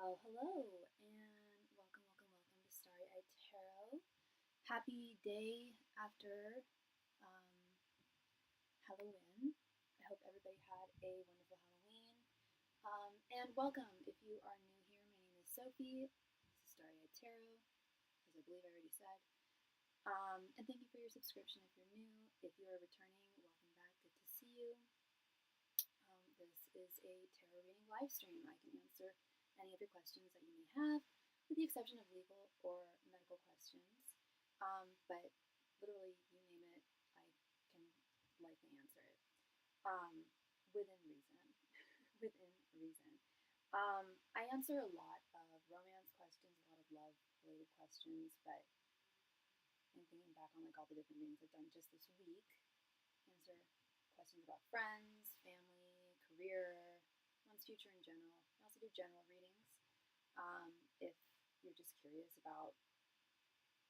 Well, hello, and welcome to Starry Tarot. Happy day after Halloween. I hope everybody had a wonderful Halloween. And welcome. If you are new here, my name is Sophie. This is Starry Tarot, as I believe I already said. And thank you for your subscription if you're new. If you are returning, welcome back. Good to see you. This is a tarot reading live stream. I can answer any of your questions that you may have, with the exception of legal or medical questions. But literally, you name it, I can likely answer it within reason. within reason. I answer a lot of romance questions, a lot of love-related questions, but I'm thinking back on all the different readings I've done just this week. Answer questions about friends, family, career, one's future in general. I also do general readings. If you're just curious about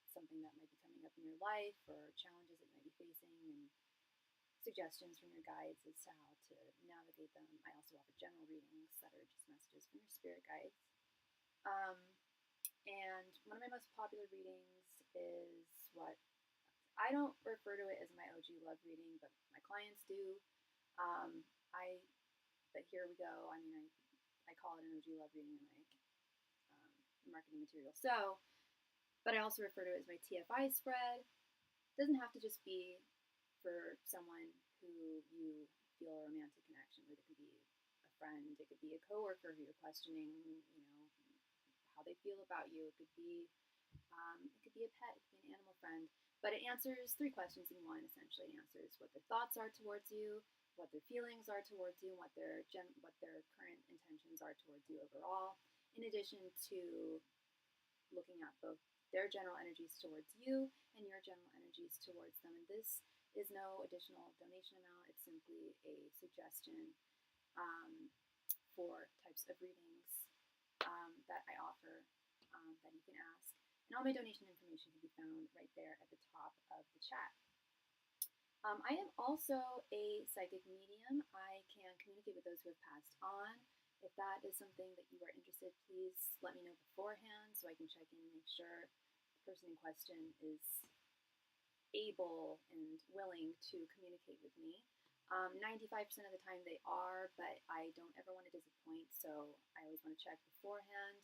something that might be coming up in your life or challenges that you might be facing and suggestions from your guides as to how to navigate them. I also offer general readings that are just messages from your spirit guides. And one of my most popular readings is what I don't refer to it as my OG love reading, but my clients do. But here we go. I call it an OG love reading in my marketing material. But I also refer to it as my TFI spread. It doesn't have to just be for someone who you feel a romantic connection with. It could be a friend. It could be a coworker who you're questioning, how they feel about you. It could be a pet. It could be an animal friend. But it answers 3 questions in one, essentially. It answers what their thoughts are towards you, what their feelings are towards you, and what their current intentions are towards you overall, in addition to looking at both their general energies towards you and your general energies towards them. And this is no additional donation amount. It's simply a suggestion for types of readings that I offer that you can ask. And all my donation information can be found right there at the top of the chat. I am also a psychic medium. I can communicate with those who have passed on. If that is something that you are interested, please let me know beforehand so I can check in and make sure the person in question is able and willing to communicate with me. 95% of the time they are, but I don't ever want to disappoint, so I always want to check beforehand.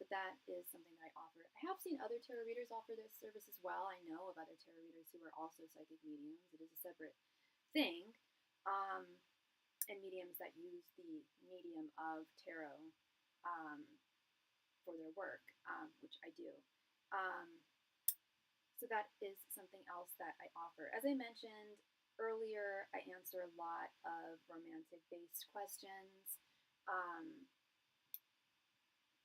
But that is something that I offer. I have seen other tarot readers offer this service as well. I know of other tarot readers who are also psychic mediums. It is a separate thing. And mediums that use the medium of tarot for their work, which I do. So that is something else that I offer. As I mentioned earlier, I answer a lot of romantic-based questions.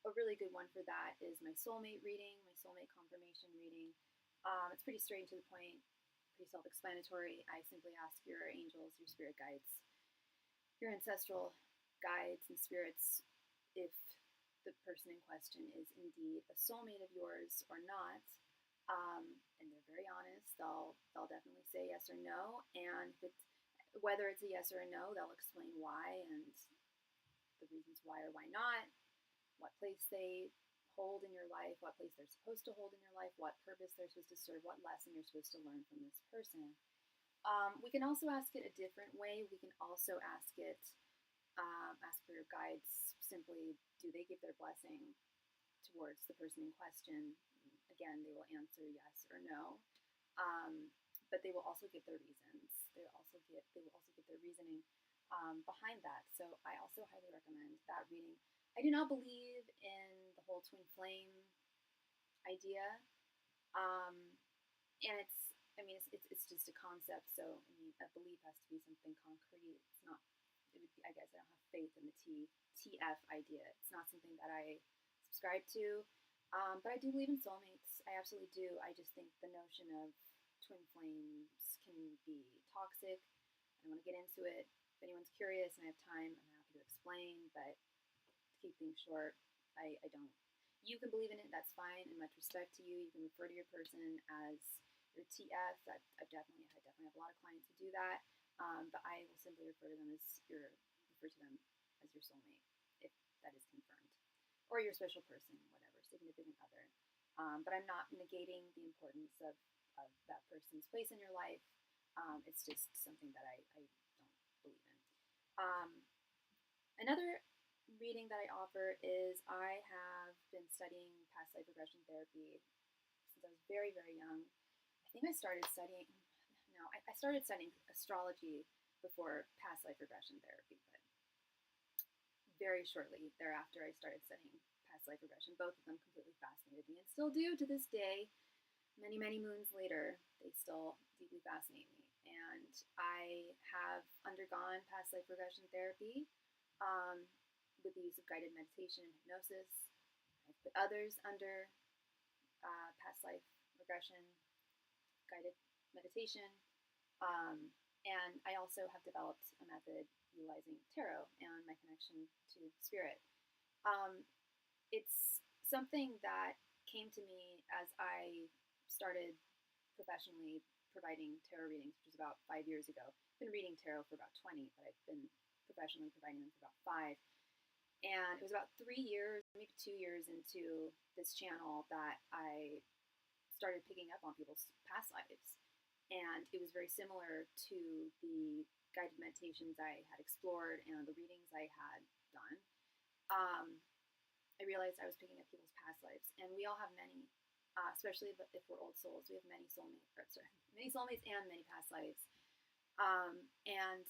A really good one for that is my soulmate reading, my soulmate confirmation reading. It's pretty straight to the point, pretty self-explanatory. I simply ask your angels, your spirit guides, your ancestral guides and spirits if the person in question is indeed a soulmate of yours or not. And they're very honest. They'll definitely say yes or no. And whether it's a yes or a no, they'll explain why and the reasons why or why not. What place they hold in your life, what place they're supposed to hold in your life, what purpose they're supposed to serve, what lesson you're supposed to learn from this person. We can also ask it a different way. We can also ask for your guides simply, do they give their blessing towards the person in question? Again, they will answer yes or no, but they will also give their reasons. They will also give their reasoning behind that. So I also highly recommend that reading. I do not believe in the whole twin flame idea, and it's just a concept. So a belief has to be something concrete. It's not. It would be. I guess I don't have faith in the TF idea. It's not something that I subscribe to. But I do believe in soulmates. I absolutely do. I just think the notion of twin flames can be toxic. I don't want to get into it. If anyone's curious and I have time, I'm happy to explain. But keep things short, I don't. You can believe in it, that's fine, and much respect to you. You can refer to your person as your TF. I definitely have a lot of clients who do that, but I will simply refer to them as your soulmate, if that is confirmed. or your special person, whatever, significant other. But I'm not negating the importance of that person's place in your life. It's just something that I don't believe in. Another reading that I offer is I have been studying past life regression therapy since I was very, very young. I think I started studying, no, I started studying astrology before past life regression therapy, but very shortly thereafter I started studying past life regression. Both of them completely fascinated me and still do to this day. Many, many moons later, they still deeply fascinate me. And I have undergone past life regression therapy with the use of guided meditation and hypnosis. I've put others under past life regression, guided meditation, and I also have developed a method utilizing tarot and my connection to spirit. It's something that came to me as I started professionally providing tarot readings, which was about 5 years ago. I've been reading tarot for about 20, but I've been professionally providing them for about 5. And it was about 3 years, maybe 2 years into this channel that I started picking up on people's past lives. And it was very similar to the guided meditations I had explored and the readings I had done. I realized I was picking up people's past lives, and we all have many, especially if we're old souls. We have many soulmates, many soulmates and many past lives. And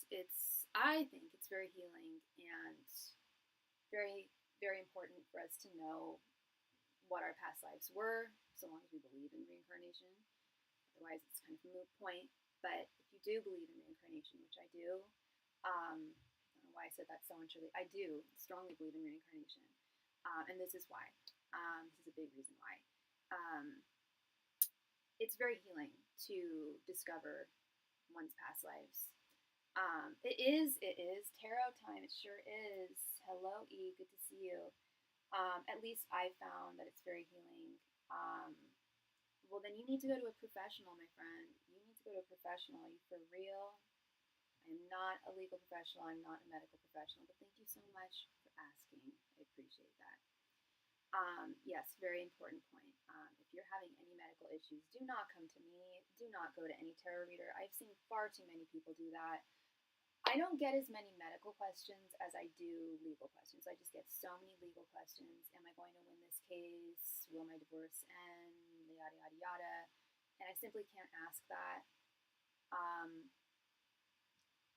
I think it's very healing and very, very important for us to know what our past lives were, so long as we believe in reincarnation. Otherwise, it's kind of a moot point. But if you do believe in reincarnation, which I do, I don't know why I said that so unsurely. I do strongly believe in reincarnation. And this is why. This is a big reason why. It's very healing to discover one's past lives. It is tarot time. It sure is. Hello, E. Good to see you. At least I found that it's very healing. Well, then you need to go to a professional, my friend. You need to go to a professional. Are you for real? I'm not a legal professional. I'm not a medical professional. But thank you so much for asking. I appreciate that. Yes, very important point. If you're having any medical issues, do not come to me. Do not go to any tarot reader. I've seen far too many people do that. I don't get as many medical questions as I do legal questions. I just get so many legal questions. Am I going to win this case? Will my divorce end? Yada, yada, yada. And I simply can't ask that.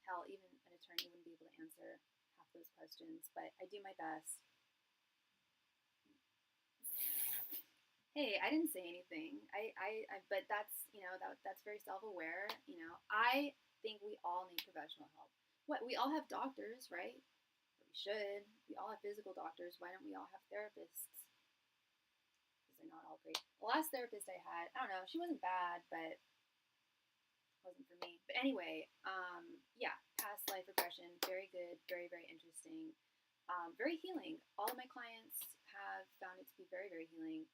Hell, even an attorney wouldn't be able to answer half those questions, but I do my best. Hey, I didn't say anything. But that's, that's very self-aware. I think we all need professional help. We all have doctors, right? Or we should. We all have physical doctors. Why don't we all have therapists? Because they're not all great. The last therapist I had, I don't know, she wasn't bad, but wasn't for me. But anyway, yeah, past life regression, very good, very, very interesting, very healing. All of my clients have found it to be very, very healing.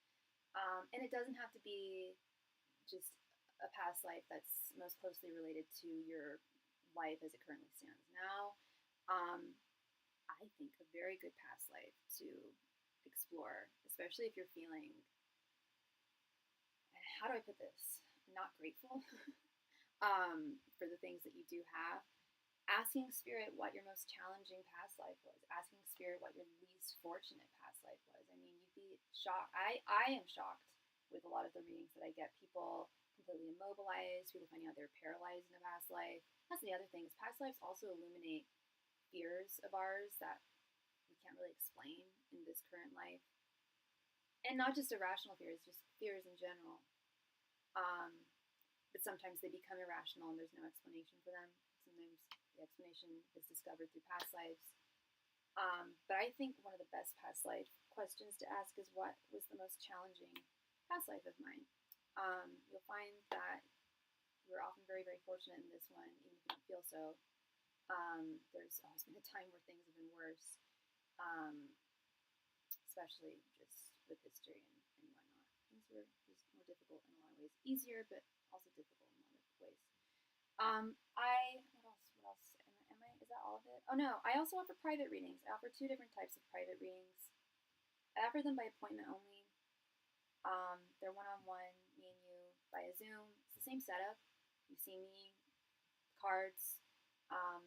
And it doesn't have to be just a past life that's most closely related to your life as it currently stands now. I think a very good past life to explore, especially if you're feeling, how do I put this, not grateful for the things that you do have. Asking spirit what your most challenging past life was. Asking spirit what your least fortunate past life was. I mean, you'd be shocked. I am shocked with a lot of the readings that I get. People completely immobilized, people finding out they're paralyzed in a past life. That's the other thing, is past lives also illuminate fears of ours that we can't really explain in this current life. And not just irrational fears, just fears in general. But sometimes they become irrational and there's no explanation for them. Sometimes the explanation is discovered through past lives. But I think one of the best past life questions to ask is, what was the most challenging past life of mine? You'll find that we're often very, very fortunate in this one, even if you don't feel so. There's always been a time where things have been worse, especially just with history and whatnot. Things were just more difficult in a lot of ways. Easier, but also difficult in a lot of ways. What else? Is that all of it? Oh no, I also offer private readings. I offer 2 different types of private readings. I offer them by appointment only. They're one-on-one, me and you, via Zoom. It's the same setup. You see me, cards, um,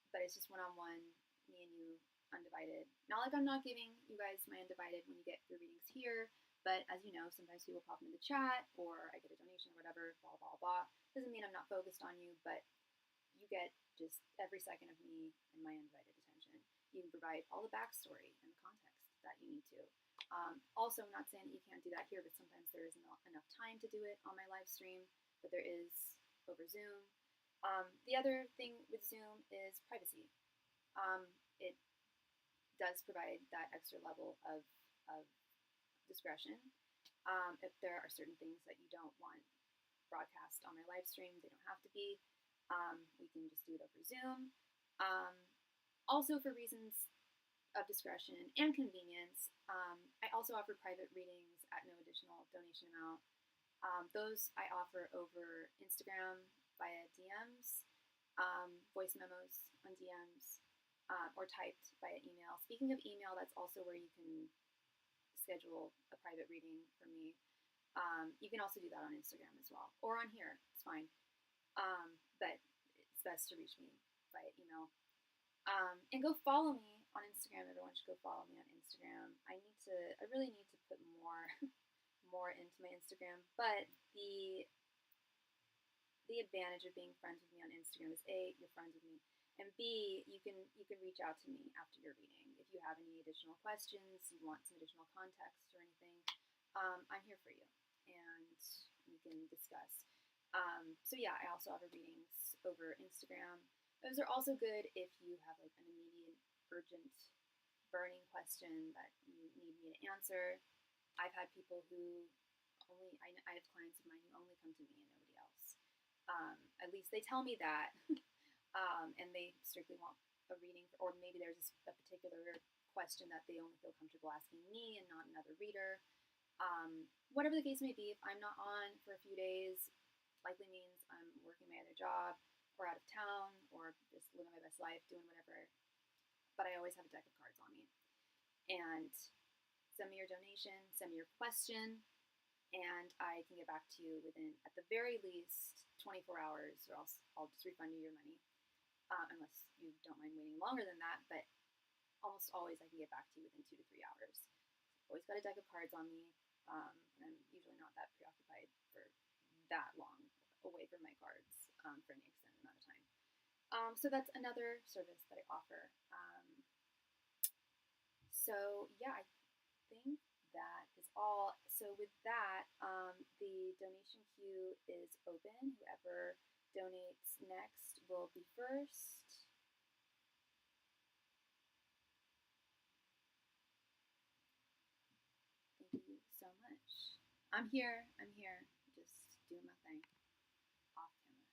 but it's just one-on-one, me and you, undivided. Not like I'm not giving you guys my undivided when you get your readings here, but as you know, sometimes people pop into the chat, or I get a donation or whatever, blah, blah, blah. Doesn't mean I'm not focused on you, but you get just every second of me and my undivided attention. You can provide all the backstory and the context that you need to. Also, I'm not saying that you can't do that here, but sometimes there isn't enough time to do it on my live stream, but there is over Zoom. The other thing with Zoom is privacy. It does provide that extra level of discretion. If there are certain things that you don't want broadcast on my live stream, they don't have to be. We can just do it over Zoom. Also, for reasons of discretion and convenience, I also offer private readings at no additional donation amount. Those I offer over Instagram via DMs, voice memos on DMs, or typed via email. Speaking of email, that's also where you can schedule a private reading for me. You can also do that on Instagram as well, or on here. It's fine. But it's best to reach me via email. And go follow me on Instagram. Everyone should go follow me on Instagram. I really need to put more more into my Instagram. But the advantage of being friends with me on Instagram is A, you're friends with me, and B, you can reach out to me after your reading if you have any additional questions, you want some additional context or anything. I'm here for you, and we can discuss. So yeah, I also offer readings over Instagram. Those are also good if you have like an immediate, urgent, burning question that you need me to answer. I've had people who I have clients of mine who only come to me and nobody else. At least they tell me that, and they strictly want a reading, or maybe there's a particular question that they only feel comfortable asking me and not another reader. Whatever the case may be, if I'm not on for a few days, likely means I'm working my other job, or out of town, or just living my best life, doing whatever. But I always have a deck of cards on me. And send me your donation, send me your question, and I can get back to you within, at the very least, 24 hours, or else I'll just refund you your money, unless you don't mind waiting longer than that. But almost always I can get back to you within 2 to 3 hours. Always got a deck of cards on me, and I'm usually not that preoccupied for that long away from my cards for any extended amount of time. So that's another service that I offer. So yeah, I think that is all. So with that, the donation queue is open. Whoever donates next will be first. Thank you so much. I'm here. Just doing my thing. Off camera.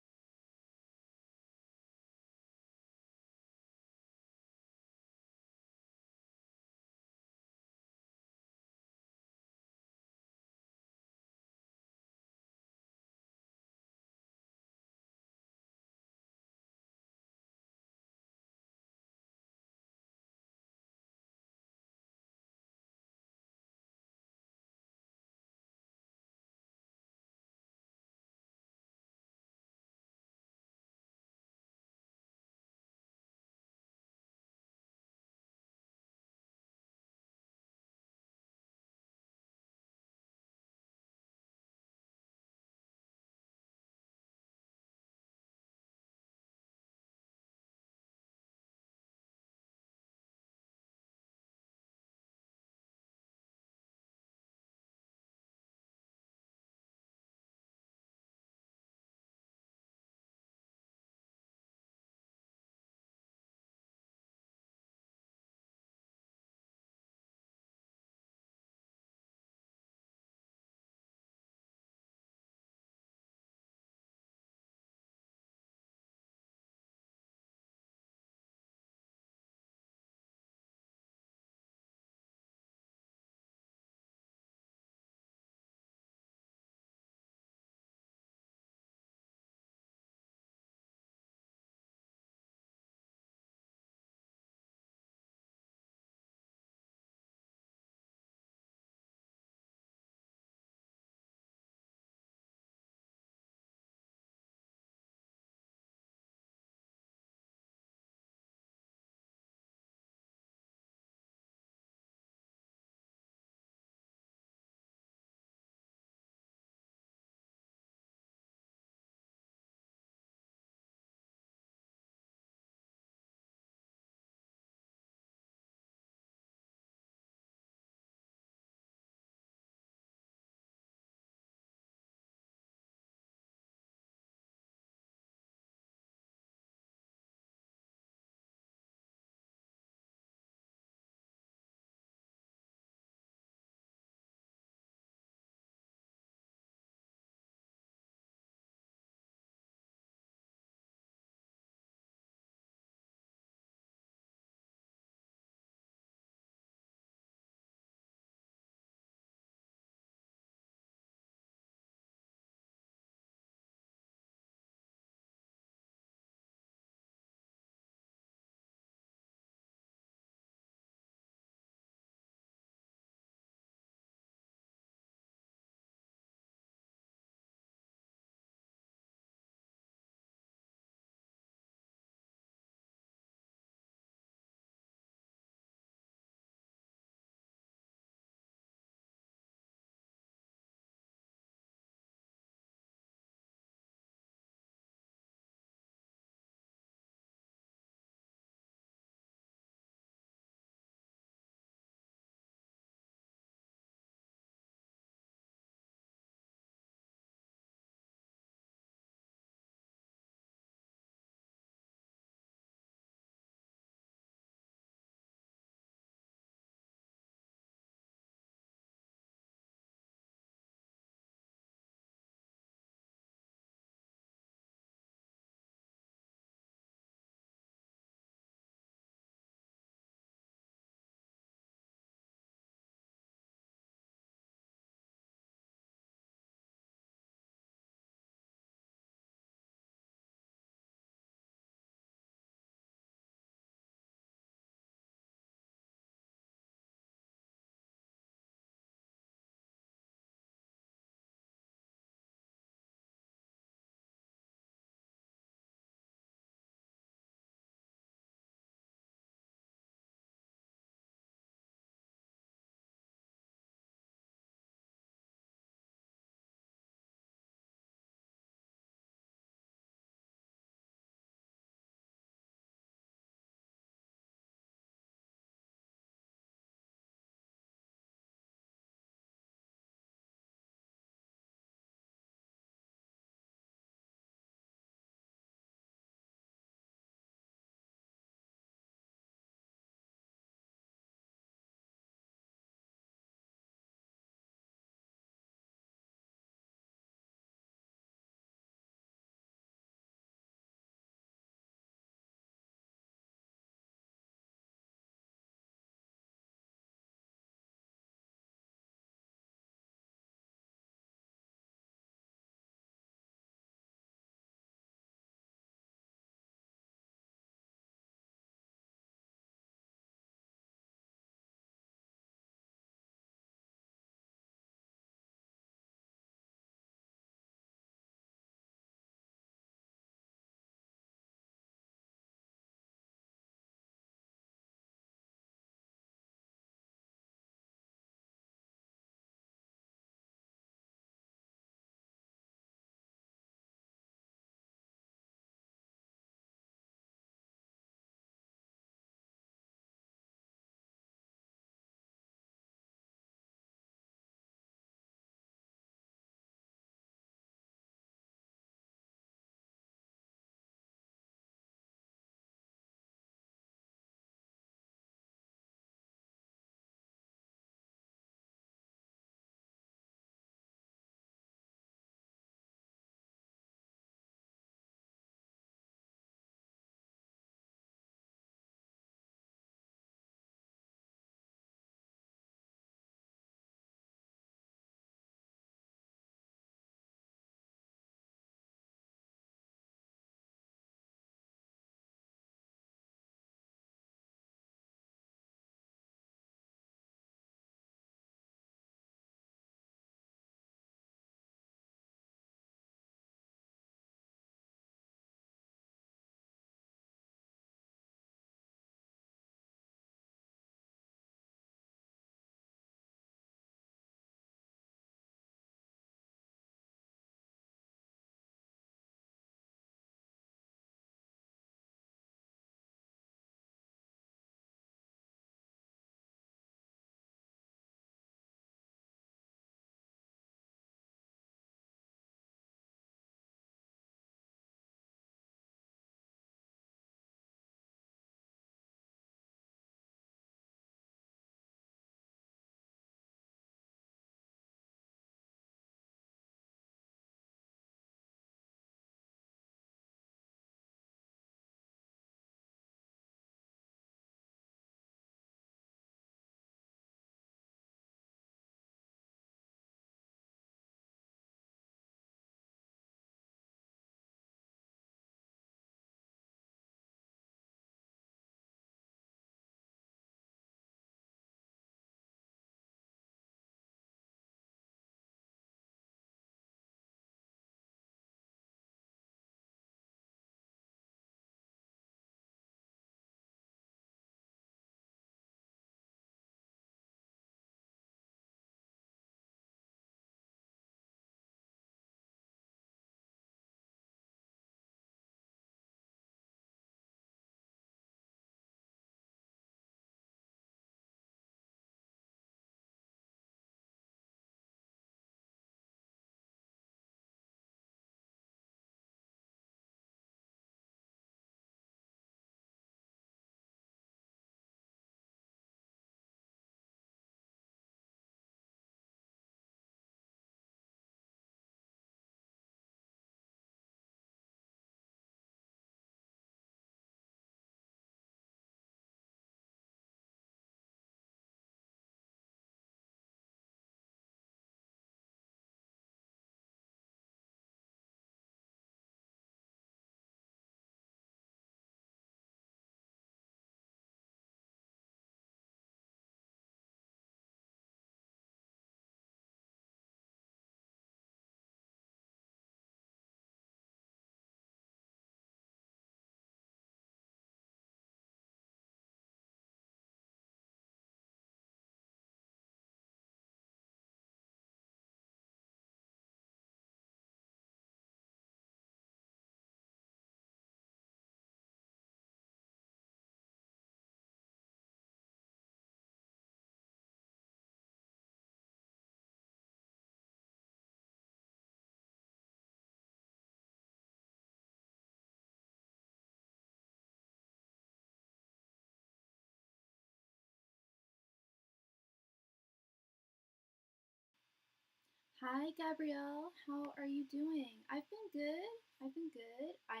Hi, Gabrielle. How are you doing? I've been good. I've been good. I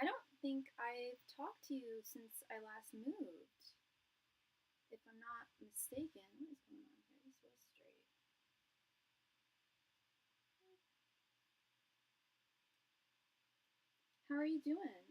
don't think I've talked to you since I last moved. If I'm not mistaken. What is going on here? This was straight. How are you doing?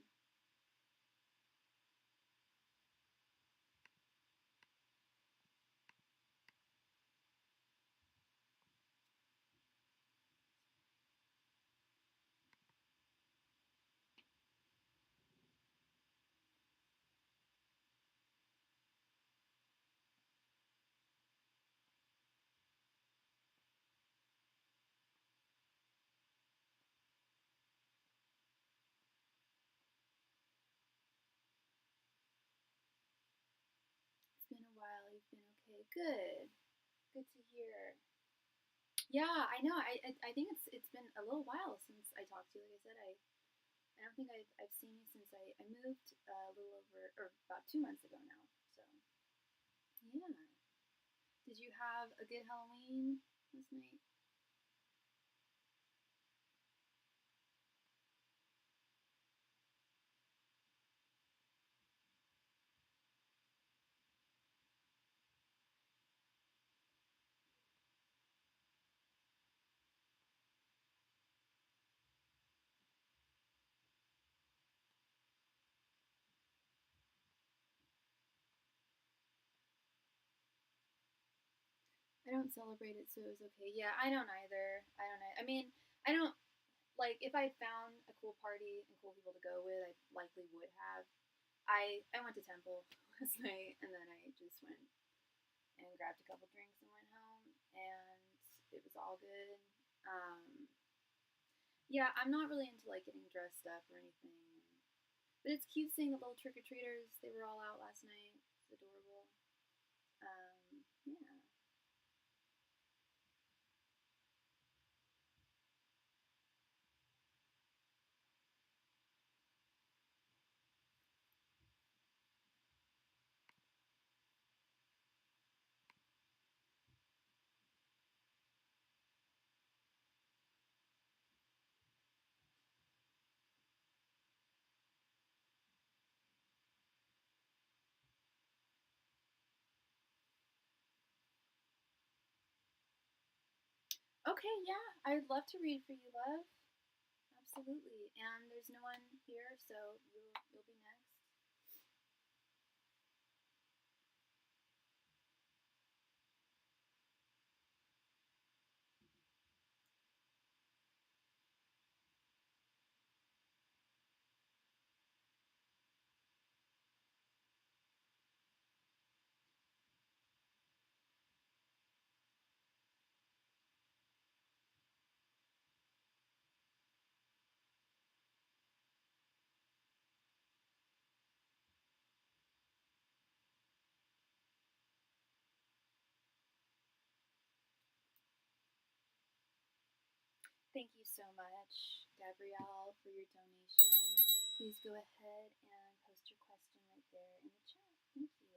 It's been a while. You've been okay. Good. Good to hear. Yeah, I know. I think it's been a little while since I talked to you. Like I said, I don't think I've seen you since I moved a little over, or about 2 months ago now. So, yeah. Did you have a good Halloween last night? I don't celebrate it, so it was okay. Yeah, I don't either. I mean, I don't like if I found a cool party and cool people to go with, I likely would have. I went to Temple last night, and then I just went and grabbed a couple drinks and went home, and it was all good. Um, yeah, I'm not really into like getting dressed up or anything, but it's cute seeing the little trick or treaters. They were all out last night. It's adorable. Yeah. Okay, yeah, I'd love to read for you, love. Absolutely. And there's no one here, so you'll be next. Thank you so much, Gabrielle, for your donation. Please go ahead and post your question right there in the chat. Thank you.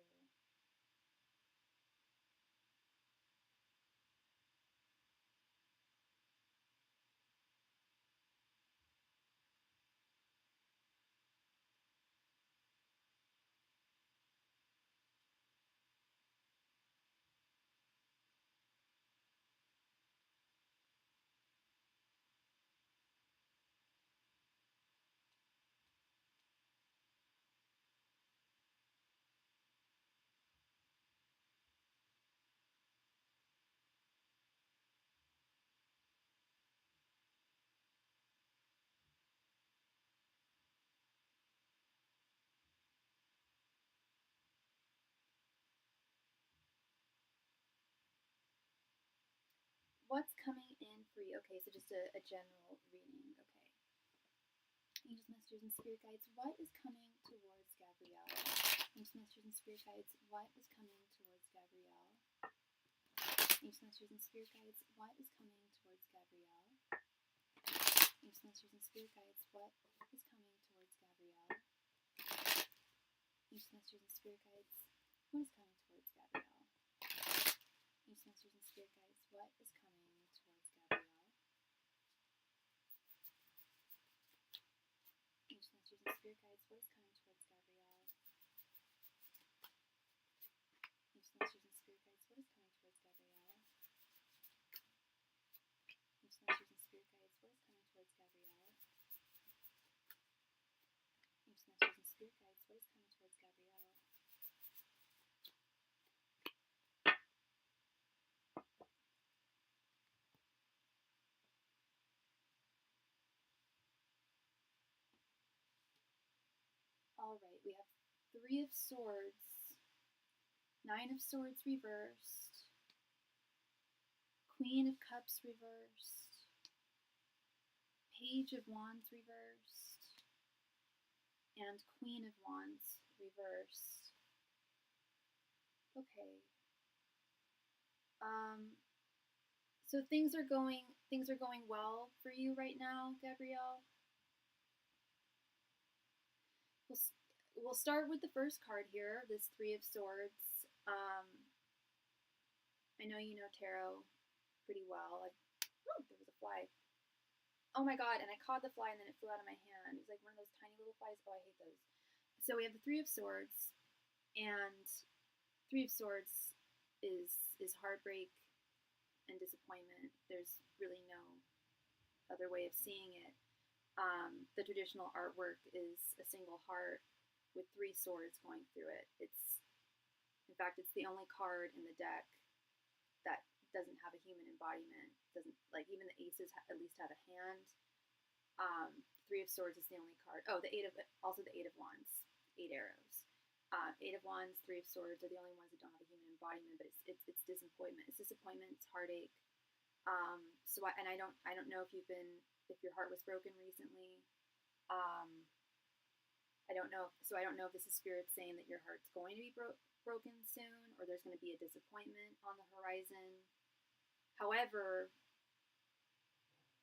What's coming in for you? Okay, so just a general reading. Okay. Angels, Masters, and Spirit Guides, what is coming towards Gabrielle? Angels, Masters, and Spirit Guides, what is coming towards Gabrielle? Angels, Masters, and Spirit Guides, what is coming towards Gabrielle? Angels, Masters, and Spirit Guides, what is coming towards Gabrielle? Angels, Masters, and Spirit Guides, what is coming towards Gabrielle? Angels, Masters, and Spirit Guides, what is coming towards Gabrielle? Angels, Masters, and Spirit Guides, what is coming towards Gabrielle? Angels, Masters, and Spirit Guides, what is coming towards Gabrielle? Angels, Masters, and Spirit Guides, what is coming towards Gabrielle? Angels, Masters, and Spirit Guides, what is coming towards Gabrielle? Alright, we have 3 of Swords, 9 of Swords reversed, Queen of Cups reversed, Page of Wands reversed, and Queen of Wands reversed. Okay. So things are going well for you right now, Gabrielle. We'll start with the first card here, this 3 of Swords. I know you know tarot pretty well. Oh, there was a fly. Oh my god, and I caught the fly and then it flew out of my hand. It was like one of those tiny little flies. Oh, I hate those. So we have the 3 of Swords, and 3 of Swords is heartbreak and disappointment. There's really no other way of seeing it. The traditional artwork is a single heart with 3 swords going through it. In fact, it's the only card in the deck that doesn't have a human embodiment. Doesn't, like, even the aces at least have a hand. 3 of Swords is the only card. Oh, also the 8 of Wands, 8 arrows. 8 of Wands, 3 of Swords are the only ones that don't have a human embodiment, but it's disappointment. It's disappointment. It's heartache. I don't know if your heart was broken recently. I don't know if this is spirit saying that your heart's going to be broken soon, or there's going to be a disappointment on the horizon. However,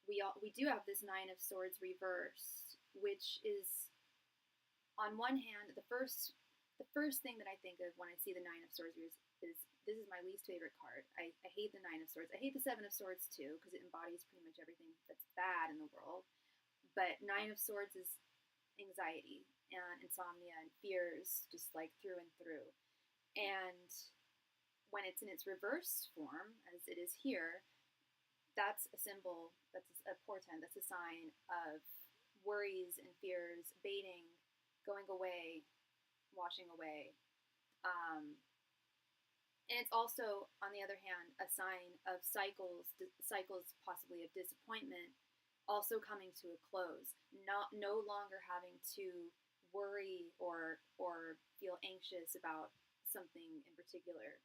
we do have this 9 of Swords reversed, which is, on one hand, the first thing that I think of when I see the 9 of Swords is this is my least favorite card. I hate the 9 of Swords. I hate the 7 of Swords too, because it embodies pretty much everything that's bad in the world. But 9 of Swords is anxiety and insomnia and fears, just like through and through. And when it's in its reversed form, as it is here, that's a symbol, that's a portent, that's a sign of worries and fears abating, going away, washing away. And it's also, on the other hand, a sign of cycles possibly of disappointment, also coming to a close. No longer having to worry or feel anxious about something in particular.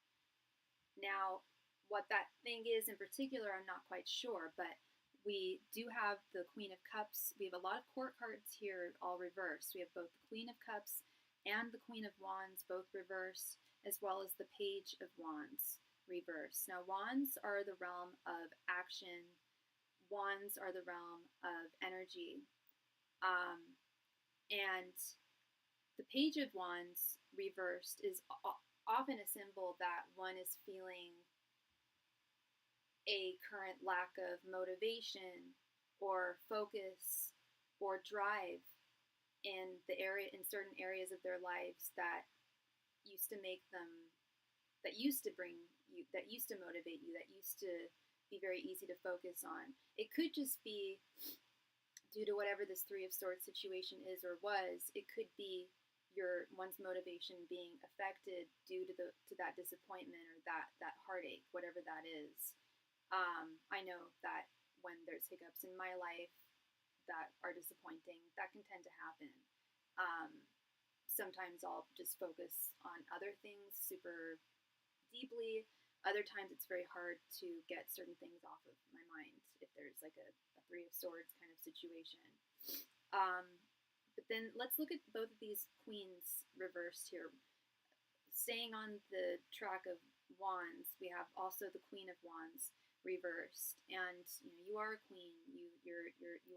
Now, what that thing is in particular, I'm not quite sure, but we do have the Queen of Cups. We have a lot of court cards here, all reversed. We have both the Queen of Cups and the Queen of Wands, both reversed, as well as the Page of Wands reversed. Now, Wands are the realm of action. Wands are the realm of energy. And the Page of Wands reversed is often a symbol that one is feeling a current lack of motivation or focus or drive in certain areas of their lives that used to motivate you, that used to be very easy to focus on. It could just be due to whatever this 3 of Swords situation is or was. It could be one's motivation being affected due to that disappointment or that heartache, whatever that is. I know that when there's hiccups in my life that are disappointing, that can tend to happen. Sometimes I'll just focus on other things super deeply. Other times it's very hard to get certain things off of my mind if there's like a 3 of Swords kind of situation. But then let's look at both of these queens reversed here. Staying on the track of Wands, we have also the Queen of Wands reversed, and you are a queen. You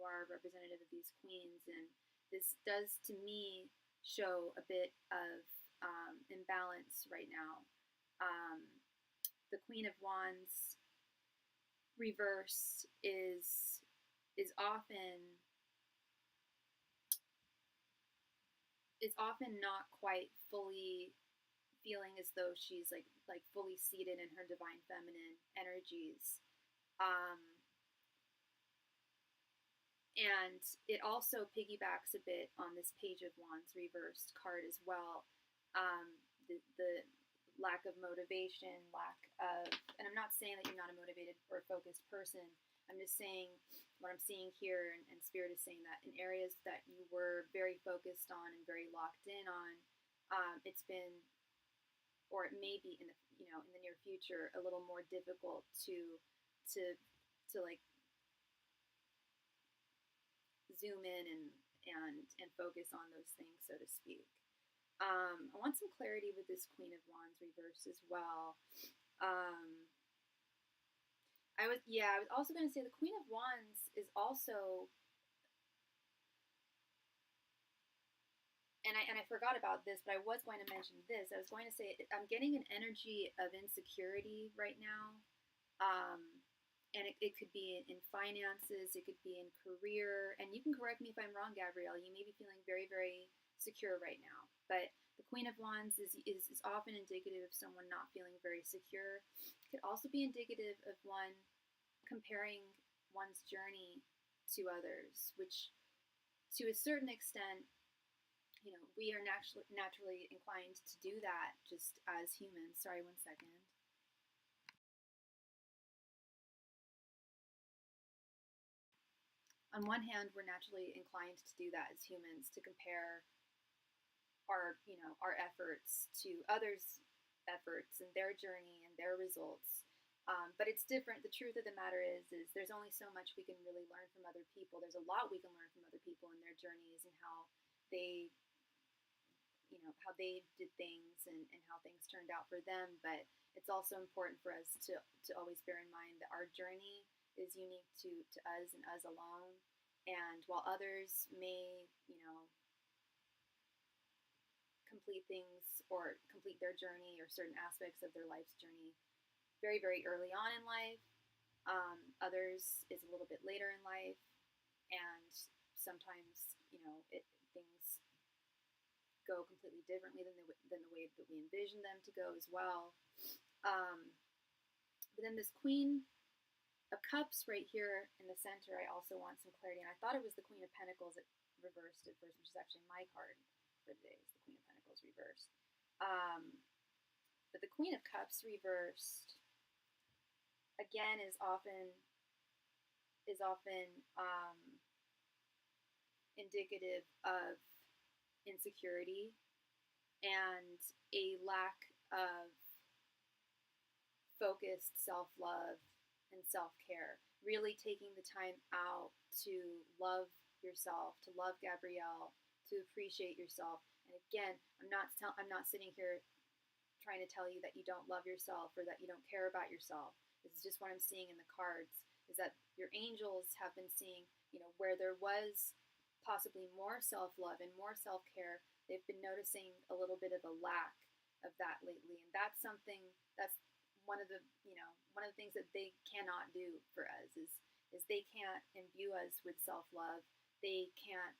are a representative of these queens, and this does to me show a bit of imbalance right now. the Queen of Wands reverse is often not quite fully feeling as though she's like fully seated in her divine feminine energies. And it also piggybacks a bit on this Page of Wands reversed card as well. The lack of motivation, and I'm not saying that you're not a motivated or focused person. I'm just saying what I'm seeing here, and Spirit is saying that in areas that you were very focused on and very locked in on, it's been, or it may be in the near future, a little more difficult to like zoom in and focus on those things, so to speak. I want some clarity with this Queen of Wands reverse as well. I was also going to say the Queen of Wands is also, and I forgot about this, but I was going to mention this. I was going to say I'm getting an energy of insecurity right now. And it could be in finances, it could be in career, and you can correct me if I'm wrong, Gabrielle. You may be feeling very, very secure right now, but the Queen of Wands is often indicative of someone not feeling very secure. It could also be indicative of one comparing one's journey to others, which to a certain extent, we are naturally inclined to do that just as humans. Sorry, 1 second. On one hand, we're naturally inclined to do that as humans, to compare our efforts to others' efforts and their journey and their results. But it's different. The truth of the matter is there's only so much we can really learn from other people. There's a lot we can learn from other people and their journeys and how they, how they did things and how things turned out for them. But it's also important for us to always bear in mind that our journey is unique to us and us alone. And while others may, complete things or complete their journey or certain aspects of their life's journey very, very early on in life, others is a little bit later in life, and sometimes, things go completely differently than the way that we envision them to go as well. But then this Queen of Cups right here in the center, I also want some clarity. And I thought it was the Queen of Pentacles that reversed at first, which is actually my card for today, is the Queen of Pentacles reversed. But the Queen of Cups reversed, again, is often indicative of insecurity and a lack of focused self-love and self-care, really taking the time out to love yourself, to love Gabrielle, to appreciate yourself. And again, I'm not sitting here trying to tell you that you don't love yourself or that you don't care about yourself. This is just what I'm seeing in the cards, is that your angels have been seeing, where there was possibly more self-love and more self-care, they've been noticing a little bit of a lack of that lately. And that's one of the things that they cannot do for us is they can't imbue us with self-love. They can't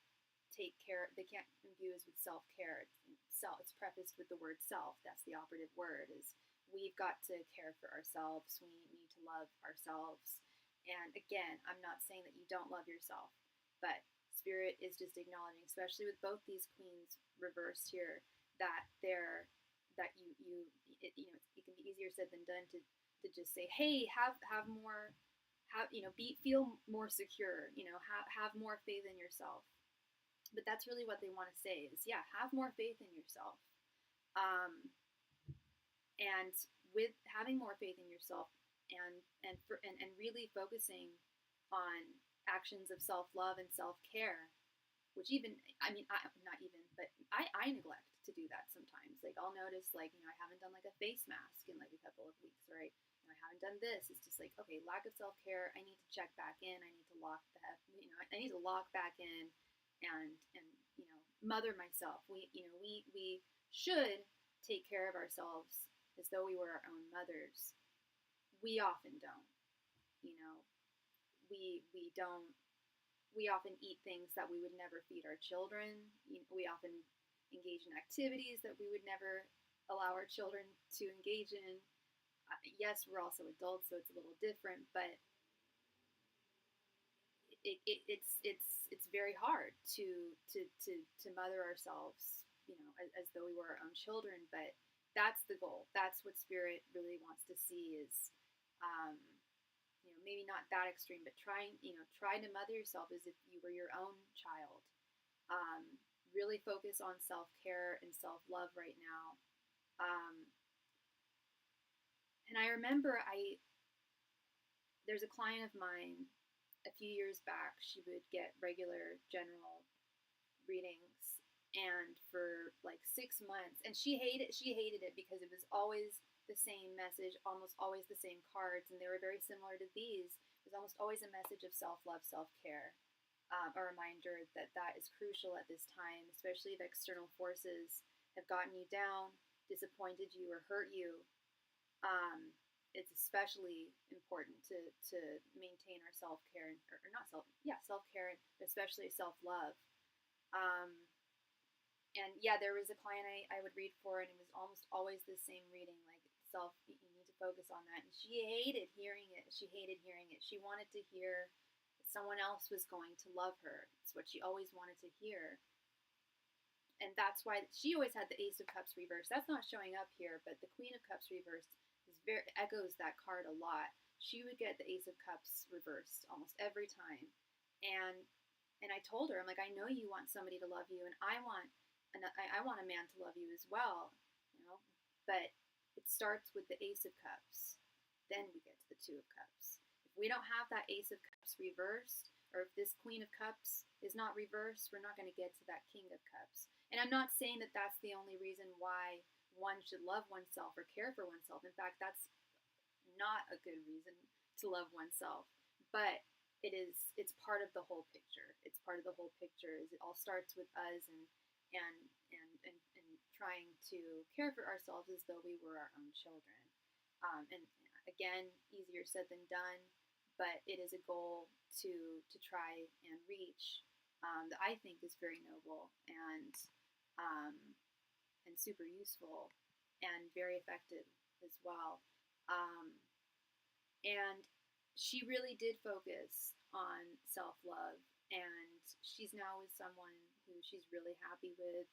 imbue us with self-care. It's prefaced with the word self. That's the operative word, is we've got to care for ourselves. We need to love ourselves. And again, I'm not saying that you don't love yourself, but Spirit is just acknowledging, especially with both these queens reversed here, that it can be easier said than done to just say, hey, feel more secure, have more faith in yourself. But that's really what they want to say is, yeah, have more faith in yourself. And with having more faith in yourself and really focusing on actions of self-love and self-care, which I neglect to do that sometimes. Like, I'll notice, I haven't done a face mask in a couple of weeks, right? I haven't done this. It's just okay, lack of self-care. I need to check back in. I need to lock back in and mother myself. We should take care of ourselves as though we were our own mothers. we often don't. You know, we don't. We often eat things that we would never feed our children. We often engage in activities that we would never allow our children to engage in. Yes, we're also adults, so it's a little different, but it's very hard to mother ourselves, as though we were our own children. But that's the goal. That's what spirit really wants to see is, um, maybe not that extreme, but try to mother yourself as if you were your own child. Um, really focus on self care and self love right now. Um, and I remember there's a client of mine a few years back. She would get regular general readings, and for like 6 months, and she hated it because it was always the same message, almost always the same cards, and they were very similar to these. It was almost always a message of self-love, self-care, a reminder that that is crucial at this time, especially if external forces have gotten you down, disappointed you, or hurt you. It's especially important to maintain our self-care, or not self-care, especially self-love. um, and yeah, there was a client I would read for, and it was almost always the same reading, like you need to focus on that. And she hated hearing it. She wanted to hear that someone else was going to love her. It's what she always wanted to hear. And that's why she always had the Ace of Cups reversed. That's not showing up here, but the Queen of Cups reversed echoes that card a lot. She would get the Ace of Cups reversed almost every time. And I told her, I'm like, I know you want somebody to love you, and I want a man to love you as well, But it starts with the Ace of Cups. Then we get to the Two of Cups. If we don't have that Ace of Cups reversed, or if this Queen of Cups is not reversed, we're not going to get to that King of Cups. And I'm not saying that that's the only reason why one should love oneself or care for oneself. In fact, that's not a good reason to love oneself. But it's part of the whole picture. It's part of the whole picture. Is it all starts with us and trying to care for ourselves as though we were our own children. And again, easier said than done, but it is a goal to try and reach, that I think is very noble and super useful and very effective as well. And she really did focus on self-love, and she's now with someone who she's really happy with.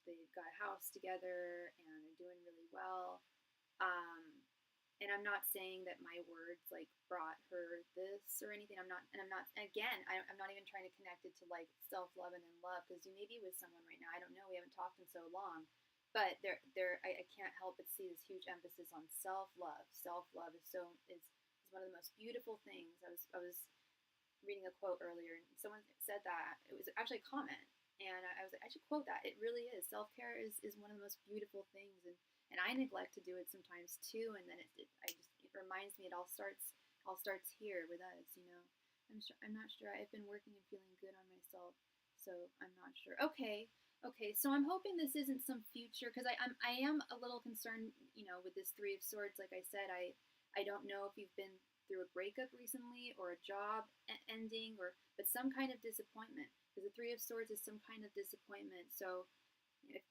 They've got a house together and they're doing really well. And I'm not saying that my words like brought her this or anything. I'm not even trying to connect it to like self-love and then love, because you may be with someone right now. I don't know. We haven't talked in so long. But I can't help but see this huge emphasis on self-love. Self-love is one of the most beautiful things. I was reading a quote earlier, and someone said that. It was actually a comment, and I was like, I should quote that. It really is. Self-care is one of the most beautiful things, and I neglect to do it sometimes too. And then it reminds me it all starts here with us. I'm not sure. I've been working and feeling good on myself, so I'm not sure. Okay. So I'm hoping this isn't some future, because I am a little concerned, with this Three of Swords. Like I said, I don't know if you've been through a breakup recently, or a job ending, but some kind of disappointment, because the Three of Swords is some kind of disappointment. So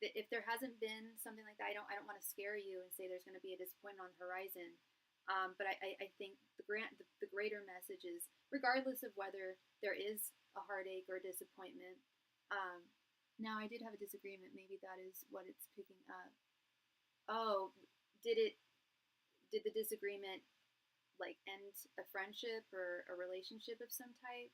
if there hasn't been something like that, I don't want to scare you and say there's going to be a disappointment on the horizon. But I think the greater message is, regardless of whether there is a heartache or a disappointment. Now, I did have a disagreement. Maybe that is what it's picking up. Oh, did the disagreement like end a friendship or a relationship of some type?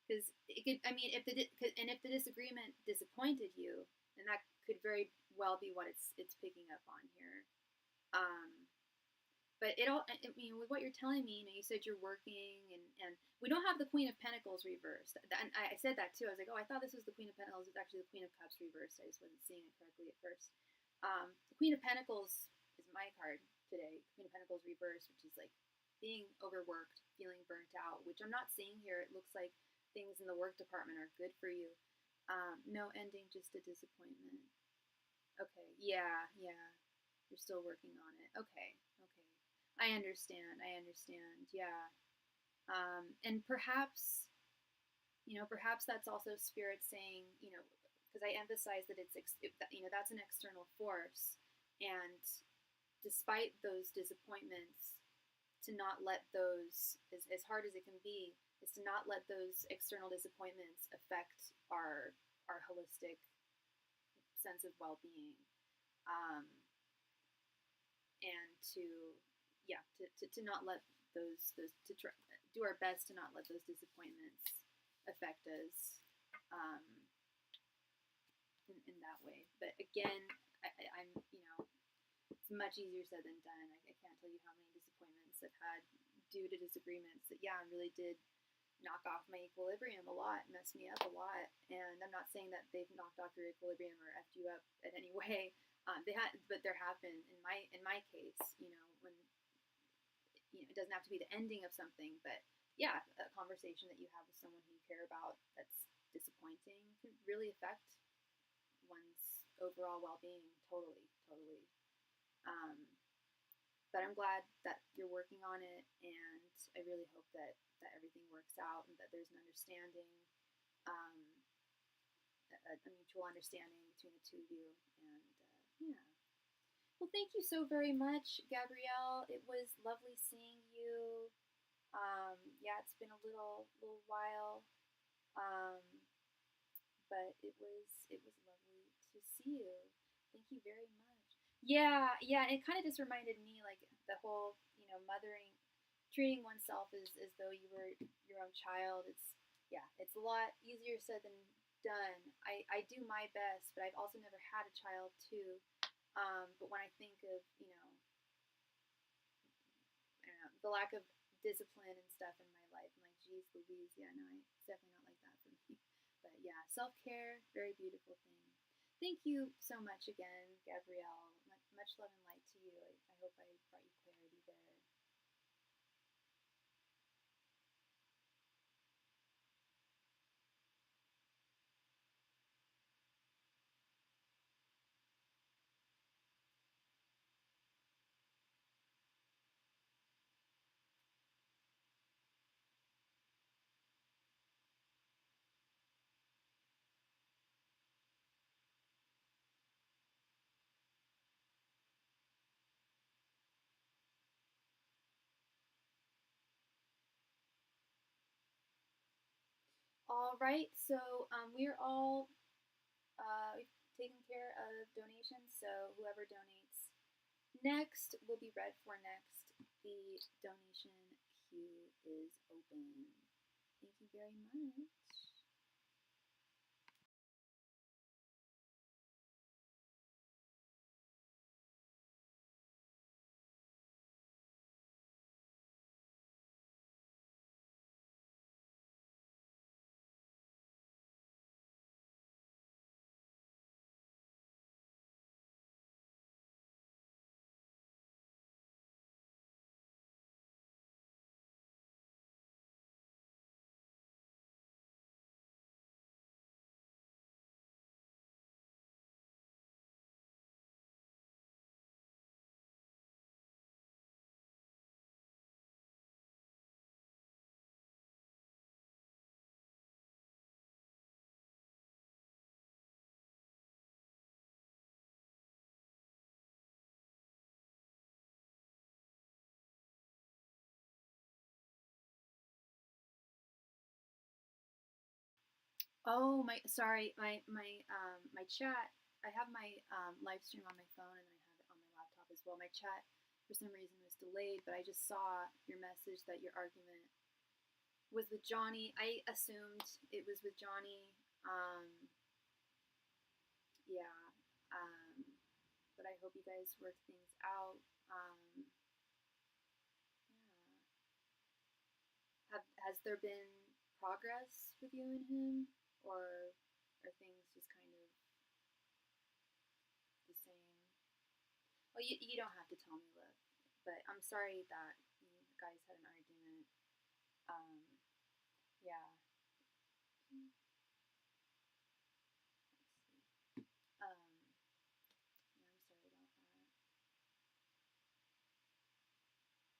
Because it could. I mean, if the disagreement disappointed you, then that could very well be what it's picking up on here. But with what you're telling me, you said you're working, and we don't have the Queen of Pentacles reversed. And I said that too. I was like, oh, I thought this was the Queen of Pentacles. It's actually the Queen of Cups reversed. I just wasn't seeing it correctly at first. The Queen of Pentacles is my card today. Queen of Pentacles reversed, which is like being overworked, feeling burnt out, which I'm not seeing here. It looks like things in the work department are good for you. No ending, just a disappointment. Okay, yeah. You're still working on it. Okay. I understand. I understand. Yeah. And perhaps, perhaps that's also spirit saying, because I emphasize that that's an external force, and despite those disappointments, to not let those, as hard as it can be, is to not let those external disappointments affect our holistic sense of well-being, um, and to, yeah, to not let those to try, do our best to not let those disappointments affect us, um, in that way. But again, I'm, it's much easier said than done. I can't tell you how many disappointments I've had due to disagreements that, yeah, really did knock off my equilibrium a lot, mess me up a lot. And I'm not saying that they've knocked off your equilibrium or effed you up in any way. But there have been in my case, when it doesn't have to be the ending of something, but yeah, a conversation that you have with someone who you care about that's disappointing can really affect one's overall well-being. Totally, totally. Um, but I'm glad that you're working on it, and I really hope that everything works out and that there's an understanding, um, a mutual understanding between the two of you. And yeah. Well, thank you so very much, Gabrielle. It was lovely seeing you. Yeah, it's been a little while, um, but it was lovely to see you. Thank you very much. Yeah, yeah. It kind of just reminded me, like, the whole, mothering, treating oneself as though you were your own child. Yeah, it's a lot easier said than done. I do my best, but I've also never had a child too. But when I think of, I don't know, the lack of discipline and stuff in my life, I'm like, geez Louise, yeah, no, it's definitely not like that for me. But yeah, self care, very beautiful thing. Thank you so much again, Gabrielle. Much love and light to you. I hope I brought you clarity there. All right, so we're all taking care of donations. So whoever donates next will be read for next. The donation queue is open. Thank you very much. Oh my, sorry, my chat. I have my live stream on my phone and then I have it on my laptop as well. My chat for some reason was delayed, but I just saw your message that your argument was with Johnny. I assumed it was with Johnny. Yeah. Um, but I hope you guys work things out. Yeah. Has there been progress with you and him, or are things just kind of the same? Well, you don't have to tell me, look, but I'm sorry that you guys had an argument. Um, yeah. Um, yeah, I'm sorry about that.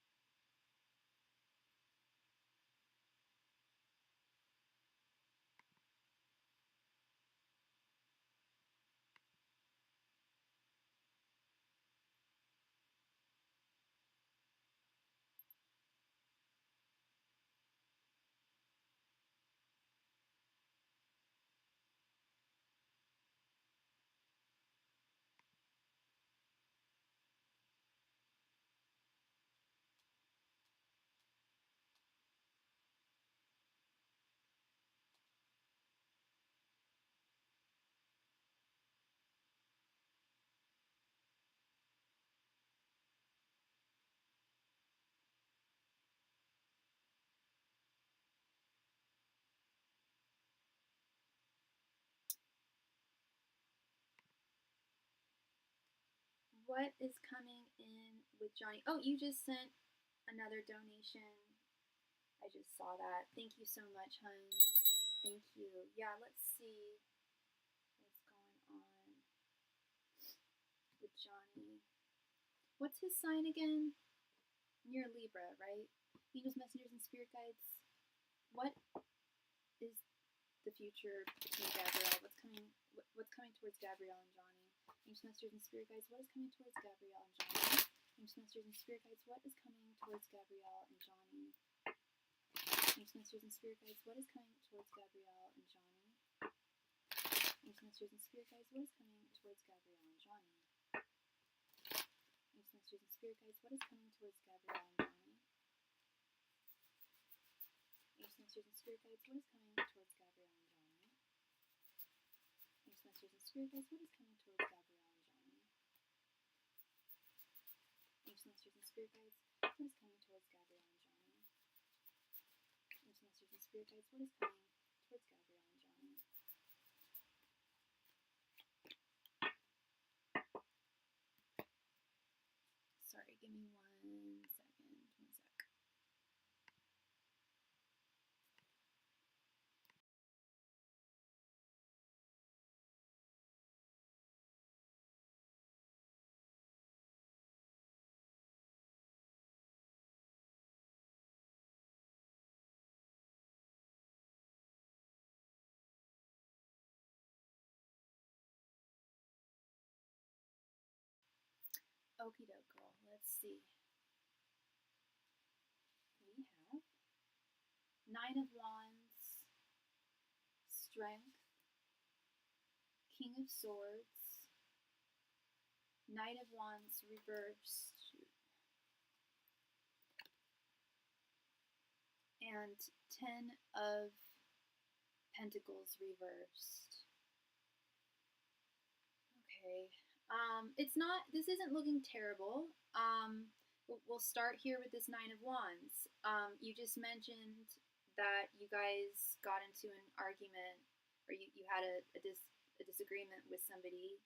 what is coming in with Johnny? Oh, you just sent another donation. I just saw that. Thank you so much, hun. Thank you. Yeah, let's see what's going on with Johnny. What's his sign again? You're Libra, right? Angels, messengers, and spirit guides. What is the future between Gabrielle? What's coming towards Gabrielle and Johnny? Angels, messengers, and spirit guides. What is coming towards Gabrielle and Johnny? Angels, messengers, and spirit guides. What is coming towards Gabrielle and Johnny? Angels, messengers, and spirit guides. What is coming towards Gabrielle and Johnny? Angels, messengers, and spirit guides. What is coming towards Gabrielle and Johnny? Angels, messengers, and spirit guides. What is coming towards Gabrielle and Johnny? Angels, messengers, and spirit guides. What is coming towards Gabrielle and Johnny? Angels, messengers, and spirit guides. What is coming towards Gabrielle and Johnny? Angels, messengers, and spirit guides. What is coming towards Gabrielle and Johnny? Angels, messengers, and spirit guides. What is coming towards Gabrielle and Johnny? Sorry, give me 1 second. 1 sec. Okie doke, girl. Let's see. We have 9 of Wands, Strength, King of Swords, Knight of Wands reversed, and 10 of Pentacles reversed. Okay. This isn't looking terrible. We'll start here with this 9 of Wands. You just mentioned that you guys got into an argument, or you had a disagreement with somebody,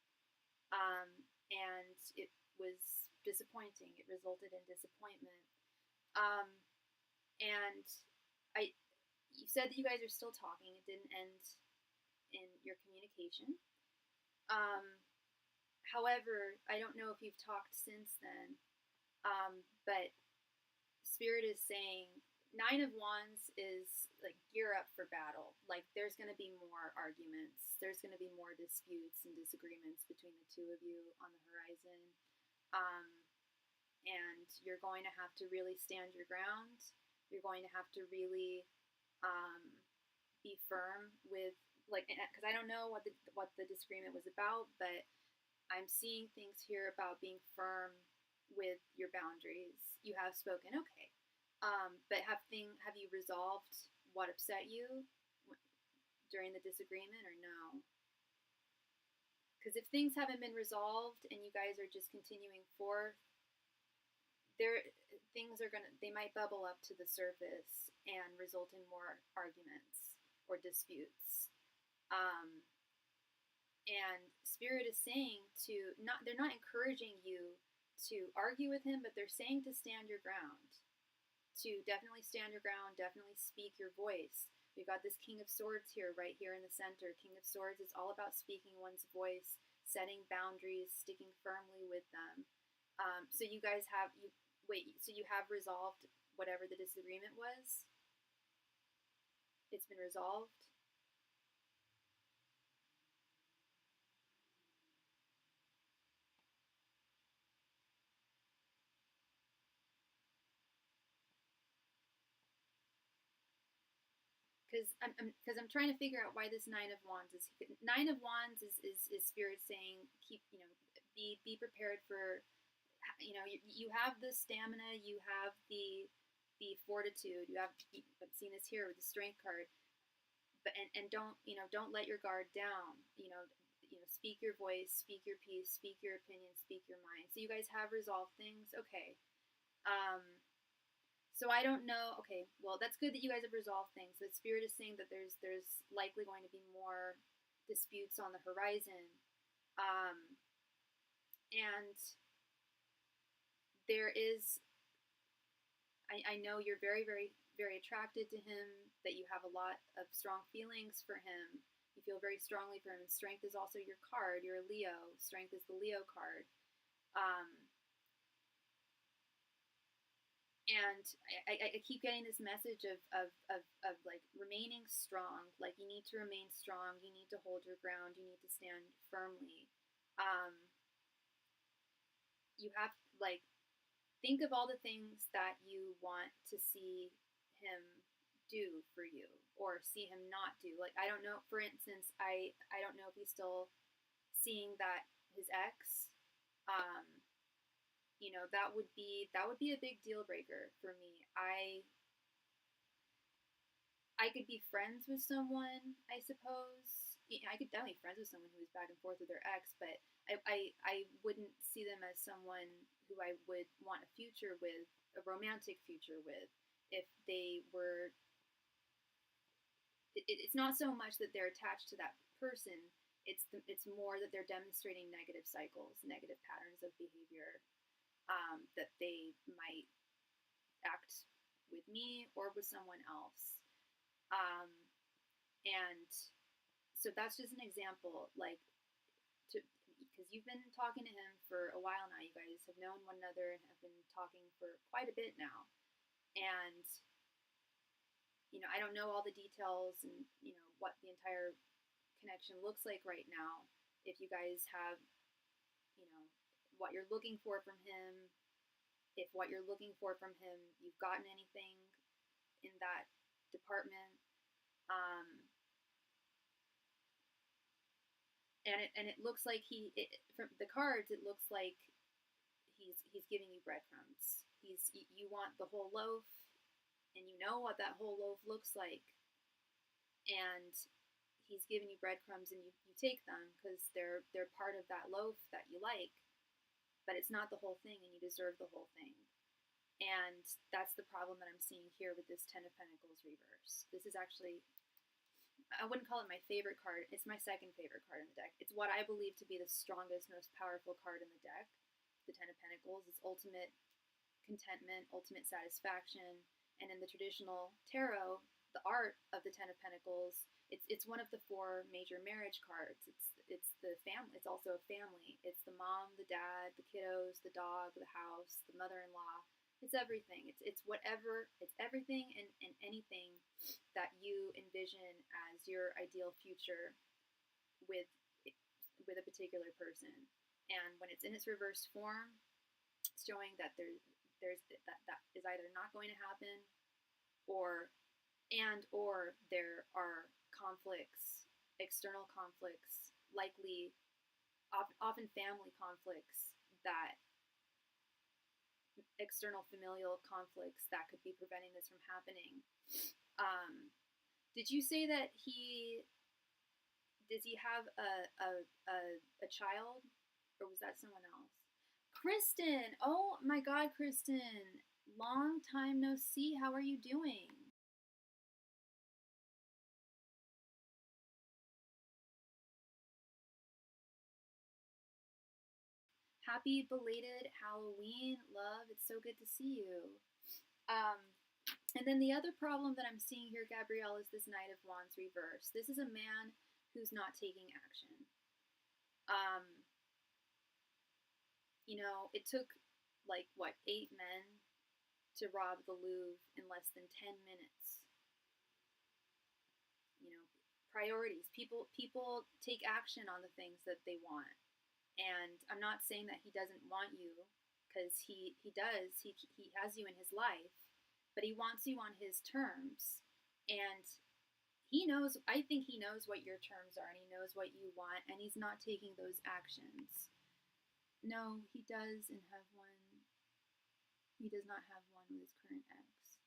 and it was disappointing. It resulted in disappointment. And you said that you guys are still talking. It didn't end in your communication. However, I don't know if you've talked since then, but Spirit is saying 9 of Wands is like gear up for battle. Like there's going to be more arguments. There's going to be more disputes and disagreements between the two of you on the horizon. And you're going to have to really stand your ground. You're going to have to really be firm with, like, because I don't know what the disagreement was about, but I'm seeing things here about being firm with your boundaries. You have spoken, okay, but have you resolved what upset you during the disagreement, or no? Because if things haven't been resolved and you guys are just continuing forth, they might bubble up to the surface and result in more arguments or disputes. And Spirit is saying they're not encouraging you to argue with him, but they're saying to stand your ground. To definitely stand your ground, definitely speak your voice. We've got this King of Swords here, right here in the center. King of Swords is all about speaking one's voice, setting boundaries, sticking firmly with them. So you guys have resolved whatever the disagreement was? It's been resolved? Because I'm trying to figure out why this 9 of Wands is 9 of Wands is Spirit saying be prepared for, you have the stamina, you have the fortitude, I'm seeing this here with the Strength card, but and don't let your guard down, speak your voice, speak your piece, speak your opinion, speak your mind. So you guys have resolved things, okay. So I don't know. Okay, well, that's good that you guys have resolved things. But Spirit is saying that there's likely going to be more disputes on the horizon, and there is, I know you're very, very, very attracted to him, that you have a lot of strong feelings for him. You feel very strongly for him. And strength is also your card. You're a Leo. Strength is the Leo card. And I keep getting this message of like remaining strong. Like, you need to remain strong. You need to hold your ground. You need to stand firmly. You have, like, think of all the things that you want to see him do for you, or see him not do. Like, I don't know, for instance, I don't know if he's still seeing that his ex, you know, that would be a big deal breaker for me. I could be friends with someone, I suppose. I could definitely be friends with someone who was back and forth with their ex, but I wouldn't see them as someone who I would want a future with, a romantic future with, if they were. It's not so much that they're attached to that person. It's more that they're demonstrating negative cycles, negative patterns of behavior, that they might act with me or with someone else. And so that's just an example, like, because you've been talking to him for a while now. You guys have known one another and have been talking for quite a bit now. And, you know, I don't know all the details and, you know, what the entire connection looks like right now. If you guys have, you know, what you're looking for from him, if what you're looking for from him, you've gotten anything in that department. And it looks like from the cards, it looks like he's giving you breadcrumbs. You want the whole loaf, and you know what that whole loaf looks like, and he's giving you breadcrumbs, and you take them because they're part of that loaf that you like, but it's not the whole thing, and you deserve the whole thing. And that's the problem that I'm seeing here with this Ten of Pentacles reverse. This is actually, I wouldn't call it my favorite card. It's my second favorite card in the deck. It's what I believe to be the strongest, most powerful card in the deck. The Ten of Pentacles is ultimate contentment, ultimate satisfaction. And in the traditional tarot, the art of the Ten of Pentacles, it's one of the four major marriage cards. It's the family. It's also a family. It's the mom, the dad, the kiddos, the dog, the house, the mother-in-law. It's everything. It's whatever. It's everything and anything that you envision as your ideal future with a particular person. And when it's in its reversed form, it's showing that there's that is either not going to happen, or there are conflicts, external conflicts, likely often family conflicts, that external familial conflicts that could be preventing this from happening. Did you say that does he have a child, or was that someone else? Kristen! Oh my God, Kristen! Long time no see. How are you doing? Happy belated Halloween, love. It's so good to see you. And then the other problem that I'm seeing here, Gabrielle, is this Knight of Wands reverse. This is a man who's not taking action. You know, it took, like, what, 8 men to rob the Louvre in less than 10 minutes. You know, priorities. People take action on the things that they want. And I'm not saying that he doesn't want you, because he does. He has you in his life, but he wants you on his terms. And he knows, I think he knows what your terms are, and he knows what you want, and he's not taking those actions. No, he doesn't have one. He does not have one with his current ex.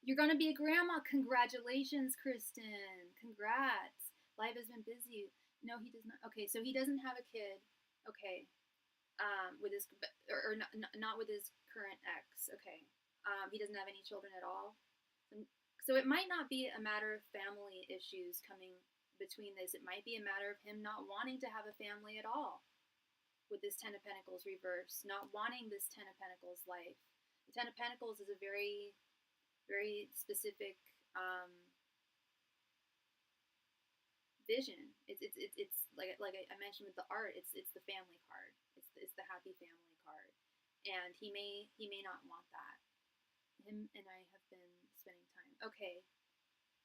You're going to be a grandma. Congratulations, Kristen. Congrats. Life has been busy. No, he does not. Okay, so he doesn't have a kid. Okay. With his, or not with his current ex. Okay. He doesn't have any children at all. So it might not be a matter of family issues coming between this. It might be a matter of him not wanting to have a family at all. with this Ten of Pentacles reverse, not wanting this Ten of Pentacles life. The Ten of Pentacles is a very, very specific vision. It's like I mentioned with the art. It's the family card. It's the happy family card, and he may not want that. Him and I have been spending time. Okay,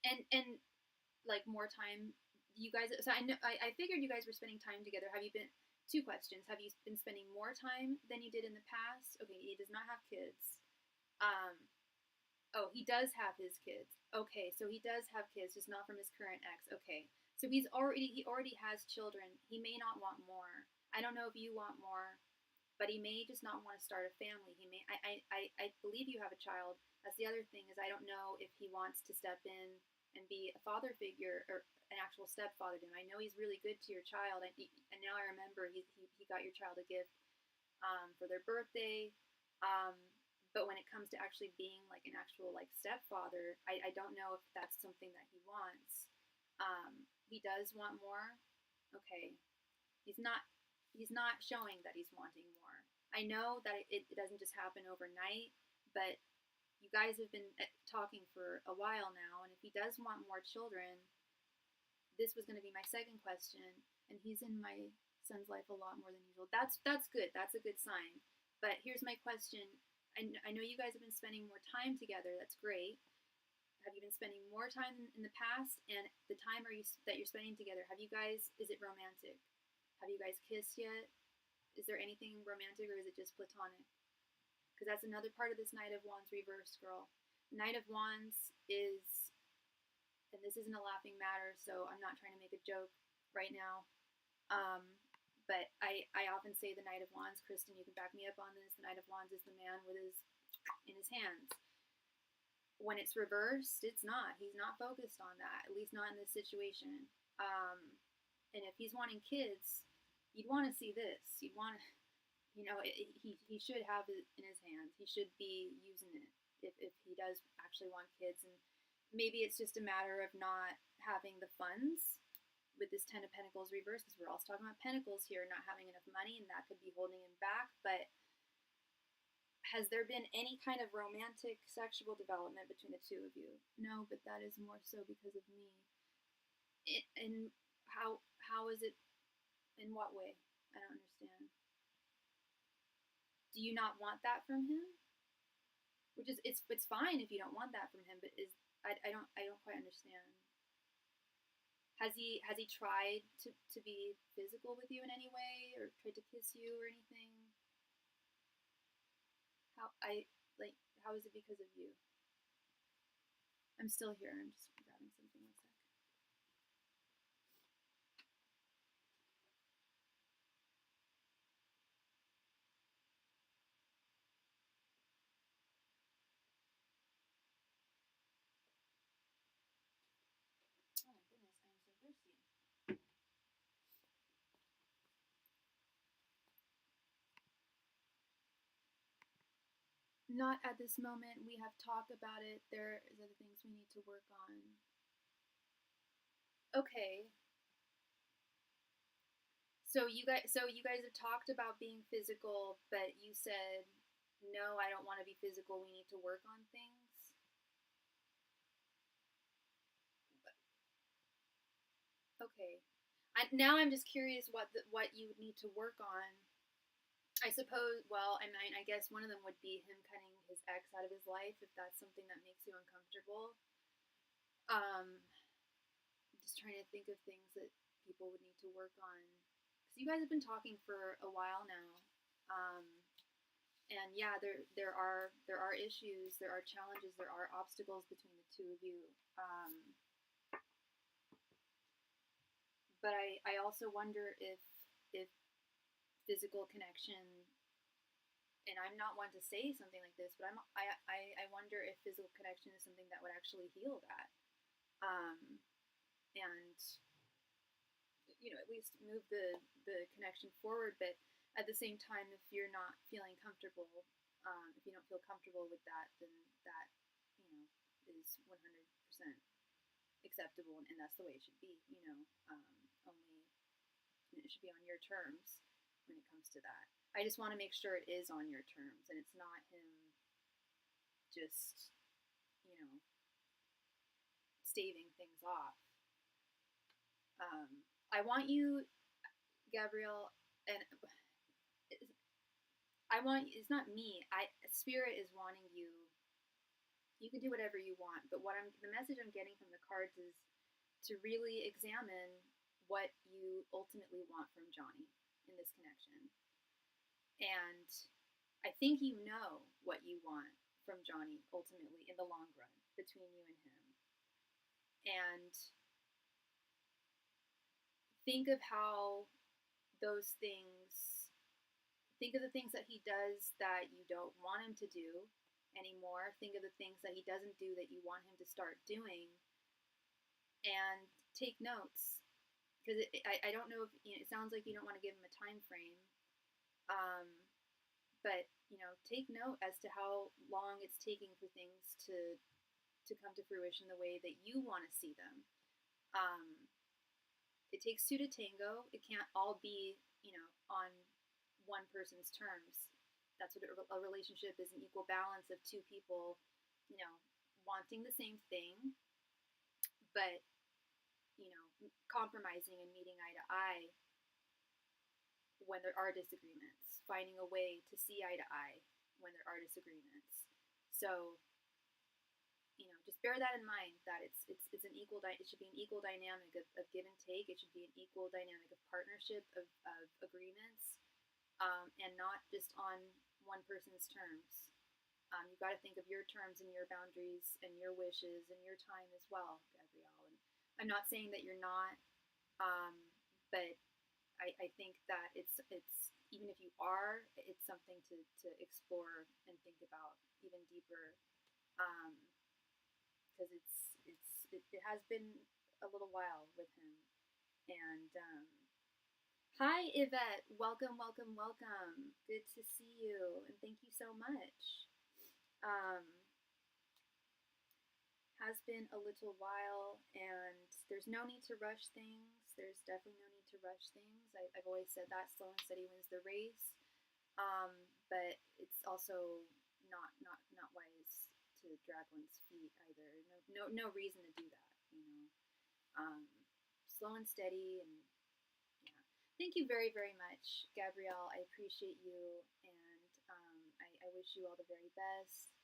and like more time. You guys. So I figured you guys were spending time together. Have you been? Two questions. Have you been spending more time than you did in the past? Okay, he does not have kids. Oh, he does have his kids. Okay, so he does have kids, just not from his current ex. Okay, so he already has children. He may not want more. I don't know if you want more, but he may just not want to start a family. He may. I believe you have a child. That's the other thing, is I don't know if he wants to step in and be a father figure or an actual stepfather to him. I know he's really good to your child, and now I remember he got your child a gift for their birthday. But when it comes to actually being like an actual like stepfather, I don't know if that's something that he wants. He does want more. Okay, he's not showing that he's wanting more. I know that it doesn't just happen overnight, but you guys have been talking for a while now, and if he does want more children, this was going to be my second question, and he's in my son's life a lot more than usual. That's good. That's a good sign. But here's my question. I know you guys have been spending more time together. That's great. Have you been spending more time in the past? And the time that you're spending together, have you guys, is it romantic? Have you guys kissed yet? Is there anything romantic, or is it just platonic? Because that's another part of this Knight of Wands reverse, girl. Knight of Wands is, and this isn't a laughing matter, so I'm not trying to make a joke right now. But I often say the Knight of Wands. Kristen, you can back me up on this. The Knight of Wands is the man with in his hands. When it's reversed, it's not. He's not focused on that, at least not in this situation. And if he's wanting kids, you'd want to see this. You'd want to, he should have it in his hands. He should be using it if he does actually want kids. And maybe it's just a matter of not having the funds with this Ten of Pentacles reverse, because we're also talking about Pentacles here, not having enough money, and that could be holding him back. But has there been any kind of romantic sexual development between the two of you? No, but that is more so because of me. And how is it? In what way? I don't understand. Do you not want that from him? Which is it's fine if you don't want that from him, but I don't quite understand. Has he tried to be physical with you in any way, or tried to kiss you or anything? How is it because of you? I'm still here. I'm just grabbing something. 1 sec. Oh my goodness, I am so thirsty. Not at this moment. We have talked about it. There is other things we need to work on. Okay. So you guys have talked about being physical, but you said, no, I don't want to be physical. We need to work on things. Okay. Now I'm just curious what you would need to work on. I suppose, well, I mean, I guess one of them would be him cutting his ex out of his life, if that's something that makes you uncomfortable. Just trying to think of things that people would need to work on. Because you guys have been talking for a while now. And yeah, there are issues, there are challenges, there are obstacles between the two of you. But I also wonder if physical connection, and I'm not one to say something like this, but I wonder if physical connection is something that would actually heal that, and at least move the connection forward. But at the same time, if you're not feeling comfortable, if you don't feel comfortable with that, then that is 100% acceptable, and that's the way it should be. Only it should be on your terms. when it comes to that. I just want to make sure it is on your terms and it's not him just, staving things off. I want you, Gabrielle, and it's not me. Spirit is wanting you. You can do whatever you want, but the message I'm getting from the cards is to really examine what you ultimately want from Johnny in this connection. And I think you know what you want from Johnny ultimately in the long run between you and him. And think of how those things, think of the things that he does that you don't want him to do anymore. Think of the things that he doesn't do that you want him to start doing, and take notes. Because I don't know if, it sounds like you don't want to give him a time frame, but take note as to how long it's taking for things to come to fruition the way that you want to see them. It takes two to tango. It can't all be, on one person's terms. That's what a relationship is, an equal balance of two people, wanting the same thing, but, compromising and meeting eye to eye when there are disagreements, finding a way to see eye to eye when there are disagreements. So, just bear that in mind, that it's an equal, it should be an equal dynamic of give and take. It should be an equal dynamic of partnership, of agreements, and not just on one person's terms. You've got to think of your terms and your boundaries and your wishes and your time as well, Gabrielle. And I'm not saying that you're not, but I think that it's even if you are, it's something to explore and think about even deeper, because it has been a little while with him. And hi, Yvette. Welcome, welcome, welcome. Good to see you, and thank you so much. Has been a little while, and there's no need to rush things. There's definitely no need to rush things. I've always said that slow and steady wins the race, but it's also not wise to drag one's feet either. No reason to do that. Slow and steady, and yeah. Thank you very, very much, Gabrielle. I appreciate you, and I wish you all the very best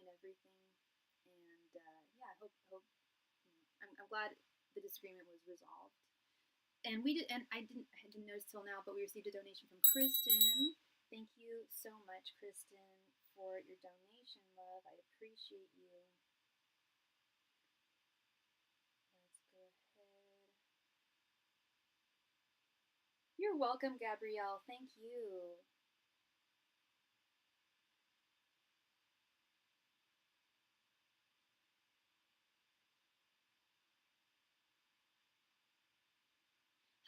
in everything. And yeah, I hope I'm glad the disagreement was resolved. And I didn't notice till now, but we received a donation from Kristen. Thank you so much, Kristen, for your donation, love. I appreciate you. Let's go ahead. You're welcome, Gabrielle. Thank you.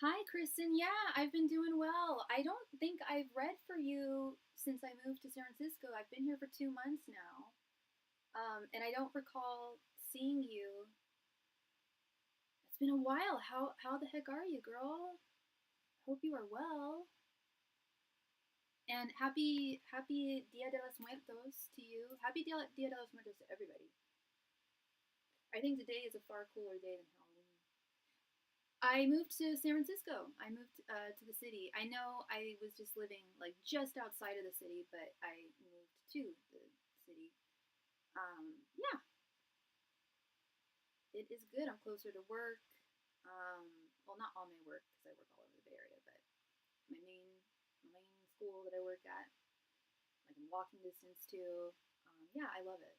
Hi, Kristen. Yeah, I've been doing well. I don't think I've read for you since I moved to San Francisco. I've been here for 2 months now. And I don't recall seeing you. It's been a while. How the heck are you, girl? Hope you are well. And happy Dia de los Muertos to you. Happy Dia de los Muertos to everybody. I think today is a far cooler day than Halloween. I moved to San Francisco. I moved to the city. I know I was just living like just outside of the city, but I moved to the city. Yeah. It is good. I'm closer to work. Well, not all my work because I work all over the Bay Area, but my main school that I work at, like in walking distance to. Yeah, I love it.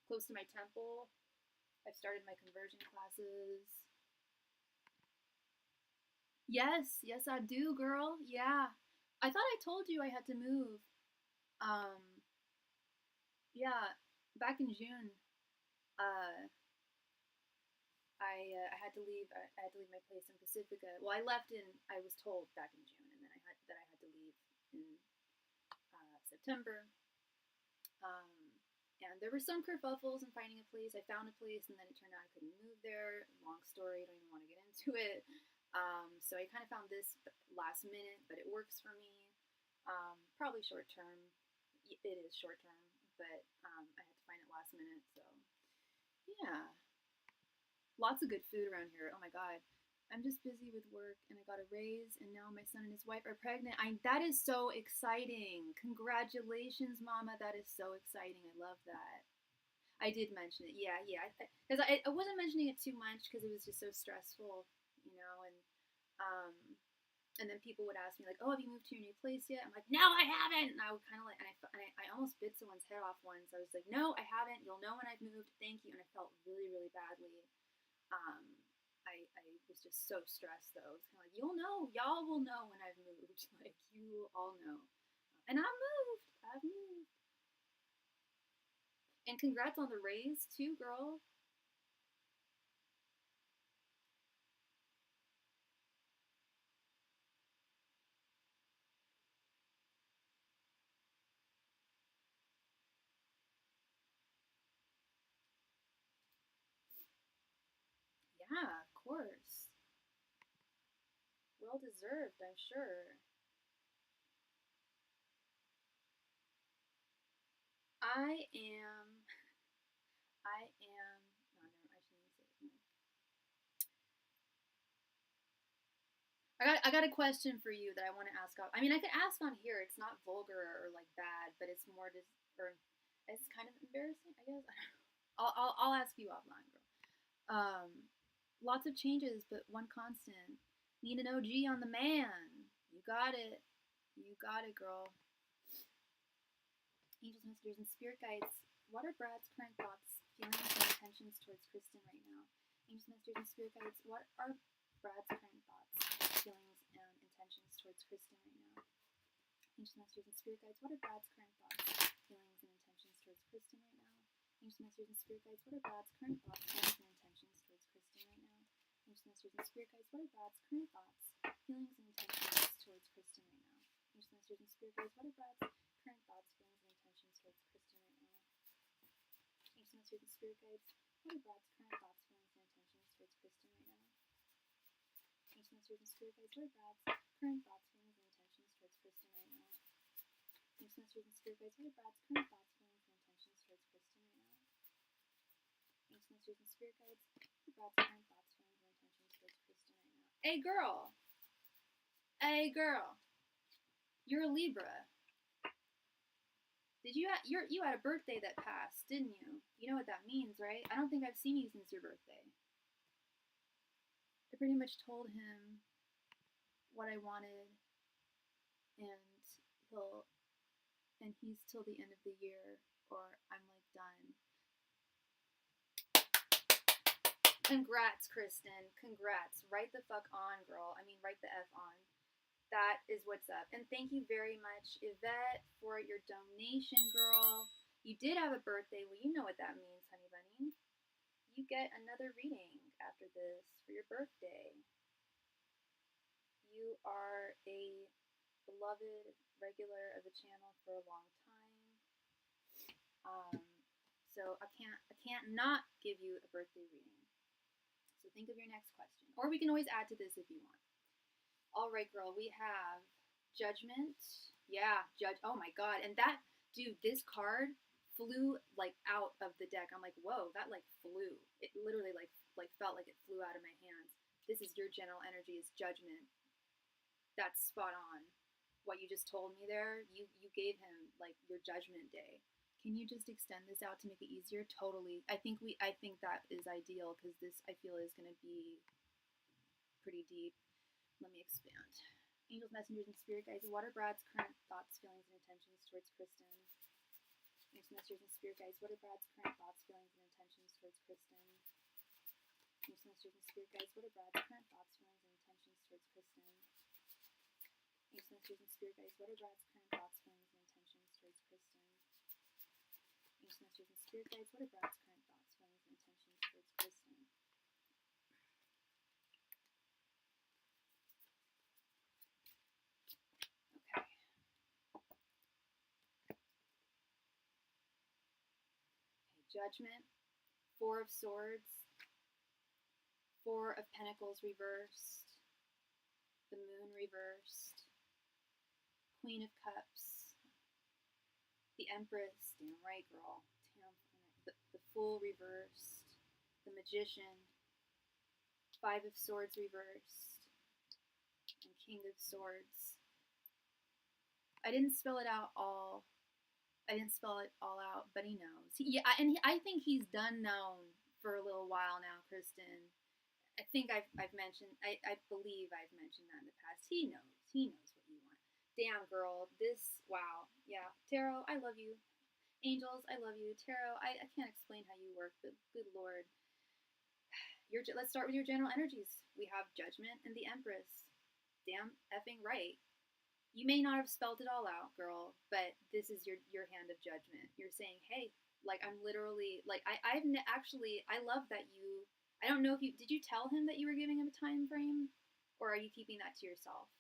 Close to my temple. I've started my conversion classes. Yes, I do, girl. Yeah. I thought I told you I had to move. Yeah, back in June, I had to leave. I had to leave my place in Pacifica. Well, I left I was told back in June, and then I had to leave in September. And there were some kerfuffles in finding a place. I found a place, and then it turned out I couldn't move there. Long story, I don't even want to get into it. So I kind of found this last minute, but it works for me. Probably short term. It is short term, but I had to find it last minute. So yeah, lots of good food around here. Oh my god. I'm just busy with work and I got a raise and now my son and his wife are pregnant. That is so exciting. Congratulations, Mama. That is so exciting. I love that. I did mention it. Yeah, yeah. Because I wasn't mentioning it too much because it was just so stressful, you know, um and then people would ask me like, "Oh, have you moved to your new place yet?" I'm like, "No, I haven't." And I would kind of like, and I almost bit someone's head off once. I was like, "No, I haven't. You'll know when I've moved. Thank you." And I felt really, really badly. Um, I was just so stressed though. It's kind of like, you'll know, y'all will know when I've moved. Like you all know, and I moved. I've moved. And congrats on the raise too, girl. Yeah, of course. Well deserved, I'm sure. I am. I am. No, no, I shouldn't even say it. I got a question for you that I want to ask off. I mean, I could ask on here. It's not vulgar or like bad, but it's more just or it's kind of embarrassing, I guess. I'll ask you offline, girl. Um, lots of changes, but one constant. Need an OG on the man. You got it. You got it, girl. Angels, messengers, and spirit guides. What are Brad's current thoughts, feelings, and intentions towards Kristen right now? Angels, messengers, and spirit guides. What are Brad's current thoughts, feelings, and intentions towards Kristen right now? Angels, messengers, and spirit guides. What are Brad's current thoughts, feelings, and intentions towards Kristen right now? Angels, messengers, and spirit guides. What are Brad's current thoughts, feelings, and intentions towards Kristen right now? Angels, messengers, and spirit guides. What are Brad's current thoughts, feelings, and intentions towards Kristen right now? Angels, messengers, and spirit guides. What are Brad's current thoughts, feelings, and intentions towards Kristen right now? Angels, messengers, and spirit guides. What are Brad's current thoughts, feelings, and intentions towards Kristen right now? Angels, messengers, and spirit guides. What are Brad's current thoughts, feelings, and intentions towards Kristen right now? Angels, messengers, and spirit guides. What are Brad's current thoughts, feelings, and intentions towards Kristen right now? Angels, messengers, and spirit guides. What are Brad's current thoughts, feelings, and intentions towards Kristen right now? Hey, girl. Hey, girl. You're a Libra. Did you you had a birthday that passed, didn't you? You know what that means, right? I don't think I've seen you since your birthday. I pretty much told him what I wanted, and he'll and he's till the end of the year, or I'm like done. Congrats, Kristen. Congrats. Right the fuck on, girl. I mean, right the F on. That is what's up. And thank you very much, Yvette, for your donation, girl. You did have a birthday. Well, you know what that means, honey bunny. You get another reading after this for your birthday. You are a beloved regular of the channel for a long time. So I can't not give you a birthday reading. So think of your next question. Or we can always add to this if you want. All right, girl, we have Judgment. Yeah, Judge. Oh my god. And that, dude, this card flew like out of the deck. I'm like, whoa, that like flew. It literally like felt like it flew out of my hands. This is your general energy is Judgment. That's spot on. What you just told me there, you gave him like your Judgment Day. Can you just extend this out to make it easier? Totally. I think that is ideal because this I feel is going to be pretty deep. Let me expand. Angels, messengers, and spirit guides. What are Brad's current thoughts, feelings, and intentions towards Kristen? Angels, messengers, and spirit guides. What are Brad's current thoughts, feelings, and intentions towards Kristen? Angels, messengers, and spirit guides. What are Brad's current thoughts, feelings, and intentions towards Kristen? Angels, messengers, and spirit guides. What are Brad's current thoughts, feelings, and intentions towards Kristen? Angels, messengers, and spirit guides. What are Brad's current thoughts, feelings, and intentions towards Kristen? Okay. Judgment, Four of Swords, Four of Pentacles reversed, the Moon reversed, Queen of Cups, the Empress, damn right, girl, the Fool reversed, the Magician, Five of Swords reversed, and King of Swords. I didn't spell it out all. I didn't spell it all out, but he knows. I think he's done known for a little while now, Kristen. I think I've mentioned. I believe I've mentioned that in the past. He knows. He knows what you want. Damn, girl. This. Wow. Yeah. Tarot, I love you. Angels, I love you. Tarot, I can't explain how you work, but good Lord. Let's start with your general energies. We have Judgment and the Empress. Damn effing right. You may not have spelled it all out, girl, but this is your hand of judgment. You're saying, hey, like, I'm literally, like, I love that you, I don't know if did you tell him that you were giving him a time frame? Or are you keeping that to yourself?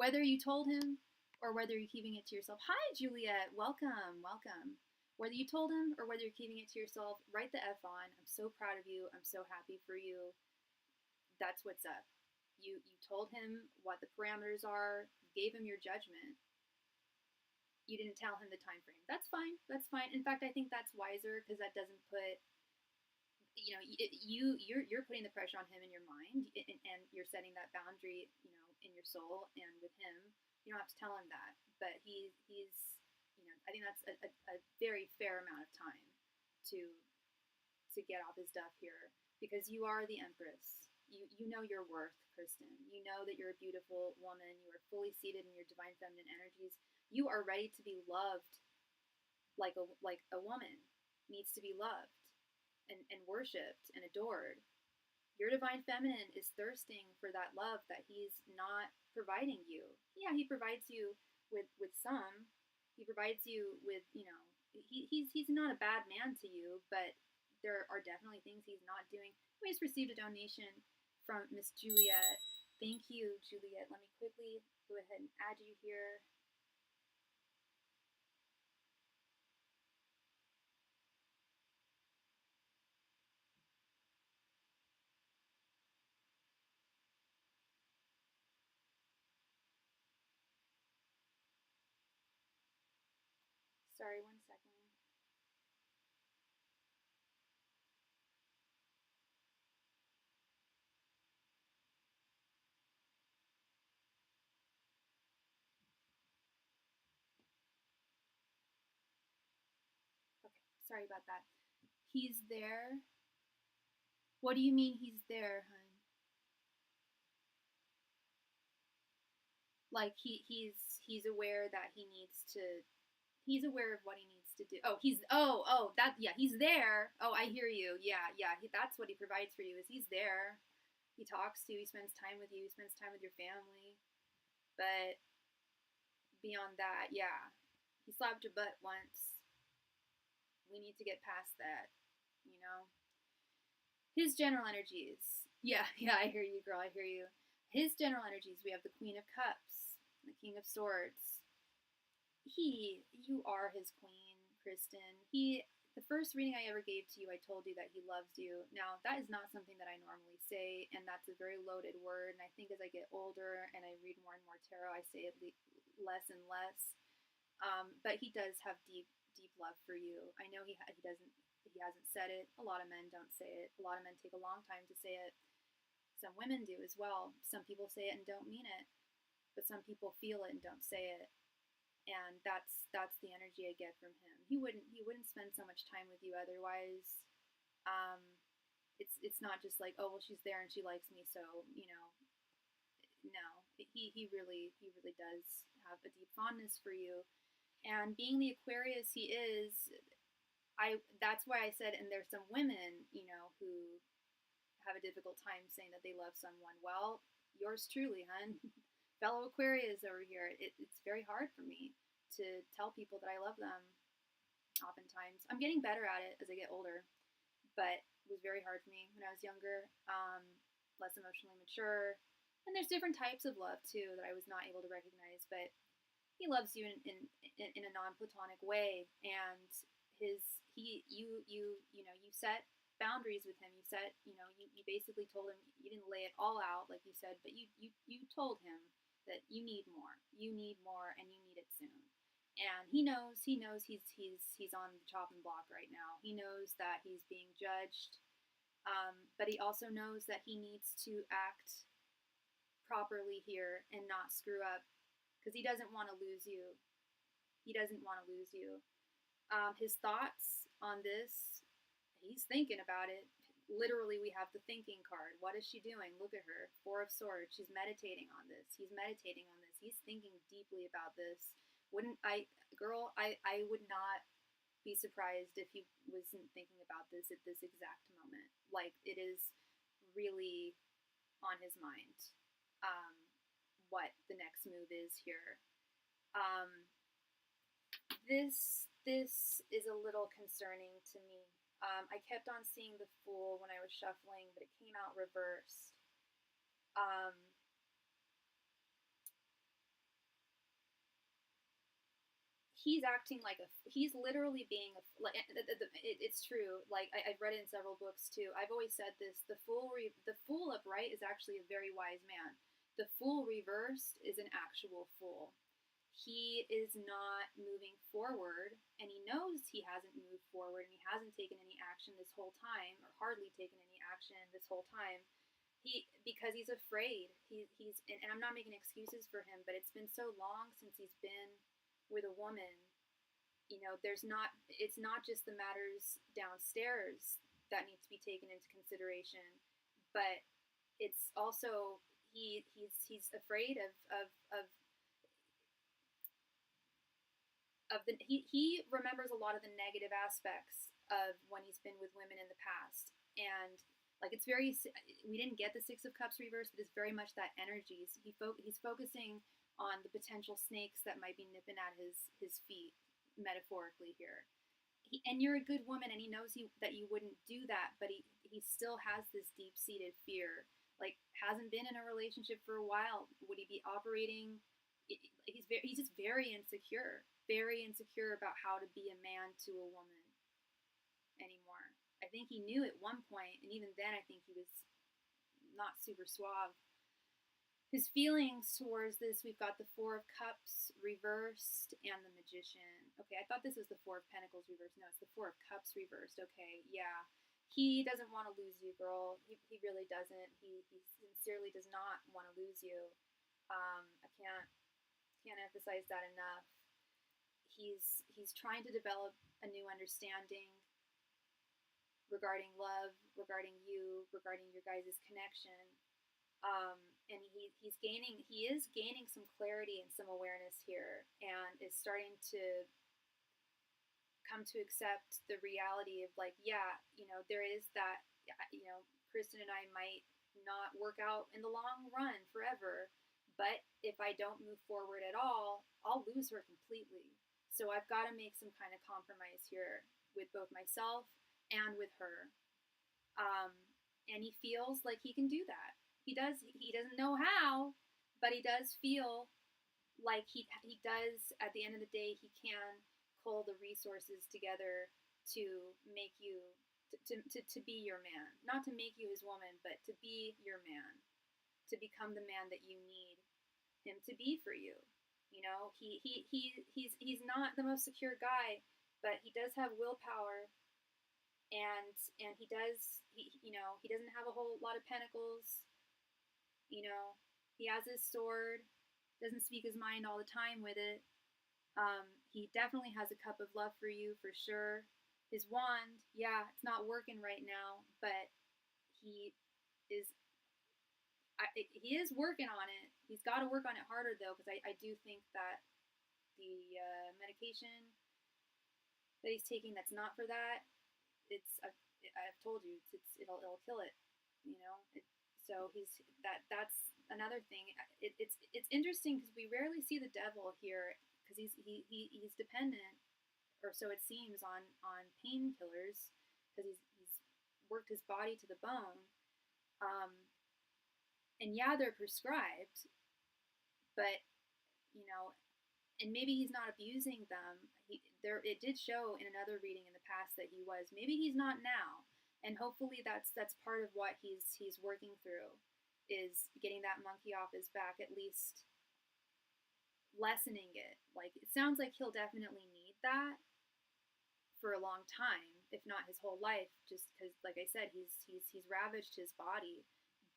Whether you told him or whether you're keeping it to yourself. Hi, Juliet. Welcome, welcome. Whether you told him or whether you're keeping it to yourself, write the F on. I'm so proud of you. I'm so happy for you. That's what's up. You told him what the parameters are, gave him your judgment. You didn't tell him the time frame. That's fine. That's fine. In fact, I think that's wiser because that doesn't put, you're putting the pressure on him in your mind, and you're setting that boundary, in your soul and with him. You don't have to tell him that, but he's I think that's a very fair amount of time to get off his duff here, because you are the Empress. You know your worth, Kristen. You know that you're a beautiful woman. You are fully seated in your divine feminine energies. You are ready to be loved like a woman needs to be loved and worshipped and adored. Your divine feminine is thirsting for that love that he's not providing you. Yeah, he provides you with some. He provides you with, he's not a bad man to you, but there are definitely things he's not doing. We just received a donation from Miss Juliet. Thank you, Juliet. Let me quickly go ahead and add you here. Sorry, 1 second. Okay, sorry about that. He's there. What do you mean he's there, hun? Like he's aware that he's aware of what he needs to do. He's there. Oh, I hear you. Yeah. That's what he provides for you, is he's there. He talks to you, he spends time with you, he spends time with your family. But beyond that, yeah. He slapped your butt once. We need to get past that, His general energies. Yeah, I hear you, girl, I hear you. His general energies, we have the Queen of Cups, the King of Swords. You are his queen, Kristen. The first reading I ever gave to you, I told you that he loves you. Now, that is not something that I normally say, and that's a very loaded word, and I think as I get older and I read more and more tarot, I say it less and less. But he does have deep love for you. I know he hasn't said it. A lot of men don't say it. A lot of men take a long time to say it. Some women do as well. Some people say it and don't mean it, but some people feel it and don't say it. And that's the energy I get from him. He wouldn't spend so much time with you otherwise. It's not just like, oh well, she's there and she likes me, so no. He really does have a deep fondness for you. And being the Aquarius he is, that's why I said, and there's some women, who have a difficult time saying that they love someone. Well, yours truly, hun. Fellow Aquarius over here, it's very hard for me to tell people that I love them oftentimes. I'm getting better at it as I get older, but it was very hard for me when I was younger, less emotionally mature. And there's different types of love, too, that I was not able to recognize, but he loves you in a non-platonic way, and you set boundaries with him. You basically told him, you didn't lay it all out like you said, but you told him that you need more, and you need it soon. And he knows he's on the chopping block right now. He knows that he's being judged, but he also knows that he needs to act properly here and not screw up, because he doesn't want to lose you. He doesn't want to lose you. His thoughts on this, he's thinking about it. Literally, we have the thinking card. What is she doing? Look at her. Four of Swords. She's meditating on this. He's meditating on this. He's thinking deeply about this. I would not be surprised if he wasn't thinking about this at this exact moment. Like, it is really on his mind, what the next move is here. This is a little concerning to me. I kept on seeing the Fool when I was shuffling, but it came out reversed. He's acting like he's literally being it's true. Like, I've read it in several books too. I've always said this: the Fool upright is actually a very wise man. The Fool reversed is an actual fool. He is not moving forward, and he knows he hasn't moved forward, and he hasn't taken any action this whole time, or hardly taken any action this whole time. Because he's afraid. And I'm not making excuses for him, but it's been so long since he's been with a woman. It's not just the matters downstairs that need to be taken into consideration, but it's also he's afraid of he remembers a lot of the negative aspects of when he's been with women in the past. And like, it's very, we didn't get the Six of Cups reversed, but it's very much that energy. So he's focusing on the potential snakes that might be nipping at his feet, metaphorically here. And you're a good woman, and he knows that you wouldn't do that, but he still has this deep-seated fear. Like, hasn't been in a relationship for a while. Would he be operating? He's just very insecure about how to be a man to a woman anymore. I think he knew at one point, and even then I think he was not super suave. His feelings towards this, we've got the Four of Cups reversed and the Magician. Okay, I thought this was the Four of Pentacles reversed. No, it's the Four of Cups reversed. Okay, yeah. He doesn't want to lose you, girl. He really doesn't. He sincerely does not want to lose you. I can't emphasize that enough. He's trying to develop a new understanding regarding love, regarding you, regarding your guys' connection. And he is gaining some clarity and some awareness here, and is starting to come to accept the reality of, like, yeah, there is that, Kristen and I might not work out in the long run forever, but if I don't move forward at all, I'll lose her completely. So I've got to make some kind of compromise here with both myself and with her. And he feels like he can do that. He doesn't know how, but he does feel like he does, at the end of the day, he can pull the resources together to make you, to be your man. Not to make you his woman, but to be your man. To become the man that you need him to be for you. He's not the most secure guy, but he does have willpower, and he doesn't have a whole lot of pentacles. He has his sword, doesn't speak his mind all the time with it. He definitely has a cup of love for you, for sure. His wand, yeah, it's not working right now, but he is working on it. He's got to work on it harder, though, because I do think that the medication that he's taking, that's not for that. I've told you, it'll kill it. So that's another thing. It's interesting because we rarely see the devil here, because he's dependent, or so it seems, on painkillers, because he's worked his body to the bone. And yeah, they're prescribed, but and maybe he's not abusing them. It did show in another reading in the past that he was. Maybe he's not now, and hopefully that's part of what he's working through, is getting that monkey off his back, at least lessening it. Like, it sounds like he'll definitely need that for a long time, if not his whole life, just because, like I said, he's ravaged his body.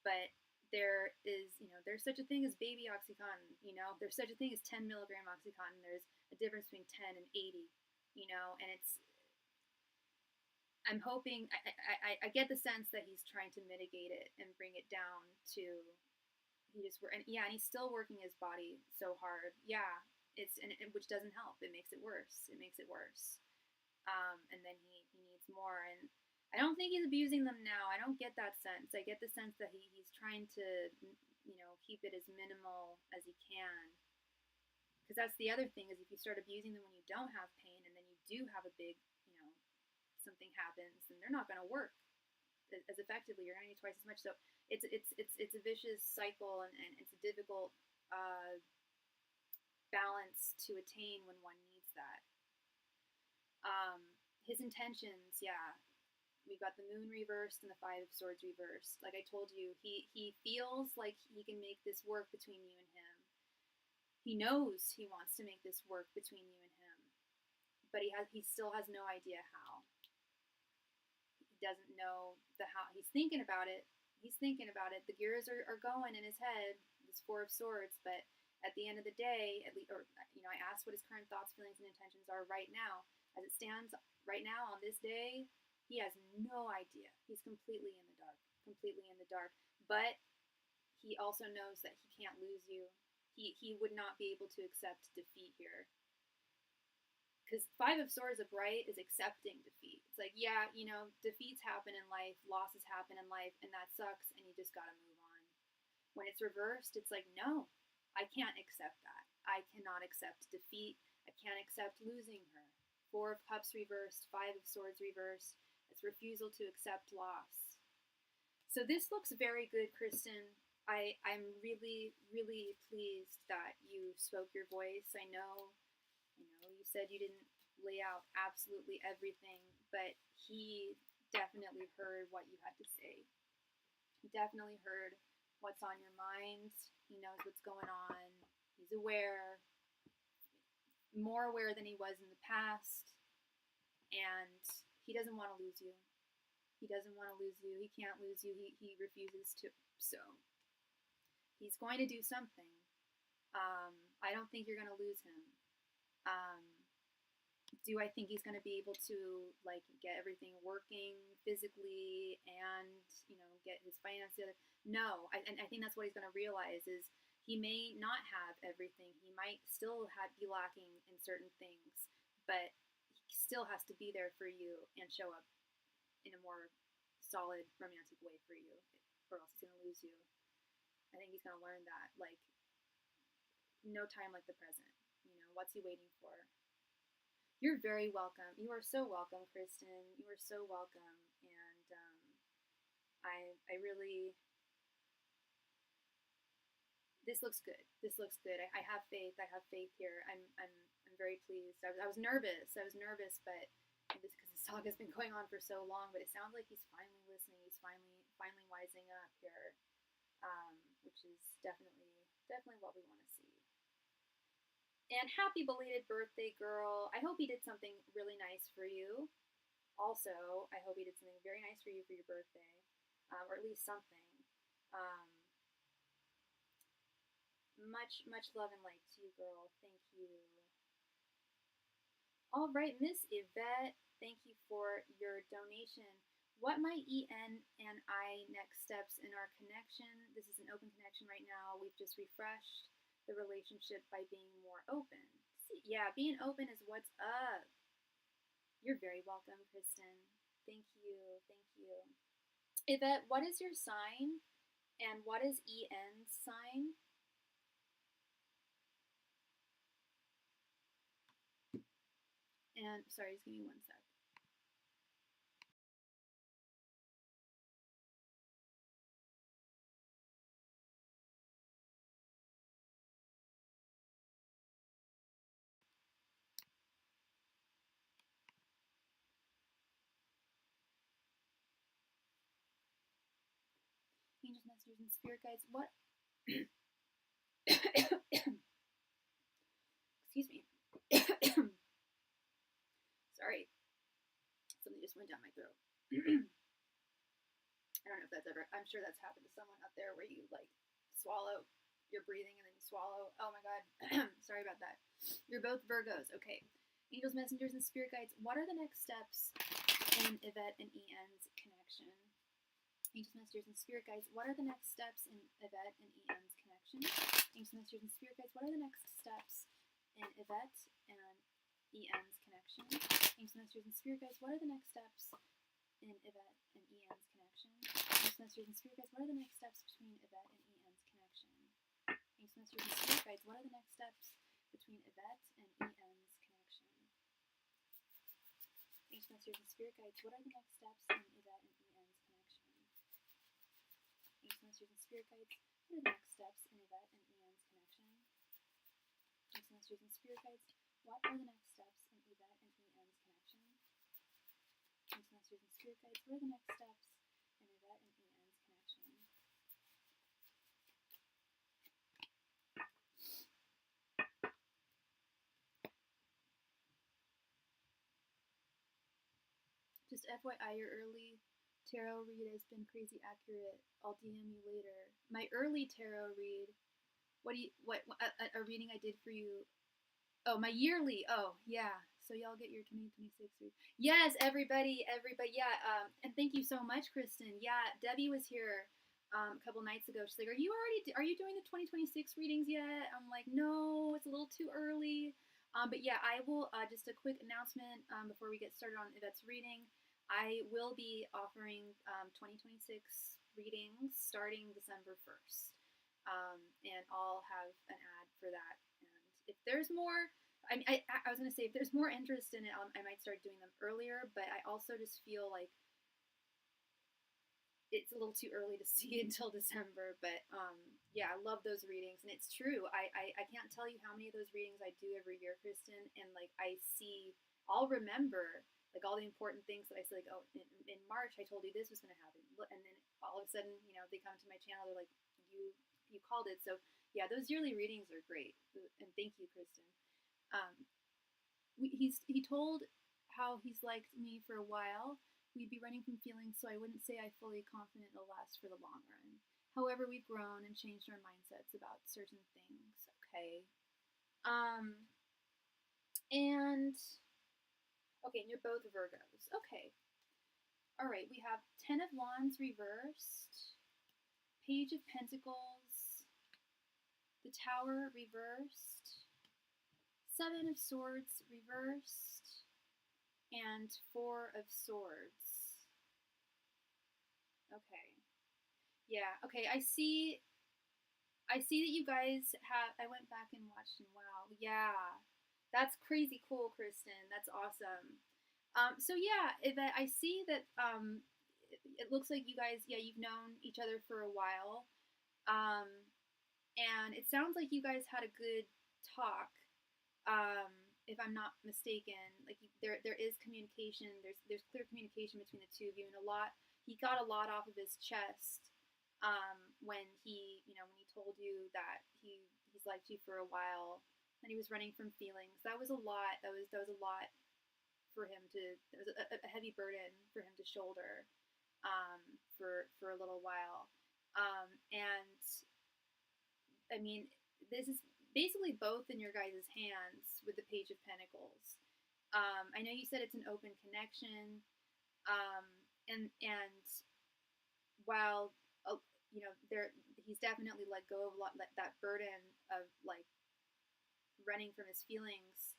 But there is, there's such a thing as baby Oxycontin, there's such a thing as 10 milligram Oxycontin. There's a difference between 10 and 80, and I'm hoping, I get the sense that he's trying to mitigate it and bring it down to, and he's still working his body so hard. Yeah, which doesn't help. It makes it worse. And then he needs more. And I don't think he's abusing them now. I don't get that sense. I get the sense that he's trying to, keep it as minimal as he can. Because that's the other thing, is if you start abusing them when you don't have pain, and then you do have a big, something happens, then they're not going to work as effectively. You're going to need twice as much. So it's a vicious cycle, and it's a difficult balance to attain when one needs that. His intentions, yeah. We've got the moon reversed and the 5 of swords reversed. Like I told you, he feels like he can make this work between you and him. He knows he wants to make this work between you and him, but he still has no idea how. He doesn't know the how. He's thinking about it. The gears are going in his head. This 4 of swords, but at the end of the day, I asked what his current thoughts, feelings, and intentions are right now. As it stands right now on this day, he has no idea. He's completely in the dark. But he also knows that he can't lose you. He would not be able to accept defeat here. Because 5 of swords upright is accepting defeat. It's like, yeah, defeats happen in life, losses happen in life, and that sucks, and you just gotta move on. When it's reversed, it's like, no, I can't accept that. I cannot accept defeat. I can't accept losing her. 4 of cups reversed, 5 of swords reversed. It's refusal to accept loss. So this looks very good, Kristen. I'm really, really pleased that you spoke your voice. I know you said you didn't lay out absolutely everything, but he definitely heard what you had to say. He definitely heard what's on your mind. He knows what's going on. He's aware, more aware than he was in the past, and he doesn't want to lose you. He can't lose you. He refuses to. So he's going to do something. I don't think you're going to lose him. Do I think he's going to be able to get everything working physically and get his finance together? No, I think that's what he's going to realize, is he may not have everything. He might still be lacking in certain things, but he still has to be there for you and show up in a more solid romantic way for you, or else he's going to lose you. I think he's going to learn that, no time like the present. What's he waiting for? You're very welcome. You are so welcome, Kristen. You are so welcome. And I really, this looks good. I have faith. Here. I'm very pleased. I was nervous. But it's because this talk has been going on for so long. But it sounds like he's finally listening. He's finally wising up here, which is definitely what we want to see. And happy belated birthday, girl. I hope he did something really nice for you. Also, I hope he did something very nice for you for your birthday, or at least something. Much love and light to you, girl. Thank you. All right, Miss Yvette, thank you for your donation. What might EN and I next steps in our connection? This is an open connection right now. We've just refreshed the relationship by being more open. See, yeah, being open is what's up. You're very welcome, Kristen. Thank you. Yvette, what is your sign? And what is EN's sign? And sorry, just give me 1 sec. messengers, and spirit guides, what? Excuse me. Sorry. Something just went down my throat. I don't know if that's ever, I'm sure that's happened to someone out there where you like swallow, you're breathing and then you swallow. Oh my God. Sorry about that. You're both Virgos. Okay. Angels, messengers, and spirit guides, what are the next steps in Yvette and Ian's connection? Angels, messengers, and spirit guides, what are the next steps in Yvette and Ian's connection? Angels, messengers, and spirit guides, what are the next steps in Yvette and Ian's connection? Angels, messengers, and spirit guides, what are the next steps in Yvette and Ian's connection? Angels, messengers, and spirit guides, what are the next steps between Yvette and Ian's connection? Angels, messengers, and spirit guides, what are the next steps between Yvette and Ian's connection? Angels, messengers, and spirit guides, what are the next steps in Yvette and Ian's connection? Angels, messengers, and spirit guides, what are the next steps in Yvette and Ian's connection? Angels, messengers, and spirit guides, what are the next steps in Yvette and Ian's connection? Angels, messengers, and spirit guides, what are the next steps in Yvette and Ian's connection? Just FYI, your early tarot read has been crazy accurate. I'll DM you later. My early tarot read, a reading I did for you. Oh, my yearly. Oh, yeah. So y'all get your 2026 read. Yes, everybody. Yeah. And thank you so much, Kristen. Yeah, Debbie was here a couple nights ago. She's like, are you doing the 2026 readings yet? I'm like, no, it's a little too early. But yeah, I will, just a quick announcement before we get started on Yvette's reading. I will be offering 2026 readings starting December 1st. And I'll have an ad for that. And if there's more, I was going to say, if there's more interest in it, I might start doing them earlier, but I also just feel like it's a little too early to see until December. But yeah, I love those readings, and it's true. I can't tell you how many of those readings I do every year, Kristen, and like I'll remember like all the important things that I say, like, oh, in March I told you this was going to happen, and then all of a sudden, you know, they come to my channel, they're like, you called it. So yeah, those yearly readings are great, and thank you, Kristen. He told how he's liked me for a while. We'd be running from feelings, so I wouldn't say I fully confident it'll last for the long run. However, we've grown and changed our mindsets about certain things. Okay. And okay, and you're both Virgos. Okay. All right, we have 10 of Wands reversed, Page of Pentacles, the Tower reversed, 7 of Swords reversed, and 4 of Swords. Okay. Yeah, okay, I see that you guys have, I went back and watched, and wow, yeah. That's crazy cool, Kristen. That's awesome. So yeah, I see that it looks like you guys, yeah, you've known each other for a while. And it sounds like you guys had a good talk. If I'm not mistaken, like there is communication. There's clear communication between the two of you, and he got a lot off of his chest when he told you that he's liked you for a while, and he was running from feelings. That was a lot. That was a lot for him to. It was a heavy burden for him to shoulder for a little while. And I mean, this is basically both in your guys' hands with the Page of Pentacles. I know you said it's an open connection, and while he's definitely let go of that burden of like running from his feelings.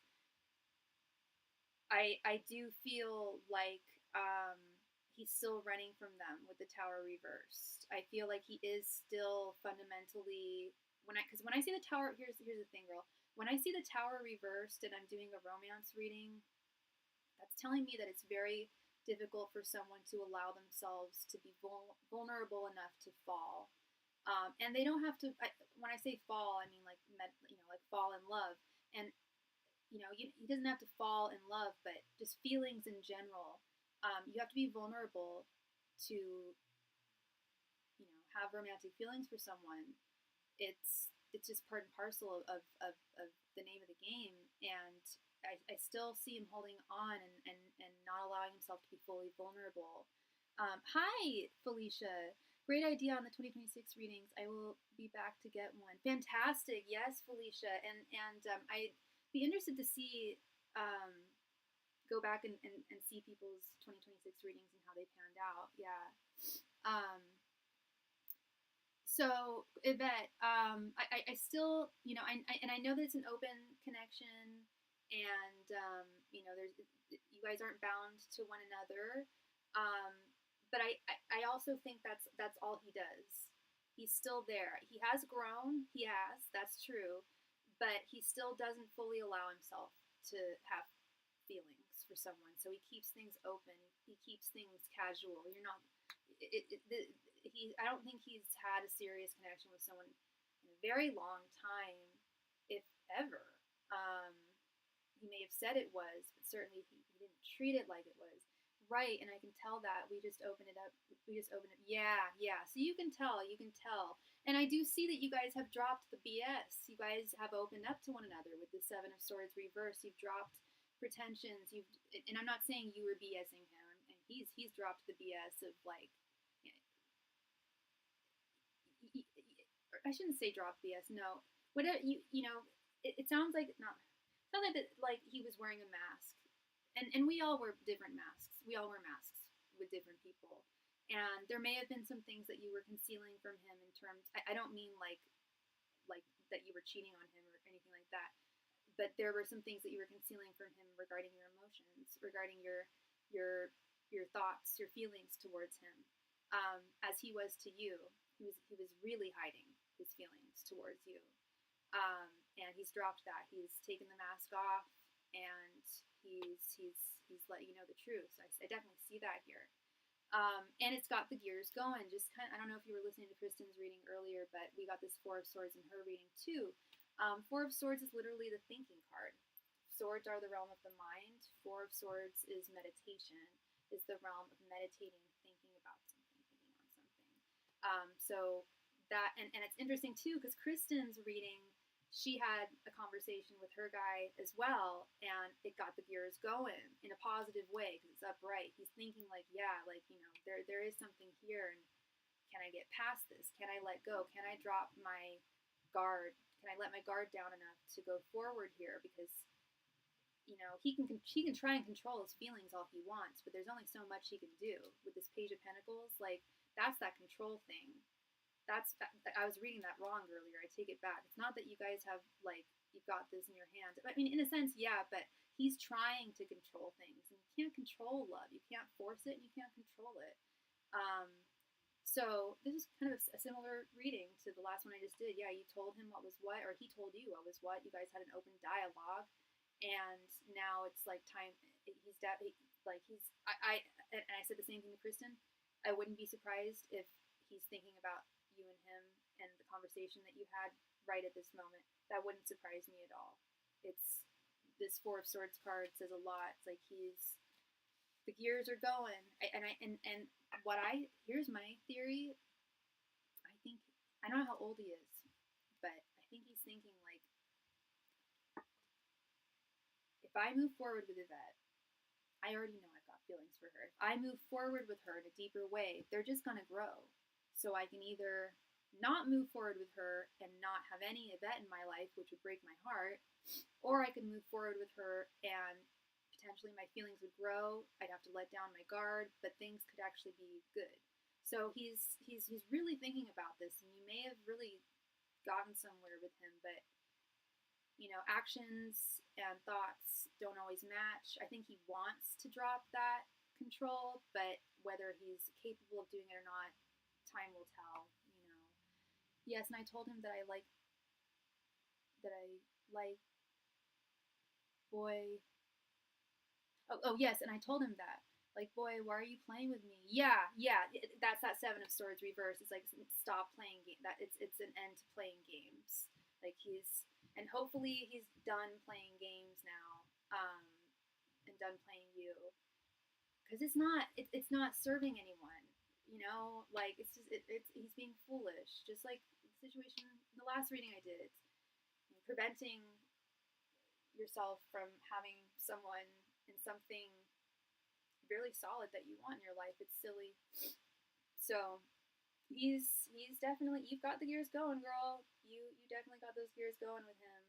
I do feel like he's still running from them with the Tower reversed. I feel like he is still fundamentally when I see the Tower, here's the thing, girl. When I see the Tower reversed and I'm doing a romance reading, that's telling me that it's very difficult for someone to allow themselves to be vulnerable enough to fall. And they don't have to. When I say fall, I mean like fall in love. And he doesn't have to fall in love, but just feelings in general. You have to be vulnerable to have romantic feelings for someone, it's just part and parcel of the name of the game. And I still see him holding on and not allowing himself to be fully vulnerable. Hi, Felicia. Great idea on the 2026 readings. I will be back to get one. Fantastic. Yes, Felicia. And I'd be interested to see, go back and see people's 2026 readings and how they panned out. Yeah. So Yvette, I still, and I know that it's an open connection, and there's you guys aren't bound to one another, but I also think that's all he does. He's still there. He has grown. He has. That's true, but he still doesn't fully allow himself to have feelings for someone. So he keeps things open. He keeps things casual. You're not. I don't think he's had a serious connection with someone in a very long time, if ever. He may have said it was, but certainly he didn't treat it like it was. Right, and I can tell that. We just opened it up. Yeah, yeah. So you can tell. And I do see that you guys have dropped the BS. You guys have opened up to one another with the Seven of Swords reverse. You've dropped pretensions. And I'm not saying you were BSing him, and he's dropped the BS of like, I shouldn't say drop BS. No, whatever it sounds like not. It sounds like that, like he was wearing a mask, and we all wear different masks. We all wear masks with different people, and there may have been some things that you were concealing from him in terms. I don't mean like that you were cheating on him or anything like that, but there were some things that you were concealing from him regarding your emotions, regarding your thoughts, your feelings towards him, as he was to you. He was really hiding his feelings towards you, and he's dropped that. He's taken the mask off, and he's let you know the truth. So I definitely see that here, and it's got the gears going. Just kind of, I don't know if you were listening to Kristen's reading earlier, but we got this Four of Swords in her reading too. Four of Swords is literally the thinking card. Swords are the realm of the mind. Four of Swords is meditation. Is the realm of meditating, thinking about something, thinking on something. So that, and it's interesting too, because Kristen's reading, she had a conversation with her guy as well, and it got the gears going in a positive way because it's upright. He's thinking like, yeah, like, there is something here, and can I get past this? Can I let go? Can I drop my guard? Can I let my guard down enough to go forward here? Because he can try and control his feelings all he wants, but there's only so much he can do with this Page of Pentacles. Like, that's that control thing. I was reading that wrong earlier. I take it back. It's not that you guys have, like, you've got this in your hands. I mean, in a sense, yeah, but he's trying to control things. And you can't control love. You can't force it, and you can't control it. So this is kind of a similar reading to the last one I just did. Yeah, you told him what was what, or he told you what was what. You guys had an open dialogue, and now it's like time. And I said the same thing to Kristen. I wouldn't be surprised if he's thinking about you and him and the conversation that you had right at this moment. That wouldn't surprise me at all. It's this Four of Swords card says a lot. It's like the gears are going. Here's my theory. I don't know how old he is, but I think he's thinking like, if I move forward with Yvette, I already know I've got feelings for her. If I move forward with her in a deeper way, they're just gonna grow. So I can either not move forward with her and not have any Yvette in my life, which would break my heart, or I can move forward with her and potentially my feelings would grow. I'd have to let down my guard, but things could actually be good. So he's really thinking about this, and you may have really gotten somewhere with him, but actions and thoughts don't always match. I think he wants to drop that control, but whether he's capable of doing it or not, time will tell. Yes, and I told him that I like boy. Oh yes, and I told him that. Like, boy, why are you playing with me? Yeah, that's that Seven of Swords reverse. It's like, stop playing game. That it's an end to playing games. Like, and hopefully he's done playing games now, and done playing you, because it's not serving anyone. you know, like it's just it's he's being foolish, just like the situation, the last reading I did. It's preventing yourself from having someone in something really solid that you want in your life. It's silly. So he's definitely, you've got the gears going, girl. You definitely got those gears going with him.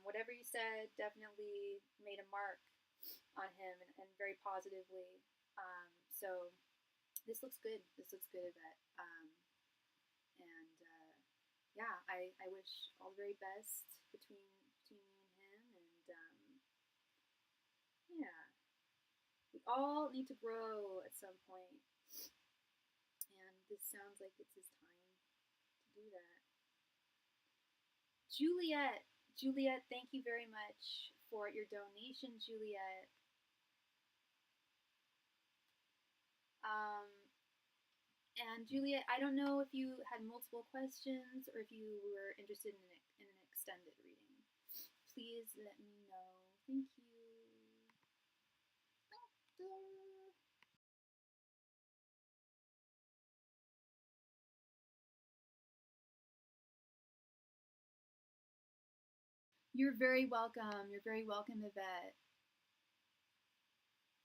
Whatever you said definitely made a mark on him, and very positively. So this looks good. This looks good, Yvette. And yeah, I wish all the very best between you and him. And yeah, we all need to grow at some point, and this sounds like it's his time to do that. Juliet, thank you very much for your donation, Juliet. And Juliet, I don't know if you had multiple questions or if you were interested in an extended reading. Please let me know. Thank you. You're very welcome. You're very welcome, Yvette.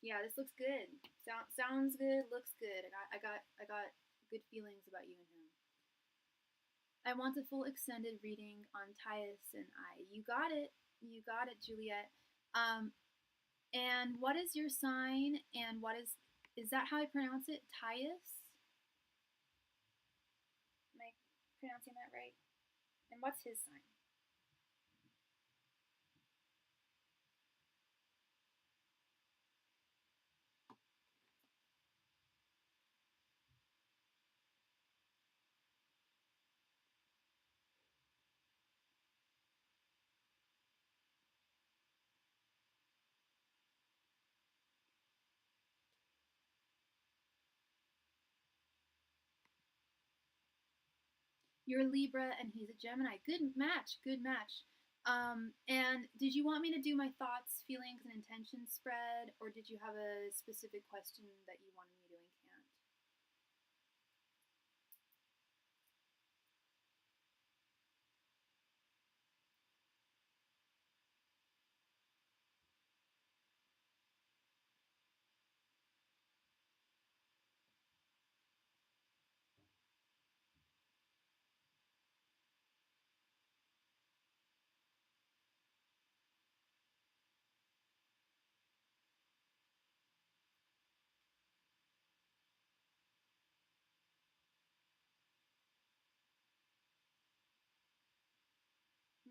Yeah, this looks good. Sounds good. Looks good. I got good feelings about you and him. I want a full extended reading on Tyus and I. You got it. You got it, Juliet. And what is your sign? And what is that how I pronounce it? Tyus? Am I pronouncing that right? And what's his sign? You're a Libra and he's a Gemini. Good match. Good match. And did you want me to do my thoughts, feelings, and intentions spread, or did you have a specific question that you wanted me to incant?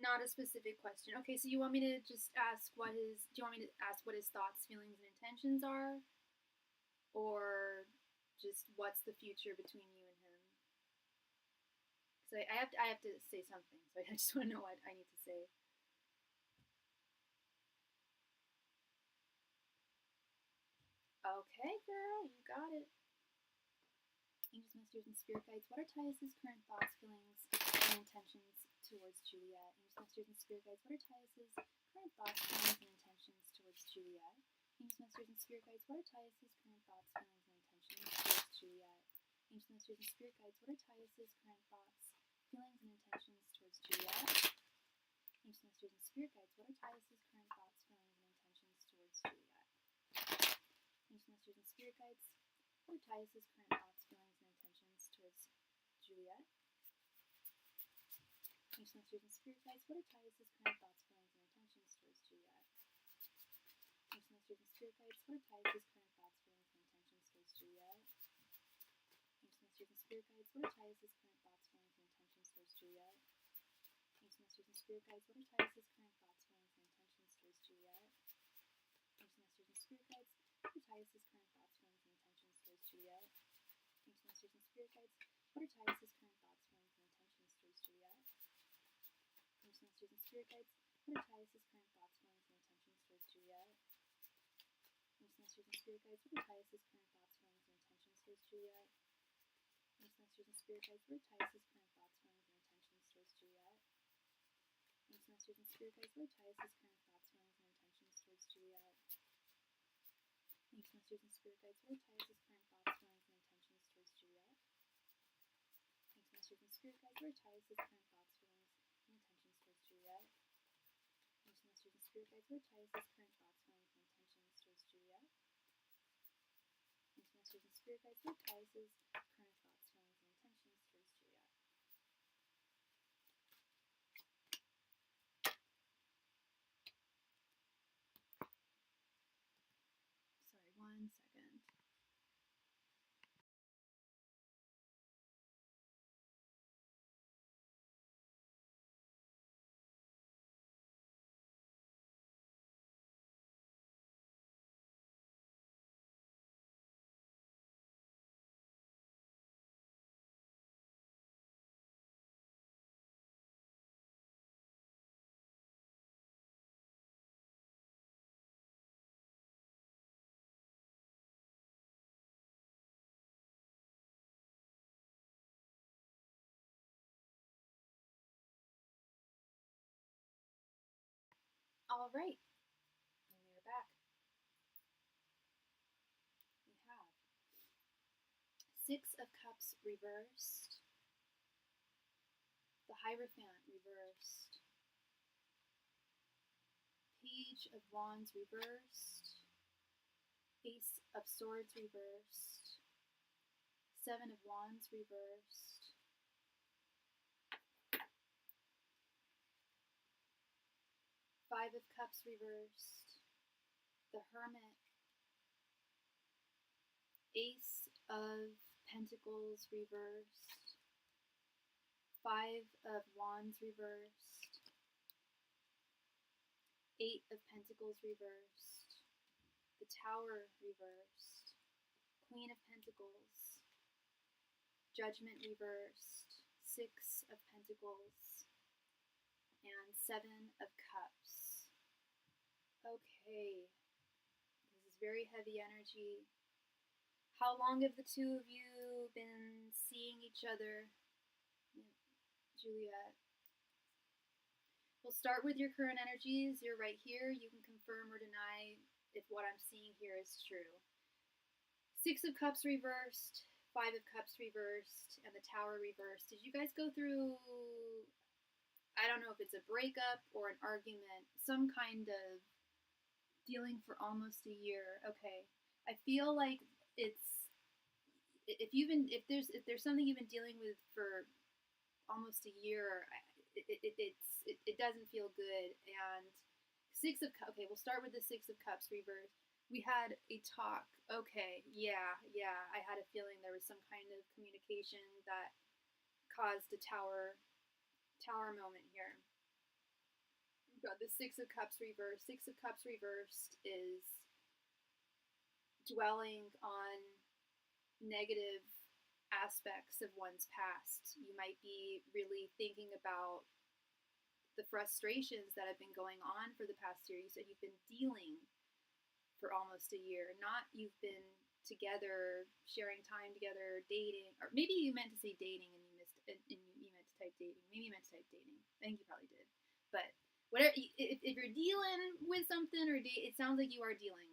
Not a specific question. Okay, so you want me to just ask what his, do you want me to ask what his thoughts, feelings, and intentions are? Or just what's the future between you and him? Because I have to say something, so I just want to know what I need to say. Okay, girl, you got it. Angels, masters, and spirit guides, what are Tyus's current thoughts, feelings, and intentions towards Juliet? Angels, masters, and spirit guides, what are Tyus's current thoughts, feelings, and intentions towards Juliet? Angels, masters, and spirit guides, what are Tyus's current thoughts, feelings, and intentions towards Juliet? Angels, masters, and spirit guides, what are Tyus's current thoughts, feelings, and intentions towards Juliet? Angels, masters, and spirit guides, what are Tyus's current thoughts, feelings, and intentions towards Juliet? Angels, masters, and spirit guides, what are Tyus's current thoughts, feelings, and intentions towards Juliet? Angels, masters, and spirit guides, what are Tyus's current thoughts, feelings, and intentions towards Juliet? Angels, masters, and spirit guides, what are Tyus's current thoughts, feelings, and intentions towards Juliet? Angels, masters, and spirit guides, what are Tyus's current thoughts, feelings, and intentions towards Juliet? Angels, masters, and spirit guides, what are Tyus's current thoughts, feelings, and intentions towards Juliet? Angels, masters, and spirit guides, what are Tyus's current thoughts, feelings, and intentions towards Juliet? Angels, masters, and spirit guides, what are Tyus's current thoughts, feelings, and intentions towards Juliet? Angels, masters, and spirit guides, what are Tyus's current thoughts, feelings, and intentions towards Juliet? Angels, masters, and spirit guides, what are Tyus's current thoughts, feelings, and intentions towards Juliet? Angels, masters, and spirit guides, what are Tyus's current thoughts, feelings, and intentions towards Juliet? Angels, masters, and spirit guides, what are Tyus's current thoughts, feelings, and intentions towards Juliet? Angels, masters, and spirit guides, what are Tyus's current thoughts, feelings, and intentions spirit guides, or ties his current thoughts, feelings, and intentions towards Juliet. Ancient masters and spirit guides, or ties his current thoughts, feelings, and intentions towards Juliet. Ancient masters and spirit guides, or ties his current thoughts, feelings, and intentions towards Juliet. Sorry, 1 second. All right, and we are back. We have Six of Cups reversed, the Hierophant reversed, Page of Wands reversed, Ace of Swords reversed, Seven of Wands reversed, Five of Cups reversed, the Hermit, Ace of Pentacles reversed, Five of Wands reversed, Eight of Pentacles reversed, the Tower reversed, Queen of Pentacles, Judgment reversed, Six of Pentacles, and Seven of Cups. Okay, this is very heavy energy. How long have the two of you been seeing each other, Juliet? We'll start with your current energies. You're right here. You can confirm or deny if what I'm seeing here is true. Six of Cups reversed, Five of Cups reversed, and the Tower reversed. Did you guys go through, I don't know if it's a breakup or an argument, some kind of dealing for almost a year? Okay. I feel like it's, if there's something you've been dealing with for almost a year, it doesn't feel good. And okay, we'll start with the Six of Cups reversed. We had a talk. Okay, yeah, I had a feeling there was some kind of communication that caused a tower moment here. We've got the Six of Cups reversed. Six of Cups reversed is dwelling on negative aspects of one's past. You might be really thinking about the frustrations that have been going on for the past year. You said you've been dealing for almost a year, not you've been together, sharing time together, dating, or maybe you meant to say dating and you missed, and you meant to type dating. Maybe you meant to type dating. I think you probably did. But whatever, if you're dealing with something or it sounds like you are dealing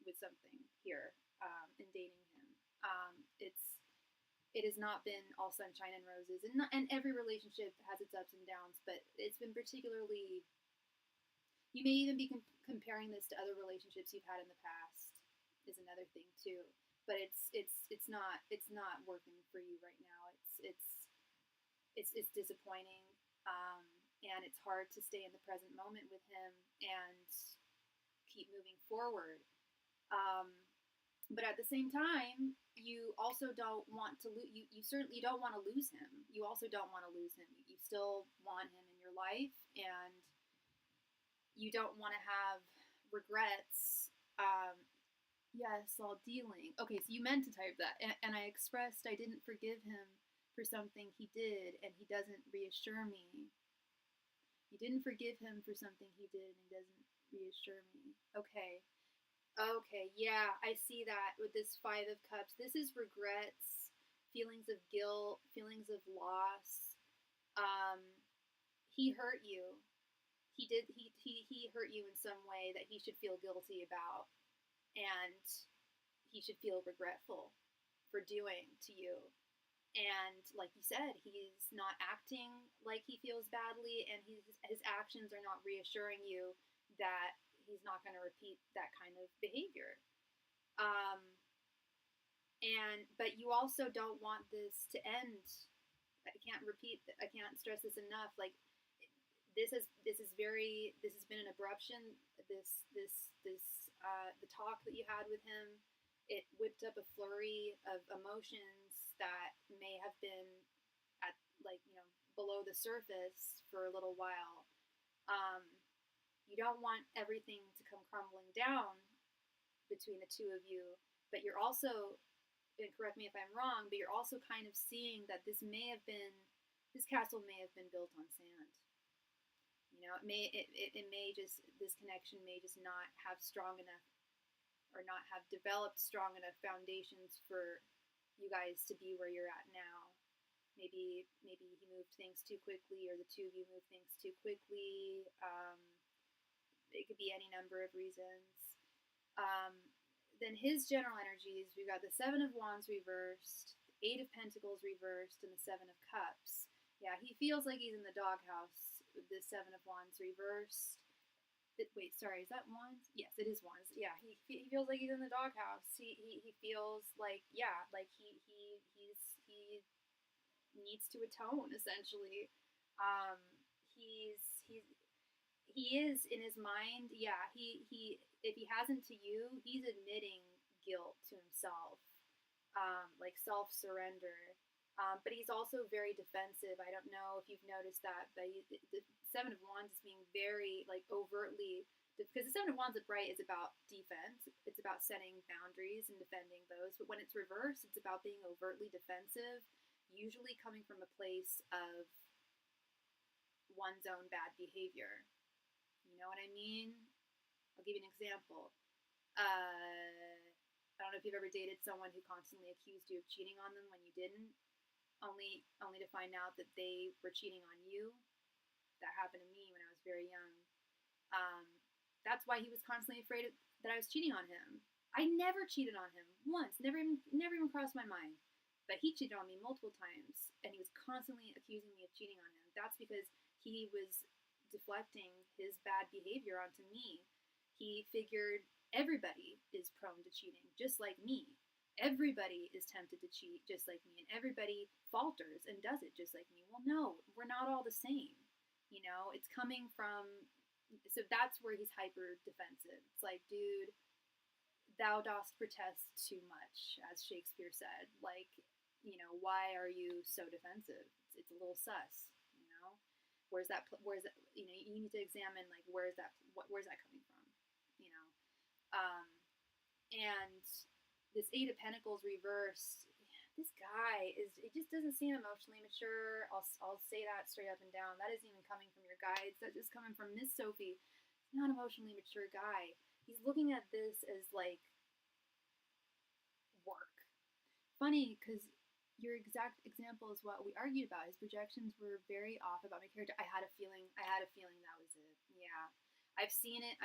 with something here in dating him. It has not been all sunshine and roses, and every relationship has its ups and downs, but it's been particularly. You may even be comparing this to other relationships you've had in the past. Is another thing too, but it's not working for you right now. It's disappointing, and it's hard to stay in the present moment with him and keep moving forward. But at the same time, you also don't want to lose. You certainly don't want to lose him. You also don't want to lose him. You still want him in your life, and you don't want to have regrets. Yes, while dealing. Okay, so you meant to type that, and I expressed I didn't forgive him for something he did, and he doesn't reassure me. You didn't forgive him for something he did, and he doesn't reassure me. Okay. Okay, yeah, I see that with this Five of Cups. This is regrets, feelings of guilt, feelings of loss. He hurt you. He hurt you in some way that he should feel guilty about, and he should feel regretful for doing to you. And like you said, he's not acting like he feels badly, and his actions are not reassuring you that he's not going to repeat that kind of behavior. Um, but you also don't want this to end. I can't stress this enough. Like, this has been an abruption. The talk that you had with him, it whipped up a flurry of emotions that may have been at, like, below the surface for a little while. Um, you don't want everything to come crumbling down between the two of you, but you're also, and correct me if I'm wrong, but you're also kind of seeing that this castle may have been built on sand. This connection may just not have strong enough, or not have developed strong enough foundations for you guys to be where you're at now. Maybe he moved things too quickly, or the two of you moved things too quickly. It could be any number of reasons. Then his general energies, we've got the Seven of Wands reversed, the Eight of Pentacles reversed, and the Seven of Cups. Yeah, he feels like he's in the doghouse with the Seven of Wands reversed. Wait, sorry, is that Wands? Yes, it is Wands. Yeah, he feels like he's in the doghouse. He feels like, yeah, like he needs to atone, essentially. Um, he is in his mind. Yeah, he if he hasn't to you, he's admitting guilt to himself, like self surrender. But he's also very defensive. I don't know if you've noticed that, but the Seven of Wands is being very, like, overtly, because the Seven of Wands upright is about defense. It's about setting boundaries and defending those. But when it's reversed, it's about being overtly defensive, usually coming from a place of one's own bad behavior. You know what I mean? I'll give you an example. I don't know if you've ever dated someone who constantly accused you of cheating on them when you didn't, only to find out that they were cheating on you. That happened to me when I was very young. That's why he was constantly afraid that I was cheating on him. I never cheated on him once. Never even crossed my mind. But he cheated on me multiple times, and he was constantly accusing me of cheating on him. That's because he was deflecting his bad behavior onto me. He figured everybody is prone to cheating, just like me. Everybody is tempted to cheat, just like me, and everybody falters and does it just like me. Well, no, we're not all the same. It's coming from. So that's where he's hyper defensive. It's like, dude, thou dost protest too much, as Shakespeare said. Like, why are you so defensive? It's a little sus. Where's that? You need to examine, like, where's that coming from? You know, um, and this Eight of Pentacles reverse. This guy it just doesn't seem emotionally mature. I'll say that straight up and down. That isn't even coming from your guides. That's just coming from Miss Sophie. He's not an emotionally mature guy. He's looking at this as, like, work. Funny, because your exact example is what we argued about. His projections were very off about my character. I had a feeling that was it. Yeah. I've seen it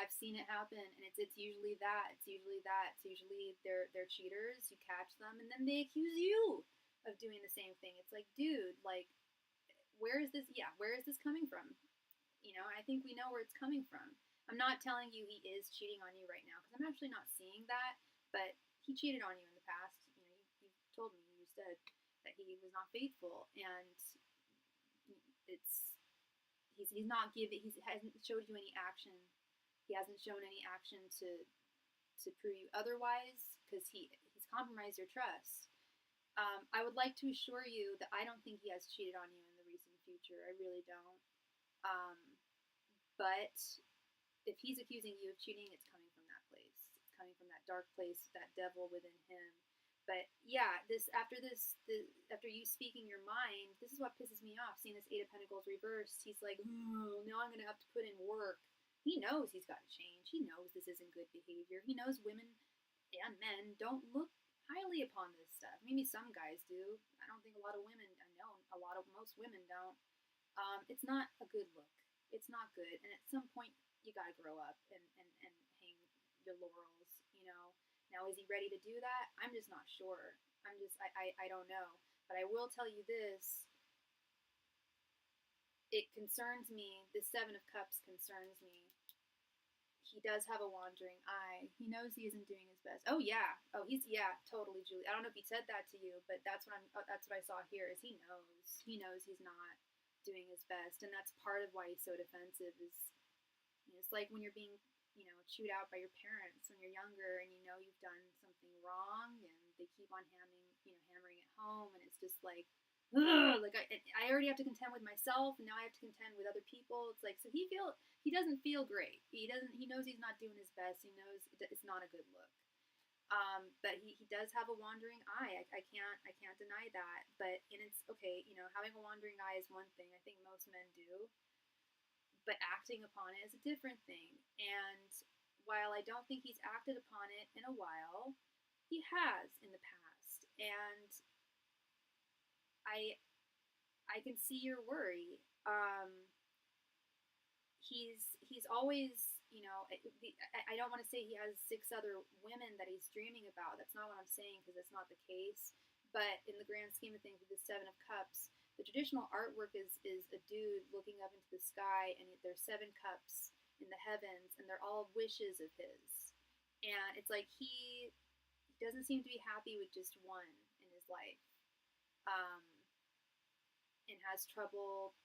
happen, and it's usually that. It's usually they're cheaters. You catch them, and then they accuse you of doing the same thing. It's like, dude, like, where is this? Yeah, where is this coming from? I think we know where it's coming from. I'm not telling you he is cheating on you right now, because I'm actually not seeing that. But he cheated on you in the past. You told me, you said that he was not faithful, and he's not giving. He hasn't showed you any action. He hasn't shown any action to prove you otherwise, because he's compromised your trust. I would like to assure you that I don't think he has cheated on you in the recent future. I really don't. But if he's accusing you of cheating, it's coming from that place. It's coming from that dark place, that devil within him. But yeah, after you speaking your mind, this is what pisses me off. Seeing this Eight of Pentacles reversed, he's like, oh, now I'm gonna have to put in work. He knows he's got to change. He knows this isn't good behavior. He knows women and men don't look highly upon this stuff. Maybe some guys do. I don't think a lot of women. I know most women don't. It's not a good look. It's not good. And at some point, you gotta grow up and hang your laurels. Now, is he ready to do that? I'm just not sure. I don't know. But I will tell you this, it concerns me, the Seven of Cups concerns me. He does have a wandering eye. He knows he isn't doing his best. Oh yeah. Oh, yeah, totally, Julie. I don't know if he said that to you, but that's what I saw here is he knows. He knows he's not doing his best, and that's part of why he's so defensive is, it's like when you're being, chewed out by your parents when you're younger and you've done something wrong and they keep on hammering it home, and it's just like, ugh, like I already have to contend with myself, and now I have to contend with other people. It's like, so he doesn't feel great. He knows he's not doing his best. He knows it's not a good look. But he does have a wandering eye. I can't deny that. And it's okay. Having a wandering eye is one thing. I think most men do, but acting upon it is a different thing. And while I don't think he's acted upon it in a while, he has in the past. And I can see your worry. He's always, I don't want to say he has 6 other women that he's dreaming about. That's not what I'm saying, because that's not the case. But in the grand scheme of things, with the Seven of Cups, the traditional artwork is a dude looking up into the sky, and there's 7 cups in the heavens, and they're all wishes of his. And it's like he doesn't seem to be happy with just one in his life, and has trouble.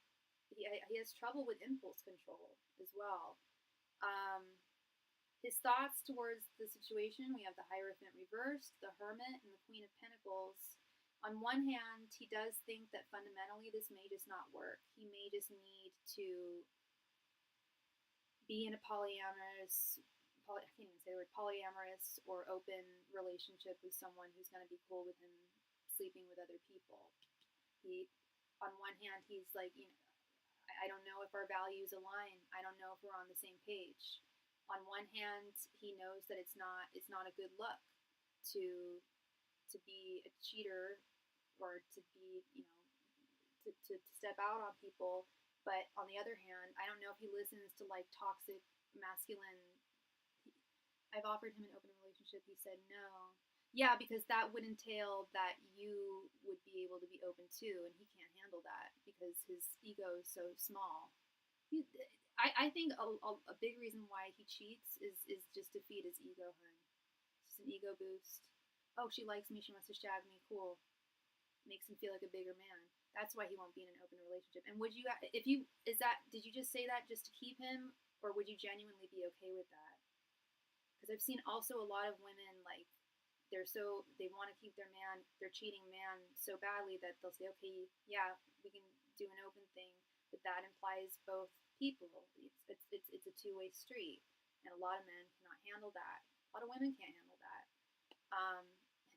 He has trouble with impulse control as well. His thoughts towards the situation, we have the Hierophant reversed, the Hermit, and the Queen of Pentacles. On one hand, he does think that fundamentally this may just not work. He may just need to be in a polyamorous, I can't even say the word, polyamorous or open relationship with someone who's going to be cool with him sleeping with other people. On one hand, he's like, I don't know if our values align. I don't know if we're on the same page. On one hand, he knows that it's not a good look to be a cheater, or to be, to step out on people. But on the other hand, I don't know if he listens to like toxic masculine. I've offered him an open relationship. He said no. Yeah, because that would entail that you would be able to be open too, and he can't handle that because his ego is so small. I think a big reason why he cheats is just to feed his ego, hun. It's just an ego boost. Oh, she likes me. She wants to shag me. Cool. Makes him feel like a bigger man. That's why he won't be in an open relationship. And did you just say that just to keep him, or would you genuinely be okay with that? Because I've seen also a lot of women, like, they want to keep their cheating man so badly that they'll say, okay, yeah, we can do an open thing, but that implies both people. It's a two-way street, and a lot of men cannot handle that. A lot of women can't handle that.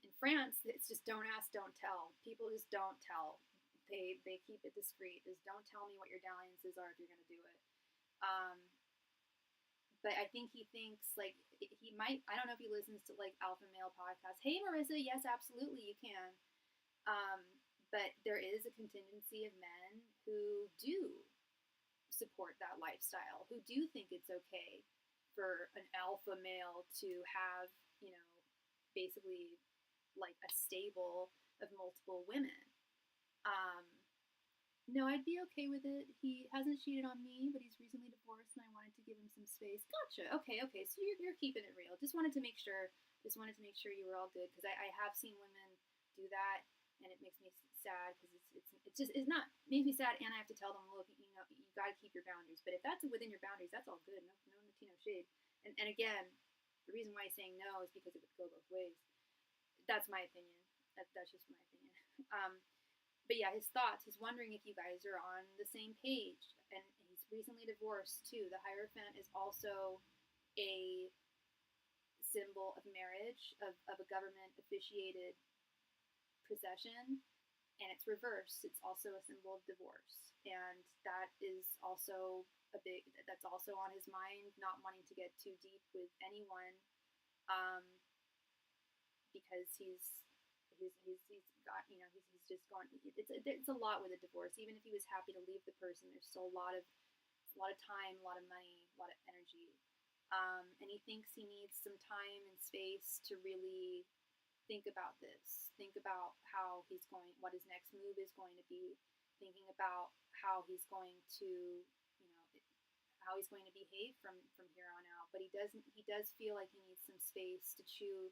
In France, it's just don't ask, don't tell. People just don't tell. They keep it discreet. Just don't tell me what your dalliances are if you're gonna do it. But I think he thinks, like, he might, I don't know if he listens to, like, Alpha Male podcasts. Hey, Marissa, yes, absolutely, you can. But there is a contingency of men who do support that lifestyle, who do think it's okay for an alpha male to have, basically, like, a stable of multiple women. No, I'd be okay with it. He hasn't cheated on me, but he's recently divorced, and I wanted to give him some space. Gotcha. Okay. So you're keeping it real. Just wanted to make sure you were all good, because I have seen women do that, and it makes me sad, because it's not, makes me sad, and I have to tell them, look, you got to keep your boundaries. But if that's within your boundaries, that's all good. No shade. And again, the reason why he's saying no is because it would go both ways. That's my opinion. That's just my opinion. But yeah, his thoughts, he's wondering if you guys are on the same page. And he's recently divorced too. The Hierophant is also a symbol of marriage, of a government officiated procession, and it's reversed. It's also a symbol of divorce. And that is also that's also on his mind, not wanting to get too deep with anyone, because he's got, he's just gone. It's a lot with a divorce. Even if he was happy to leave the person, there's still a lot of time, a lot of money, a lot of energy, and he thinks he needs some time and space to really think about this. Think about how he's going, what his next move is going to be. Thinking about how he's going to, how he's going to behave from here on out. But he does feel like he needs some space to chew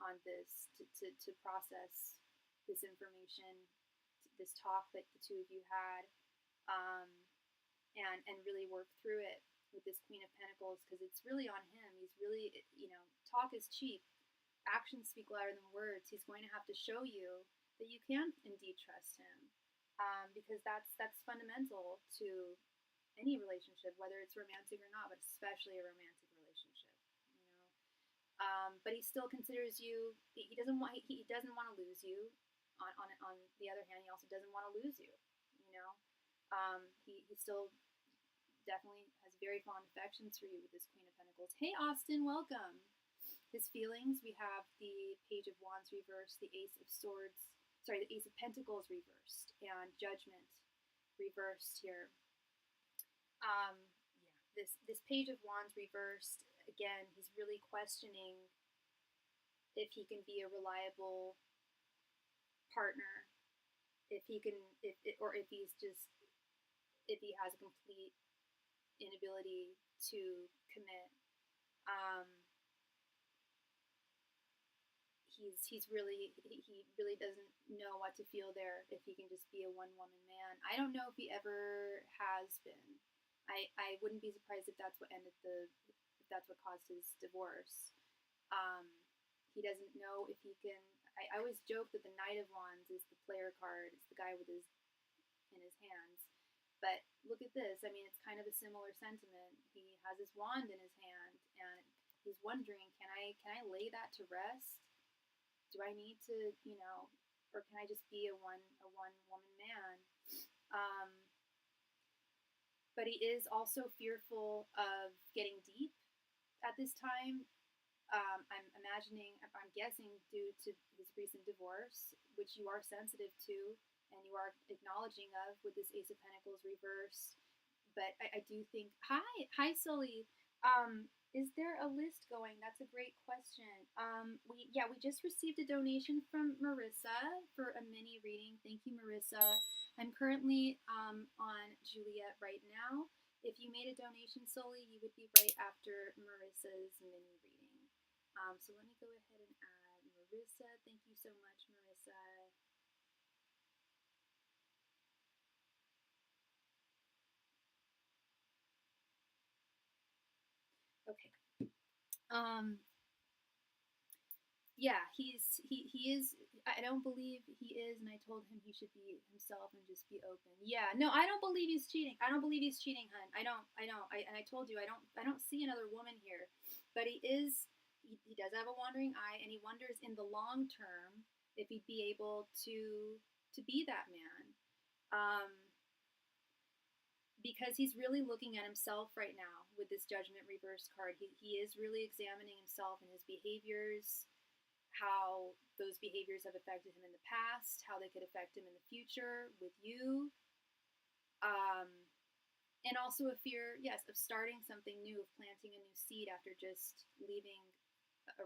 on this, to process this information, this talk that the two of you had, and really work through it with this Queen of Pentacles, because it's really on him. He's really, talk is cheap. Actions speak louder than words. He's going to have to show you that you can indeed trust him, because that's fundamental to any relationship, whether it's romantic or not, but especially a romantic relationship. But he still considers you. He doesn't want to lose you. On the other hand, he also doesn't want to lose you. He still definitely has very fond affections for you with this Queen of Pentacles. Hey, Austin, welcome. His feelings, we have the Page of Wands reversed, the Ace of Pentacles reversed, and Judgment reversed here. This Page of Wands reversed, again, he's really questioning if he can be a reliable partner, if he has a complete inability to commit. He really doesn't know what to feel there, if he can just be a one-woman man. I don't know if he ever has been. I wouldn't be surprised if that's what caused his divorce. He doesn't know if he can. I always joke that the Knight of Wands is the player card. It's the guy in his hands. But look at this. I mean, it's kind of a similar sentiment. He has his wand in his hand, and he's wondering, can I lay that to rest? Do I need to, or can I just be a one-woman man? But he is also fearful of getting deep at this time. I'm guessing due to his recent divorce, which you are sensitive to and you are acknowledging of with this Ace of Pentacles reverse. But I do think, hi Sully. Is there a list going? That's a great question. We just received a donation from Marissa for a mini reading. Thank you, Marissa. I'm currently on Juliet right now. If you made a donation, Sully, you would be right after Marissa's mini reading. So let me go ahead and add Marissa. Thank you so much, Marissa. Okay. Yeah, he is. I don't believe he is, and I told him he should be himself and just be open. Yeah, no, I don't believe he's cheating. I don't believe he's cheating, hun. I don't. And I told you, I don't see another woman here. But he is. He does have a wandering eye, and he wonders in the long term if he'd be able to be that man. Because he's really looking at himself right now with this Judgment reverse card. He is really examining himself and his behaviors, how those behaviors have affected him in the past, how they could affect him in the future with you. And also a fear, yes, of starting something new, of planting a new seed after just leaving a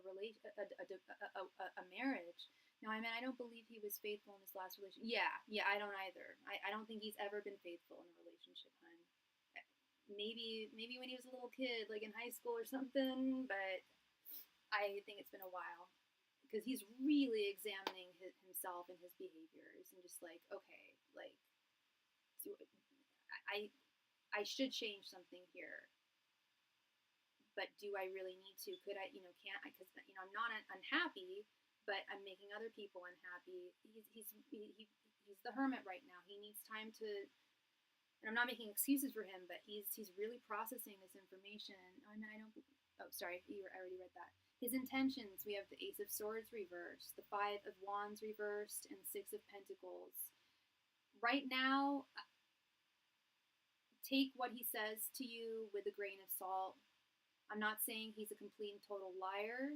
marriage. No, I mean, I don't believe he was faithful in his last relationship. Yeah, I don't either. I don't think he's ever been faithful in a relationship, hun. Maybe when he was a little kid, like in high school or something, but I think it's been a while. Because he's really examining himself and his behaviors and just like, okay, like, I should change something here. But do I really need to? Could I, can't I? Because, I'm not unhappy, but I'm making other people unhappy. He's the hermit right now. He needs time to, and I'm not making excuses for him, but he's really processing this information. I already read that. His intentions, we have the Ace of Swords reversed, the Five of Wands reversed, and Six of Pentacles. Right now, take what he says to you with a grain of salt. I'm not saying he's a complete and total liar,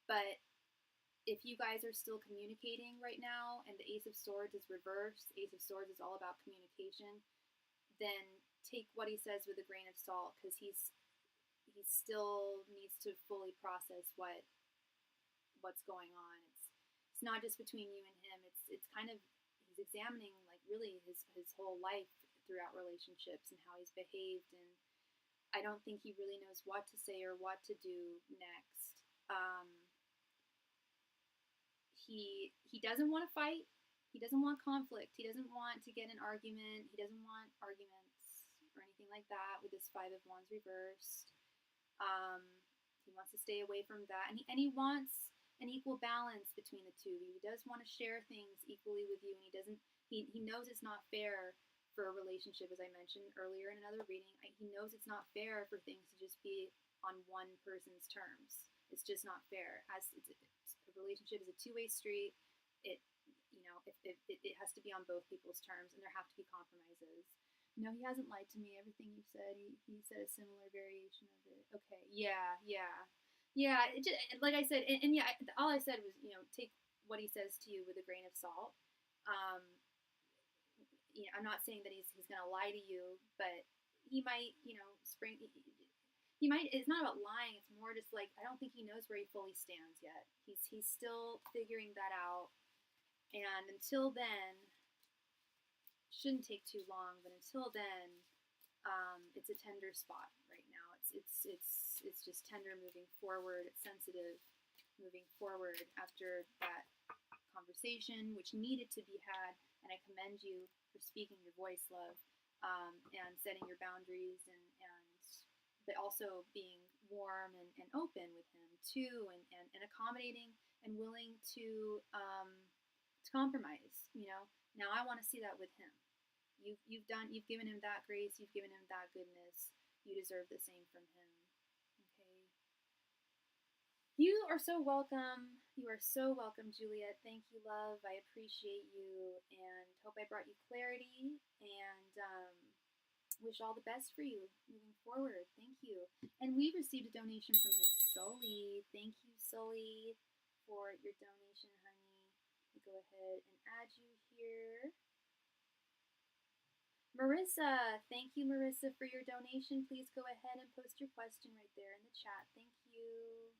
but if you guys are still communicating right now and the Ace of Swords is reversed, Ace of Swords is all about communication, then take what he says with a grain of salt, because he still needs to fully process what's going on it's not just between you and him. It's kind of, he's examining like really his whole life throughout relationships and how he's behaved, and I don't think he really knows what to say or what to do next. He doesn't want to fight. He doesn't want conflict. He doesn't want to get an argument. He doesn't want arguments or anything like that with this Five of Wands reversed. He wants to stay away from that, and he wants an equal balance between the two. He does want to share things equally with you, and he doesn't. He knows it's not fair for a relationship, as I mentioned earlier in another reading. He knows it's not fair for things to just be on one person's terms. It's just not fair. As a relationship is a two-way street. It has to be on both people's terms, and there have to be compromises. No, he hasn't lied to me. Everything you said, he said a similar variation of it. Okay, yeah. It just, like I said, and yeah, all I said was, take what he says to you with a grain of salt. I'm not saying that he's gonna lie to you, but he might, spring. He might. It's not about lying. It's more just like, I don't think he knows where he fully stands yet. He's still figuring that out, and until then. Shouldn't take too long, but until then, it's a tender spot right now. It's just tender moving forward. It's sensitive moving forward after that conversation, which needed to be had. And I commend you for speaking your voice, love, and setting your boundaries, but also being warm and open with him too, and accommodating and willing to compromise. Now I want to see that with him. You've given him that grace, you've given him that goodness. You deserve the same from him. Okay. You are so welcome. You are so welcome, Juliet. Thank you, love. I appreciate you, and hope I brought you clarity, and wish all the best for you moving forward. Thank you. And we received a donation from Miss Sully. Thank you, Sully, for your donation, honey. Let me go ahead and add you here. Marissa, thank you, Marissa, for your donation. Please go ahead and post your question right there in the chat. Thank you.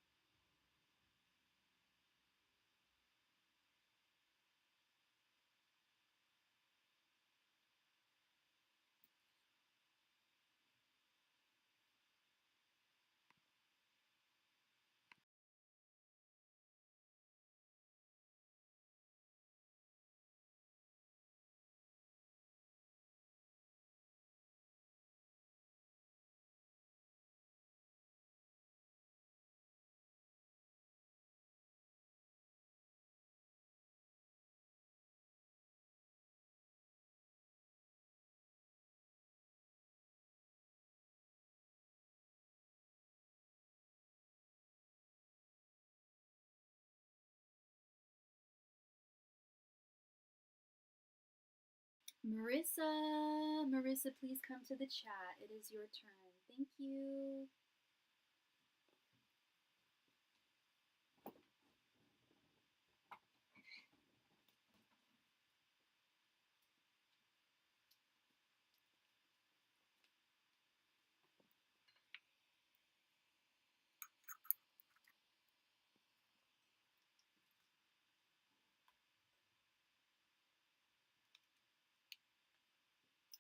Marissa, please come to the chat. It is your turn. Thank you.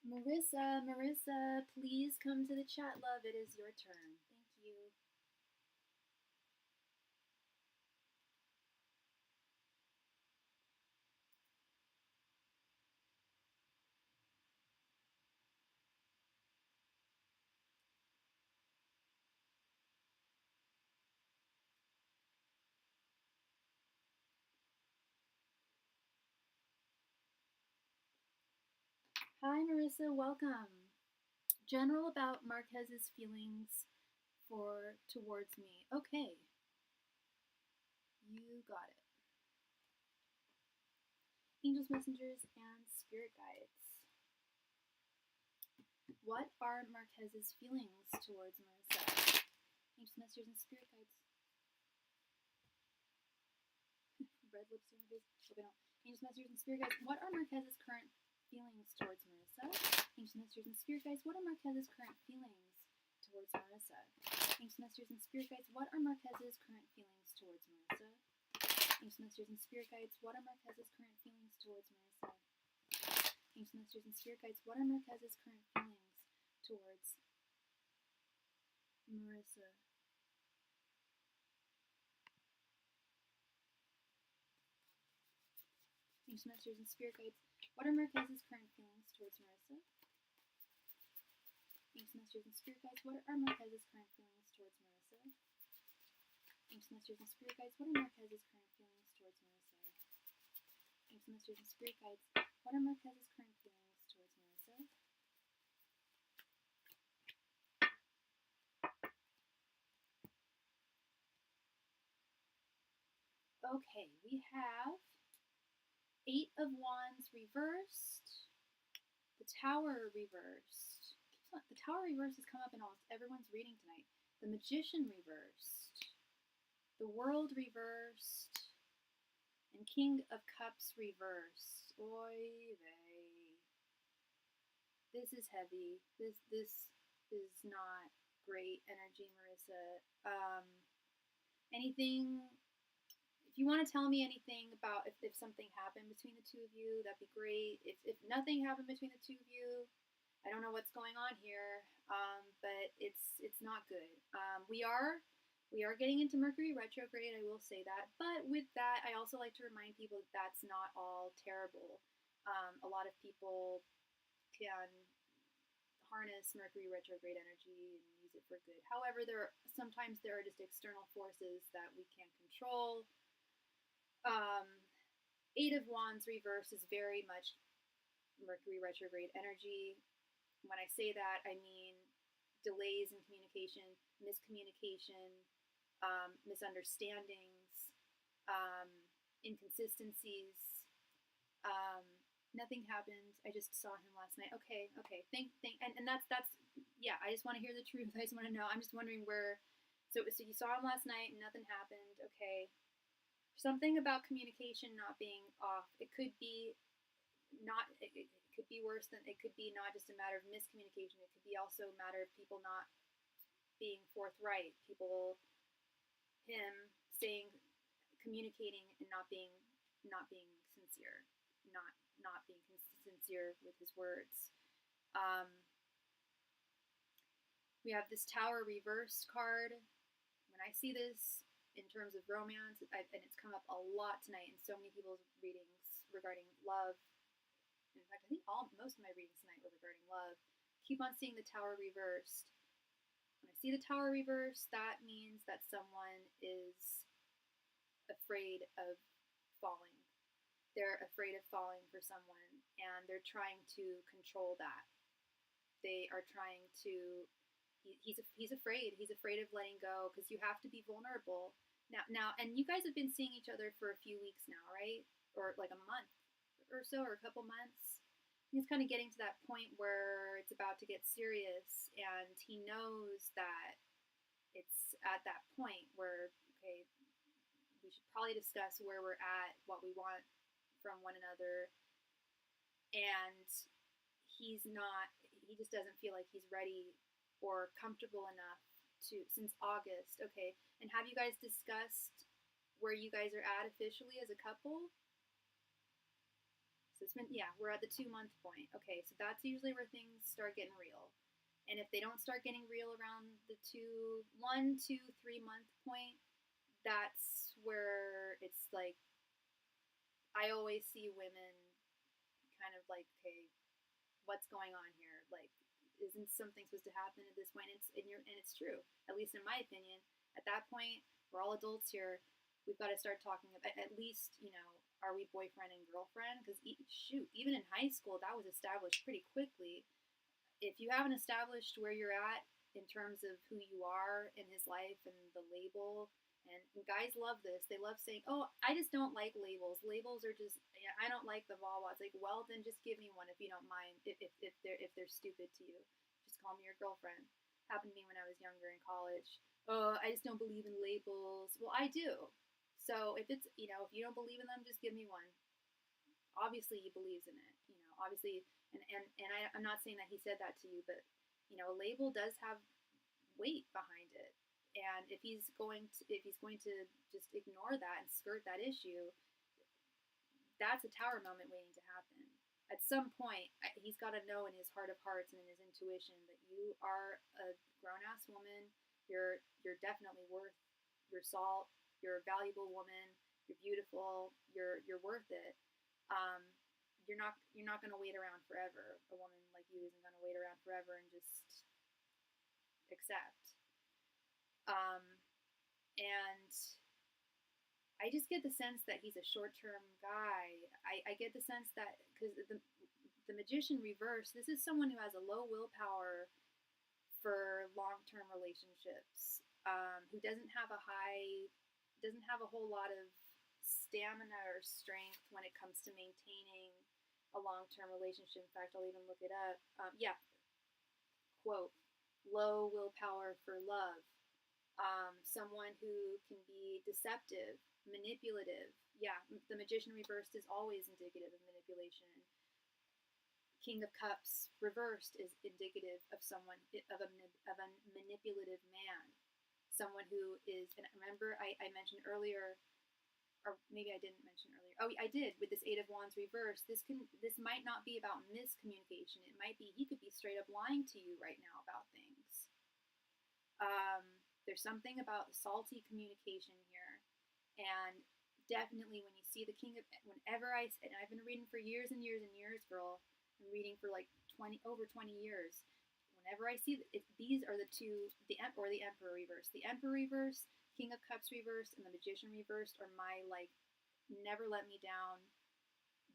Marissa, please come to the chat, love. It is your turn. Thank you. Hi, Marissa. Welcome. General about Marquez's feelings towards me. Okay. You got it. Angels, messengers, and spirit guides. What are Marquez's feelings towards Marissa? Angels, messengers, and spirit guides. Red lips on your face. Okay, no. Angels, messengers, and spirit guides. What are Marquez's current feelings towards Marissa? Angels, messengers, and spirit guides. What are Marquez's current feelings towards Marissa? Angels, messengers, and spirit guides. What are Marquez's current feelings towards Marissa? Angels, Masters, and Spirit Guides, what are Marquez's current feelings towards Marissa? Angels, Masters, and Spirit Guides, what are Marquez's current feelings towards Marissa? Angels, Masters, and Spirit Guides, what are Marquez's current feelings towards Marissa? Angels, Masters, and Spirit Guides, what are Marquez's current feelings towards Marissa? Angels, Masters, and Spirit Guides, what are Marquez's current feelings towards Marissa? Angels, Masters, and Spirit Guides, what are Marquez's current feelings towards Marissa? Okay, we have 8 of Wands reversed, the Tower reversed. The Tower reversed has come up in almost everyone's reading tonight. The Magician reversed, the World reversed, and King of Cups reversed. Oy vey. This is heavy. This is not great energy, Marissa. Anything, if you want to tell me anything about if something happened between the two of you, that'd be great. If nothing happened between the two of you, I don't know what's going on here, but it's not good. We are getting into Mercury retrograde, I will say that. But with that, I also like to remind people that that's not all terrible. A lot of people can harness Mercury retrograde energy and use it for good. However, sometimes there are just external forces that we can't control. 8 of Wands reverse is very much Mercury retrograde energy. When I say that, I mean delays in communication, miscommunication, misunderstandings, inconsistencies. Nothing happened. I just saw him last night. Okay. And that's yeah. I just want to hear the truth. I just want to know. I'm just wondering where. So you saw him last night and nothing happened. Okay. Something about communication not being off. It could be not. It could be worse than. It could be not just a matter of miscommunication. It could be also a matter of people not being forthright. Him saying, communicating and not being sincere. Not being sincere with his words. We have this Tower reversed card. When I see this in terms of romance, and it's come up a lot tonight in so many people's readings regarding love. In fact, I think most of my readings tonight were regarding love. Keep on seeing the Tower reversed. When I see the Tower reversed, that means that someone is afraid of falling. They're afraid of falling for someone, and they're trying to control that. They are trying to. He's afraid. He's afraid of letting go because you have to be vulnerable now. And you guys have been seeing each other for a few weeks now, right? Or like a month or so, or a couple months. He's kind of getting to that point where it's about to get serious, and he knows that it's at that point where okay, we should probably discuss where we're at, what we want from one another, and he just doesn't feel like he's ready or comfortable enough to, since August. Okay, and have you guys discussed where you guys are at officially as a couple? So it's been, yeah, we're at the 2-month point. Okay, so that's usually where things start getting real. And if they don't start getting real around the 1, 2, 3 month point, that's where it's like, I always see women kind of like, okay, what's going on here? Like, isn't something supposed to happen at this point? And it's true, at least in my opinion. At that point, we're all adults here. We've got to start talking about, at least, are we boyfriend and girlfriend? Because even in high school, that was established pretty quickly. If you haven't established where you're at in terms of who you are in his life and the label. And guys love this. They love saying, oh, I just don't like labels. Labels are just, I don't like the Wawa. It's like, well, then just give me one if you don't mind, if they're stupid to you. Just call me your girlfriend. Happened to me when I was younger in college. Oh, I just don't believe in labels. Well, I do. So if it's, if you don't believe in them, just give me one. Obviously he believes in it, obviously, and I'm not saying that he said that to you, but, a label does have weight behind it. And if he's going to just ignore that and skirt that issue, that's a tower moment waiting to happen. At some point, he's got to know in his heart of hearts and in his intuition that you are a grown-ass woman. You're definitely worth your salt. You're a valuable woman. You're beautiful. You're worth it. You're not going to wait around forever. A woman like you isn't going to wait around forever and just accept. And I just get the sense that he's a short-term guy. I get the sense that because the Magician reverse, this is someone who has a low willpower for long-term relationships, who doesn't have a whole lot of stamina or strength when it comes to maintaining a long-term relationship. In fact, I'll even look it up. Quote, low willpower for love. Someone who can be deceptive, manipulative. Yeah, the Magician reversed is always indicative of manipulation. King of Cups reversed is indicative of someone, of a manipulative man. Someone who is, and remember I mentioned earlier, or maybe I didn't mention earlier. Oh, I did with this Eight of Wands reverse. This might not be about miscommunication. It might be he could be straight up lying to you right now about things. There's something about salty communication here, and definitely when you see the King of, and I've been reading for years and years and years, girl. I'm reading for like over 20 years. Whenever I see these are the two, the Emperor reverse. The Emperor reverse, King of Cups reverse, and the Magician reversed are my like never let me down.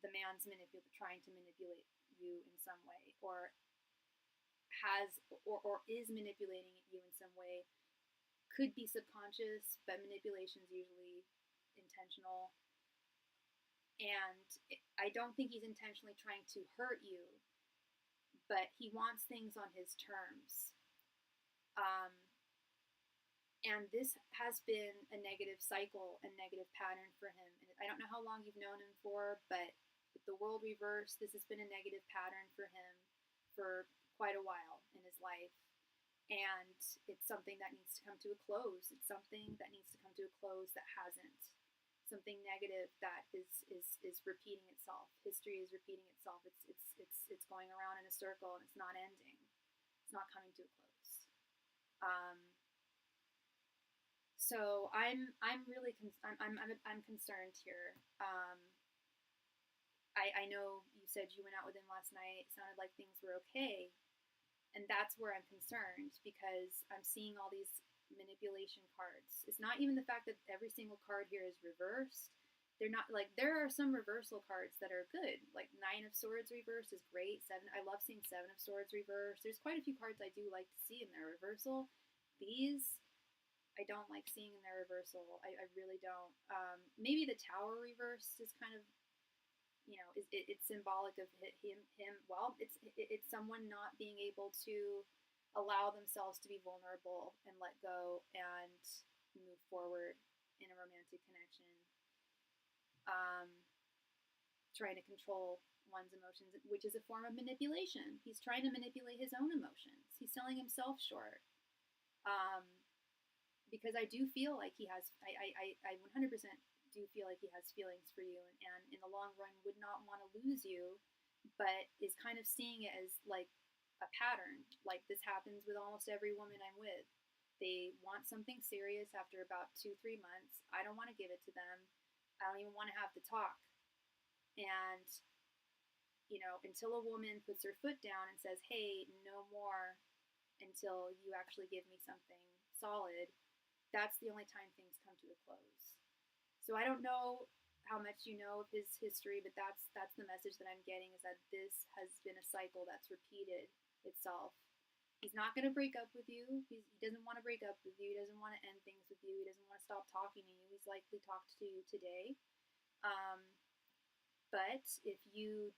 The man's trying to manipulate you in some way, or is manipulating you in some way. Could be subconscious, but manipulation is usually intentional. And I don't think he's intentionally trying to hurt you, but he wants things on his terms. And this has been a negative cycle, a negative pattern for him. And I don't know how long you've known him for, but with the World reverse, this has been a negative pattern for him for quite a while in his life. And it's something that needs to come to a close. It's something that needs to come to a close that hasn't. Something negative that is repeating itself. History is repeating itself. It's going around in a circle and it's not ending. It's not coming to a close. So I'm really I'm concerned here. I know you said you went out with him last night. It sounded like things were okay. And that's where I'm concerned, because I'm seeing all these manipulation cards. It's not even the fact that every single card here is reversed. They're not like, there are some reversal cards that are good. Like Nine of Swords reversed is great. I love seeing Seven of Swords reversed. There's quite a few cards I do like to see in their reversal. These I don't like seeing in their reversal. I really don't. Maybe the Tower reversed is kind of, it's symbolic of him. Well, it's someone not being able to allow themselves to be vulnerable and let go and move forward in a romantic connection. Trying to control one's emotions, which is a form of manipulation. He's trying to manipulate his own emotions. He's selling himself short. Because I do feel like he has, I 100% do feel like he has feelings for you, and in the long run would not want to lose you, but is kind of seeing it as like a pattern. Like this happens with almost every woman I'm with. They want something serious after about 2-3 months. I don't want to give it to them. I don't even want to have the talk. And, until a woman puts her foot down and says, hey, no more until you actually give me something solid, that's the only time things come to a close. So I don't know how much you know of his history, but that's the message that I'm getting, is that this has been a cycle that's repeated itself. He's not going to break up with you. He doesn't want to break up with you. He doesn't want to end things with you. He doesn't want to stop talking to you. He's likely talked to you today. But if you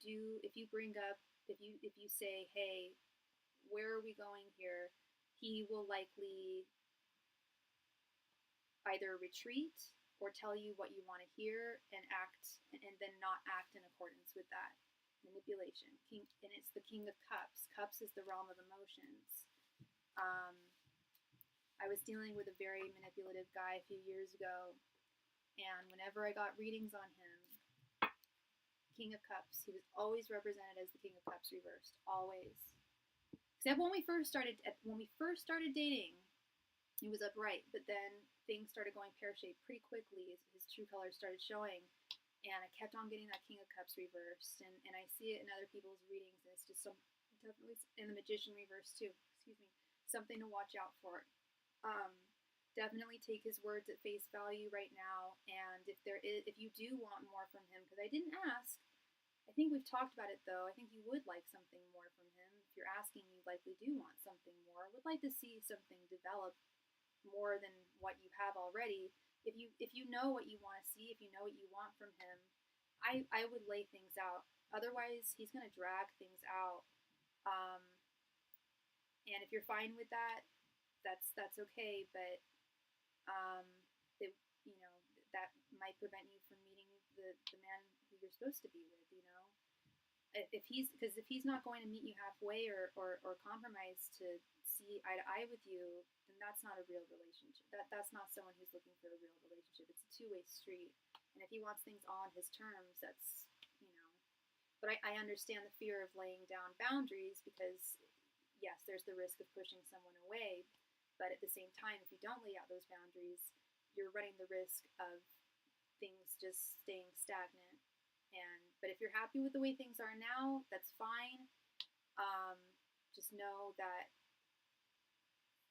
say, hey, where are we going here? He will likely either retreat or tell you what you want to hear and act, and then not act in accordance with that. Manipulation. And it's the King of Cups. Cups is the realm of emotions. I was dealing with a very manipulative guy a few years ago, and whenever I got readings on him, King of Cups, he was always represented as the King of Cups reversed, always. Except when we first started dating, he was upright, but then things started going pear-shaped pretty quickly. His true colors started showing, and I kept on getting that King of Cups reversed, and I see it in other people's readings, and it's just definitely in the Magician reverse too. Excuse me, something to watch out for. Definitely take his words at face value right now, and if you do want more from him, because I didn't ask. I think we've talked about it though. I think you would like something more from him. If you're asking, you likely do want something more. Would like to see something develop more than what you have already. If you know what you want to see, if you know what you want from him, I would lay things out. Otherwise, he's gonna drag things out. And if you're fine with that, that's okay. But it, that might prevent you from meeting the man who you're supposed to be with. If he's not going to meet you halfway or compromise to see eye to eye with you, then that's not a real relationship. That's not someone who's looking for a real relationship. It's a two-way street. And if he wants things all on his terms, that's. But I understand the fear of laying down boundaries because, yes, there's the risk of pushing someone away. But at the same time, if you don't lay out those boundaries, you're running the risk of things just staying stagnant. But if you're happy with the way things are now, that's fine. Just know that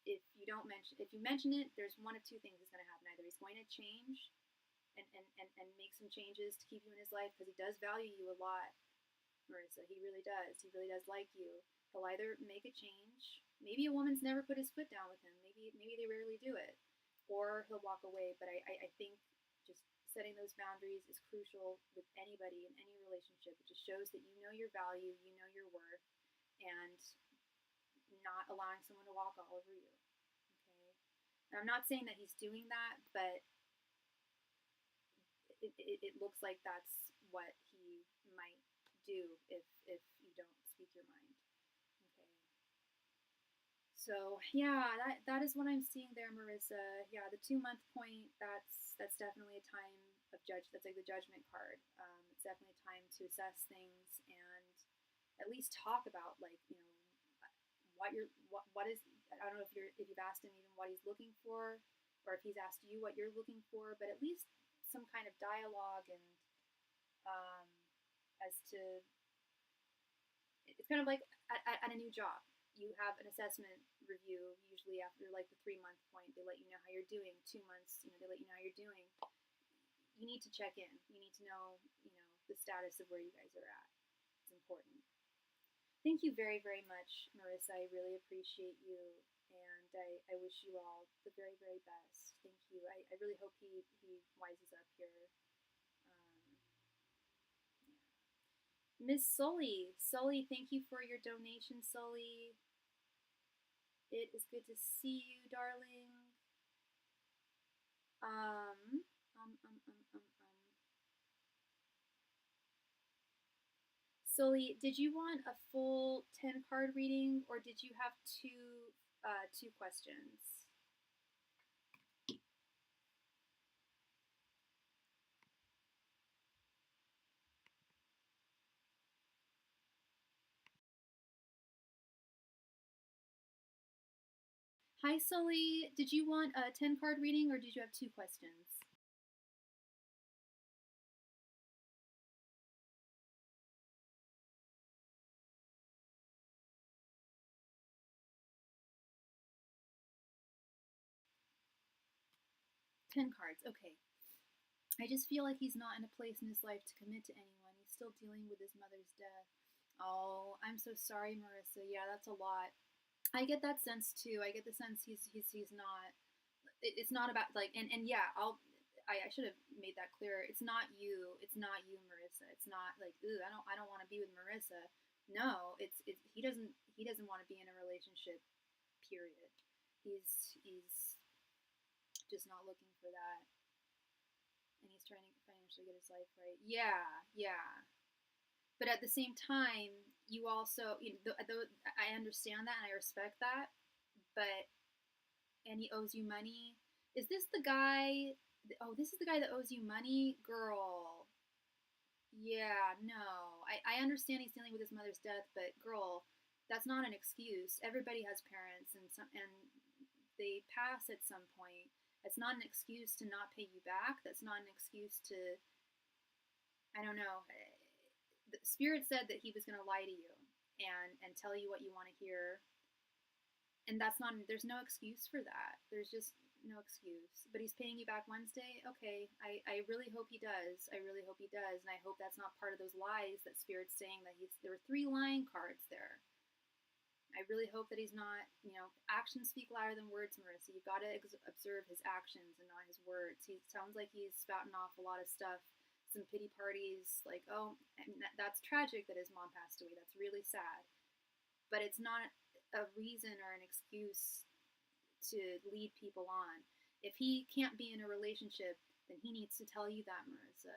if you mention it, there's one of two things that's going to happen. Either he's going to change and make some changes to keep you in his life, because he does value you a lot, Marissa. He really does. He really does like you. He'll either make a change. Maybe a woman's never put his foot down with him. Maybe they rarely do it. Or he'll walk away. But I think just setting those boundaries is crucial with anybody in any relationship. It just shows that you know your value, you know your worth, and not allowing someone to walk all over you. Okay? And I'm not saying that he's doing that, but it looks like that's what he might do if you don't speak your mind. Okay. So yeah, that is what I'm seeing there, Marissa. Yeah, the 2-month point, that's definitely a time of that's like the judgment card. It's definitely a time to assess things and at least talk about what is. I don't know if you've asked him even what he's looking for, or if he's asked you what you're looking for, but at least some kind of dialogue and as to. It's kind of like at a new job. You have an assessment review usually after like the 3-month point. They let you know how you're doing. 2 months, they let you know how you're doing. You need to check in. You need to know, the status of where you guys are at. It's important. Thank you very, very much, Marissa. I really appreciate you, and I wish you all the very, very best. Thank you. I really hope he wises up here. Miss Sully, thank you for your donation, Sully. It is good to see you, darling. Sully, did you want a full 10-card reading, or did you have two questions? Hi, Sully. Did you want a 10-card reading, or did you have 2 questions? Ten cards, okay. I just feel like he's not in a place in his life to commit to anyone. He's still dealing with his mother's death. Oh, I'm so sorry, Marissa. Yeah, that's a lot. I get that sense too. I get the sense he's not. It's not about like and yeah. I should have made that clearer. It's not you. It's not you, Marissa. It's not like ooh. I don't want to be with Marissa. No, it's he doesn't want to be in a relationship. Period. He's just not looking for that, and he's trying to financially get his life right. Yeah. But at the same time, you also, I understand that and I respect that, but and he owes you money. Is this the guy? Oh, this is the guy that owes you money, girl. Yeah, no. I understand he's dealing with his mother's death, but girl, that's not an excuse. Everybody has parents, and they pass at some point. It's not an excuse to not pay you back. That's not an excuse to, I don't know. The spirit said that he was going to lie to you and tell you what you want to hear, and that's not. There's no excuse for that. There's just no excuse. But he's paying you back Wednesday. Okay, I really hope he does. I really hope he does, and I hope that's not part of those lies that spirit's saying that he's. There were 3 lying cards there. I really hope that he's not. Actions speak louder than words, Marissa. You've got to observe his actions and not his words. He sounds like he's spouting off a lot of stuff. Some pity parties, like, oh, and that's tragic that his mom passed away. That's really sad. But it's not a reason or an excuse to lead people on. If he can't be in a relationship, then he needs to tell you that, Marissa.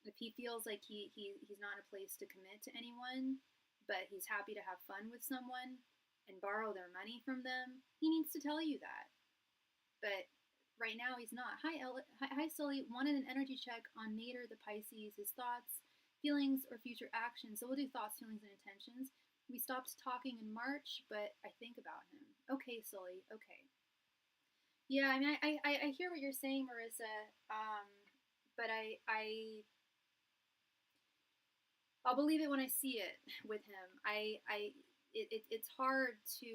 If he feels like he's not in a place to commit to anyone, but he's happy to have fun with someone and borrow their money from them, he needs to tell you that. But right now he's not. Hi, Sully. Wanted an energy check on Nader, the Pisces, his thoughts, feelings, or future actions. So we'll do thoughts, feelings, and intentions. We stopped talking in March, but I think about him. Okay, Sully. Okay. Yeah, I mean, I hear what you're saying, Marissa. But I'll believe it when I see it with him. It's hard to,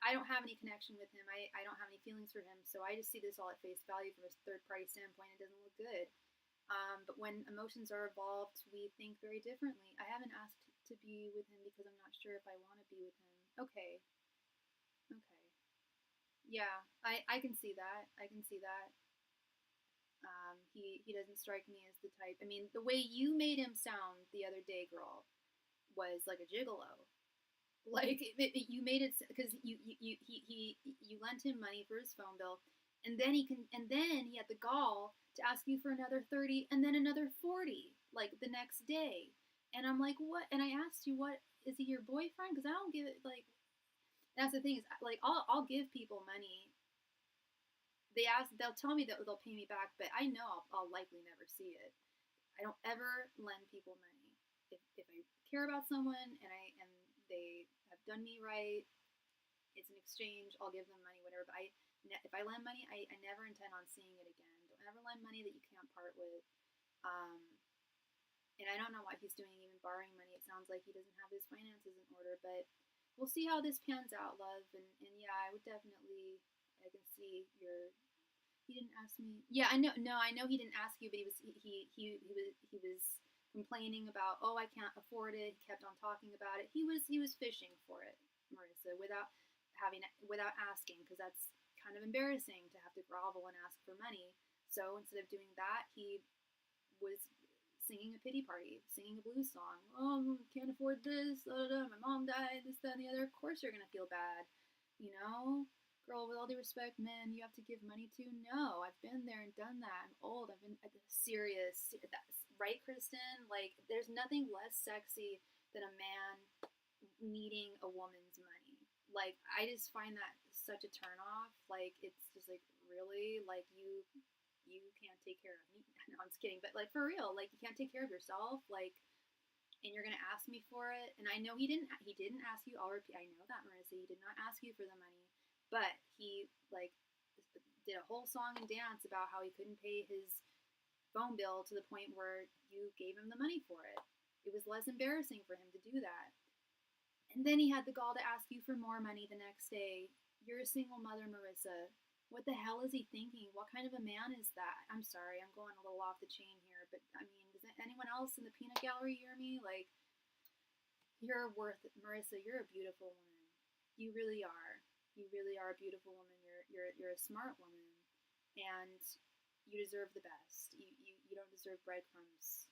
I don't have any connection with him. I don't have any feelings for him. So I just see this all at face value from a third party standpoint. It doesn't look good. But when emotions are involved, we think very differently. I haven't asked to be with him because I'm not sure if I want to be with him. Okay. Yeah, I can see that. I can see that. He doesn't strike me as the type. I mean, the way you made him sound the other day, girl, was like a gigolo. Like you made it because you lent him money for his phone bill, and then he had the gall to ask you for another 30 and then another 40 like the next day. And I'm like, what? And I asked you, what is he your boyfriend? Because I don't give it like. That's the thing is like I'll give people money. They'll tell me that they'll pay me back, but I know I'll likely never see it. I don't ever lend people money. If I care about someone and they have done me right, it's an exchange. I'll give them money, whatever. But if I lend money, I never intend on seeing it again. Don't ever lend money that you can't part with. And I don't know what he's doing, even borrowing money. It sounds like he doesn't have his finances in order, but we'll see how this pans out, love. And yeah, I would definitely. I can see your. He didn't ask me. Yeah, I know. No, I know he didn't ask you, but he was complaining about, oh, I can't afford it. He kept on talking about it. He was fishing for it, Marissa, without asking, because that's kind of embarrassing to have to grovel and ask for money. So instead of doing that, he was singing a pity party, singing a blues song. Oh, can't afford this. My mom died. This, that, and the other. Of course you're gonna feel bad, Girl, with all due respect, men you have to give money to? No, I've been there and done that. I'm old. I've been serious. That's right, Kristen? Like, there's nothing less sexy than a man needing a woman's money. Like, I just find that such a turnoff. Like, it's just like, really? Like, you can't take care of me? No, I'm just kidding. But, like, for real, like, you can't take care of yourself? Like, and you're gonna ask me for it? And I know he didn't ask you. I'll repeat. I know that, Marissa. He did not ask you for the money. But he, like, did a whole song and dance about how he couldn't pay his phone bill to the point where you gave him the money for it. It was less embarrassing for him to do that. And then he had the gall to ask you for more money the next day. You're a single mother, Marissa. What the hell is he thinking? What kind of a man is that? I'm sorry, I'm going a little off the chain here, but, I mean, does anyone else in the peanut gallery hear me? Like, you're worth it, Marissa. You're a beautiful woman. You really are. You really are a beautiful woman. You're a smart woman, and you deserve the best. You don't deserve breadcrumbs.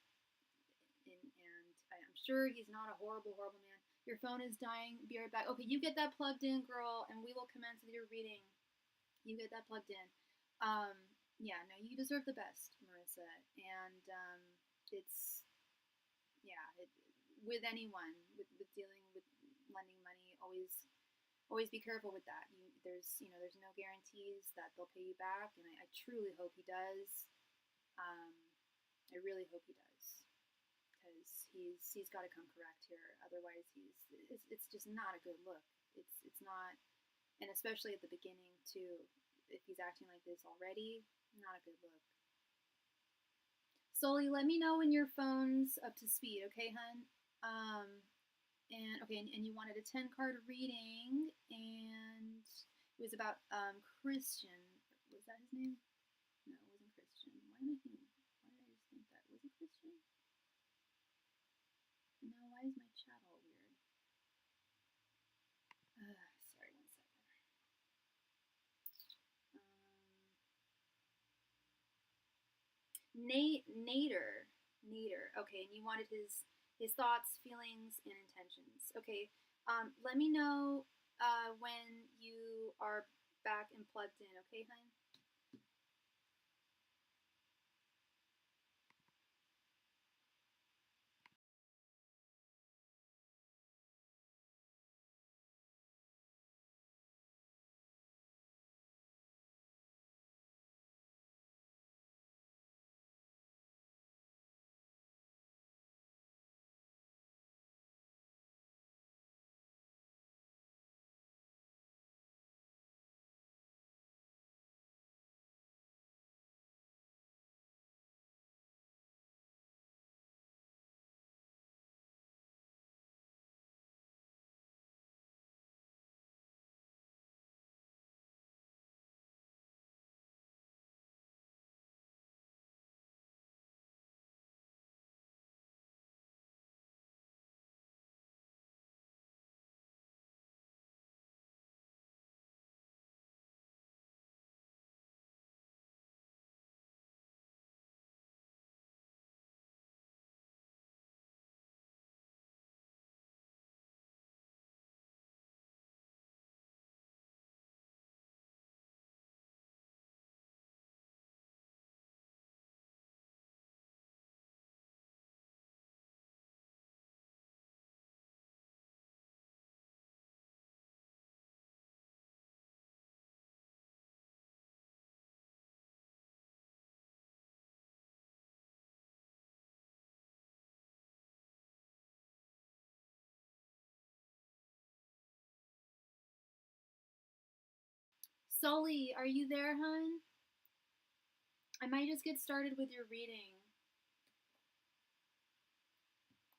And I'm sure he's not a horrible man. Your phone is dying. Be right back. Okay, you get that plugged in, girl, and we will commence with your reading. You get that plugged in. Yeah, no, you deserve the best, Marissa. And it's with anyone with dealing with lending money, always always be careful with that. There's no guarantees that they'll pay you back, and I truly hope he does. I really hope he does, because he's got to come correct here. Otherwise, it's just not a good look. It's not, and especially at the beginning too. If he's acting like this already, not a good look. Sully, let me know when your phone's up to speed, okay, hun? And you wanted a 10-card reading, and it was about Christian. Was that his name? No, it wasn't Christian. Why did I just think that? Was it Christian? No, why is my chat all weird? Sorry, 1 second. Nader. Okay, and you wanted his thoughts, feelings, and intentions. Okay, let me know when you are back and plugged in. Okay, hun? Sully, are you there, hun? I might just get started with your reading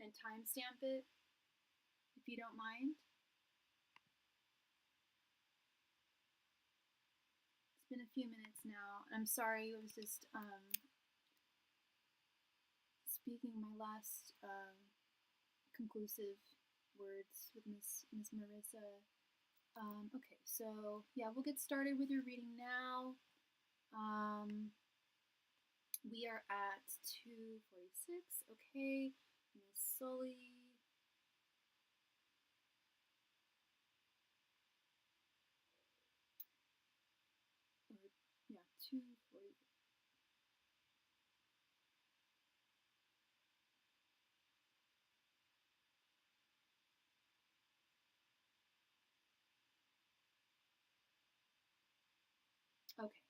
and timestamp it, if you don't mind. It's been a few minutes now. I'm sorry, it was just speaking my last conclusive words with Miss Marissa. Okay, so yeah, we'll get started with your reading now. We are at 2:46. Okay, Miss Sully. Yeah, 2:40. Okay.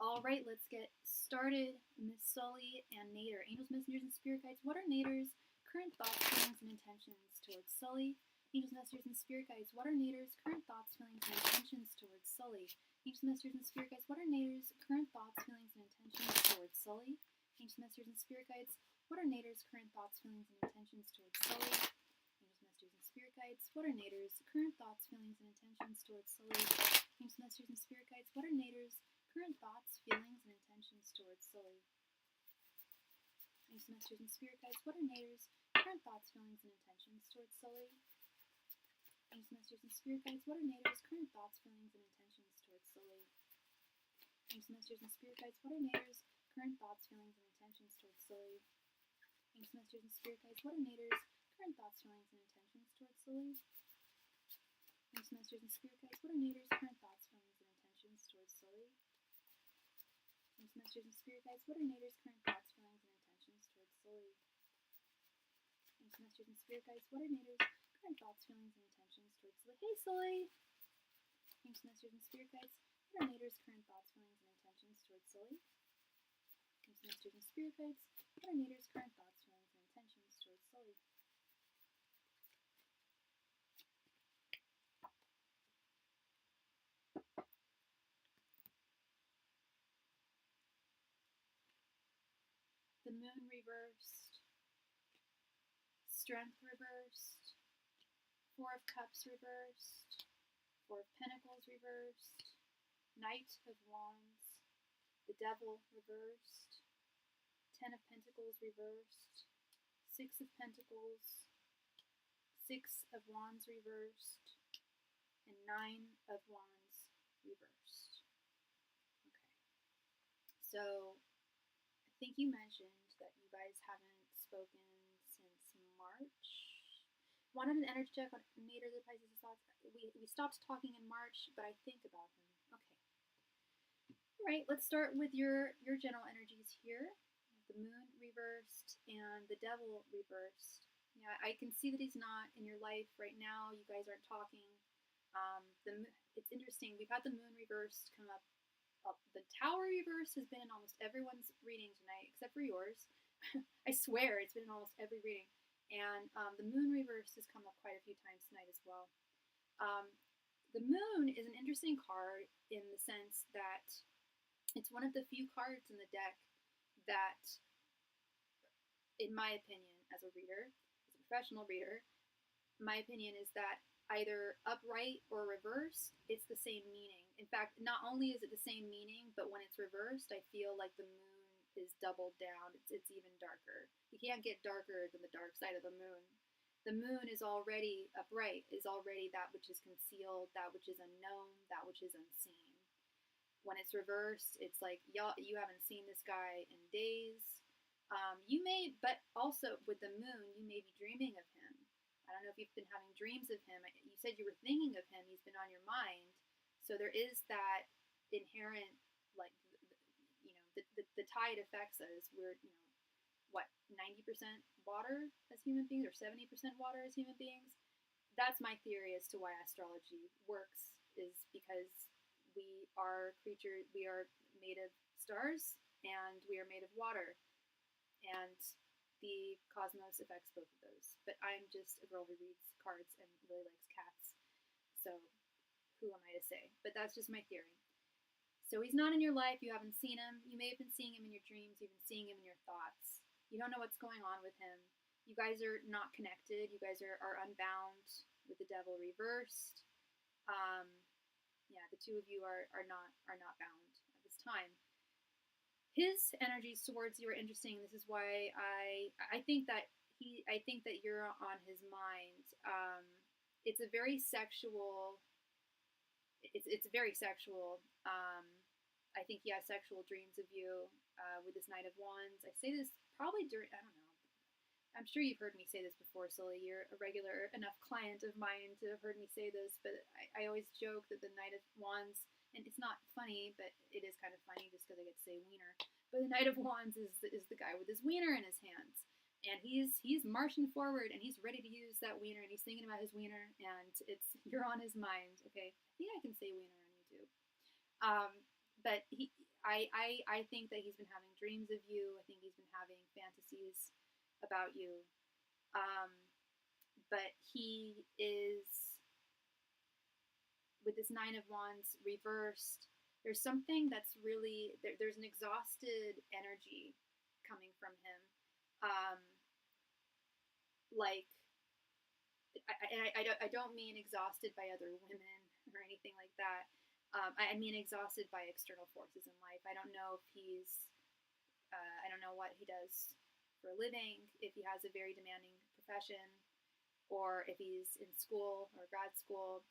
All right, let's get started. Miss Sully and Nader, angels, messengers, and spirit guides. What are Nader's current thoughts, feelings, and intentions towards Sully? Angels, messengers, and spirit guides. What are Nader's current thoughts, feelings, and intentions towards Sully? Angels, messengers, and spirit guides. What are Nader's current thoughts, feelings, and intentions towards Sully? Angels, messengers, and spirit guides. What are Nader's current thoughts, feelings, and intentions towards Sully? Angels, messengers, and spirit guides. What are Nader's current thoughts, feelings, and intentions towards Sully? Angels, messengers, and spirit guides. What are Nader's current thoughts, feelings, and intentions towards Sully? Angels, messengers, and spirit guides. What are Nader's current thoughts, feelings, and intentions towards Sully? Angels, messengers, and spirit guides. What are Nader's current thoughts, feelings, and intentions towards Sully? Angels, messengers, and spirit guides. What are Nader's current thoughts, feelings, and intentions towards Sully? Angels, messengers, and spirit guides. What are Nader's current thoughts, feelings, and intentions towards Sully? Angels, messengers, and spirit guides. What are Nader's current thoughts, feelings, and intentions towards Sully? Angels, messengers, and spirit guides. What are Nader's current thoughts, feelings, and intentions towards Sully? Angels, messengers, and spirit guides. What are Nader's current thoughts, feelings, and intentions towards Sully? Hey, Sully. Kings, Masters, and Spirit Guides. What are Nader's current thoughts, feelings, and intentions towards Sully? Kings, Masters, and Spirit Guides. What are Nader's current thoughts, feelings, and intentions towards Sully? The Moon reversed. Strength reversed. Four of Cups reversed. Four of Pentacles reversed. Knight of Wands. The Devil reversed. 10 of Pentacles reversed. 6 of Pentacles. 6 of Wands reversed. And 9 of Wands reversed. Okay. So, I think you mentioned that you guys haven't spoken since March. Wanted an energy check on Nader, the Pisces' thoughts. We stopped talking in March, but I think about him. Okay. All right, let's start with your general energies here. The Moon reversed and the Devil reversed. Yeah, I can see that he's not in your life right now. You guys aren't talking. It's interesting. We've had the Moon reversed come up. The Tower reverse has been in almost everyone's reading tonight, except for yours. I swear it's been in almost every reading. And the Moon reverse has come up quite a few times tonight as well. The Moon is an interesting card in the sense that it's one of the few cards in the deck that, in my opinion, as a reader, as a professional reader, my opinion is that either upright or reversed, it's the same meaning. In fact, not only is it the same meaning, but when it's reversed, I feel like the Moon is doubled down. It's even darker. You can't get darker than the dark side of the Moon. The Moon is already upright, is already that which is concealed, that which is unknown, that which is unseen. When it's reversed, it's like, y'all, you haven't seen this guy in days. You may, but also with the Moon, you may be dreaming of him. I don't know if you've been having dreams of him. You said you were thinking of him. He's been on your mind. So there is that inherent, like, the tide affects us. We're, 90% water as human beings, or 70% water as human beings? That's my theory as to why astrology works, is because we are made of stars, and we are made of water. And the cosmos affects both of those. But I'm just a girl who reads cards and really likes cats. So who am I to say? But that's just my theory. So he's not in your life. You haven't seen him. You may have been seeing him in your dreams. You've been seeing him in your thoughts. You don't know what's going on with him. You guys are not connected. You guys are unbound with the Devil reversed. The two of you are not bound at this time. His energies towards you are interesting. This is why I think that you're on his mind. It's a very sexual. It's very sexual. I think he has sexual dreams of you with this Knight of Wands. I say this probably during, I don't know. I'm sure you've heard me say this before, Sully. You're a regular enough client of mine to have heard me say this, but I always joke that the Knight of Wands, and it's not funny, but it is kind of funny just because I get to say wiener. But the Knight of Wands is the guy with his wiener in his hands. And he's marching forward, and he's ready to use that wiener, and he's thinking about his wiener, and you're on his mind. Okay, I think I can say wiener on YouTube. But I think that he's been having dreams of you. I think he's been having fantasies about you. But he is, with this Nine of Wands reversed, there's something that's really, there's an exhausted energy coming from him. I don't mean exhausted by other women or anything like that. I mean exhausted by external forces in life. I don't know if I don't know what he does for a living, if he has a very demanding profession, or if he's in school or grad school.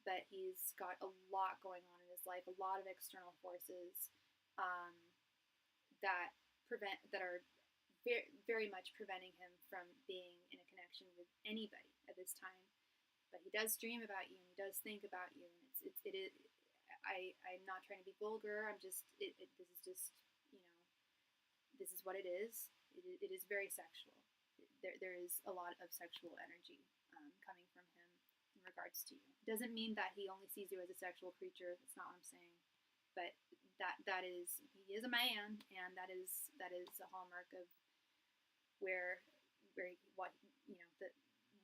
But he's got a lot going on in his life, a lot of external forces that are very, very much preventing him from being in a connection with anybody at this time. But he does dream about you, and he does think about you, and I'm not trying to be vulgar. This is just, this is what it is. It is very sexual. There is a lot of sexual energy coming from him regards to you. It doesn't mean that he only sees you as a sexual creature. That's not what I'm saying. But that is, he is a man, and that is a hallmark of where what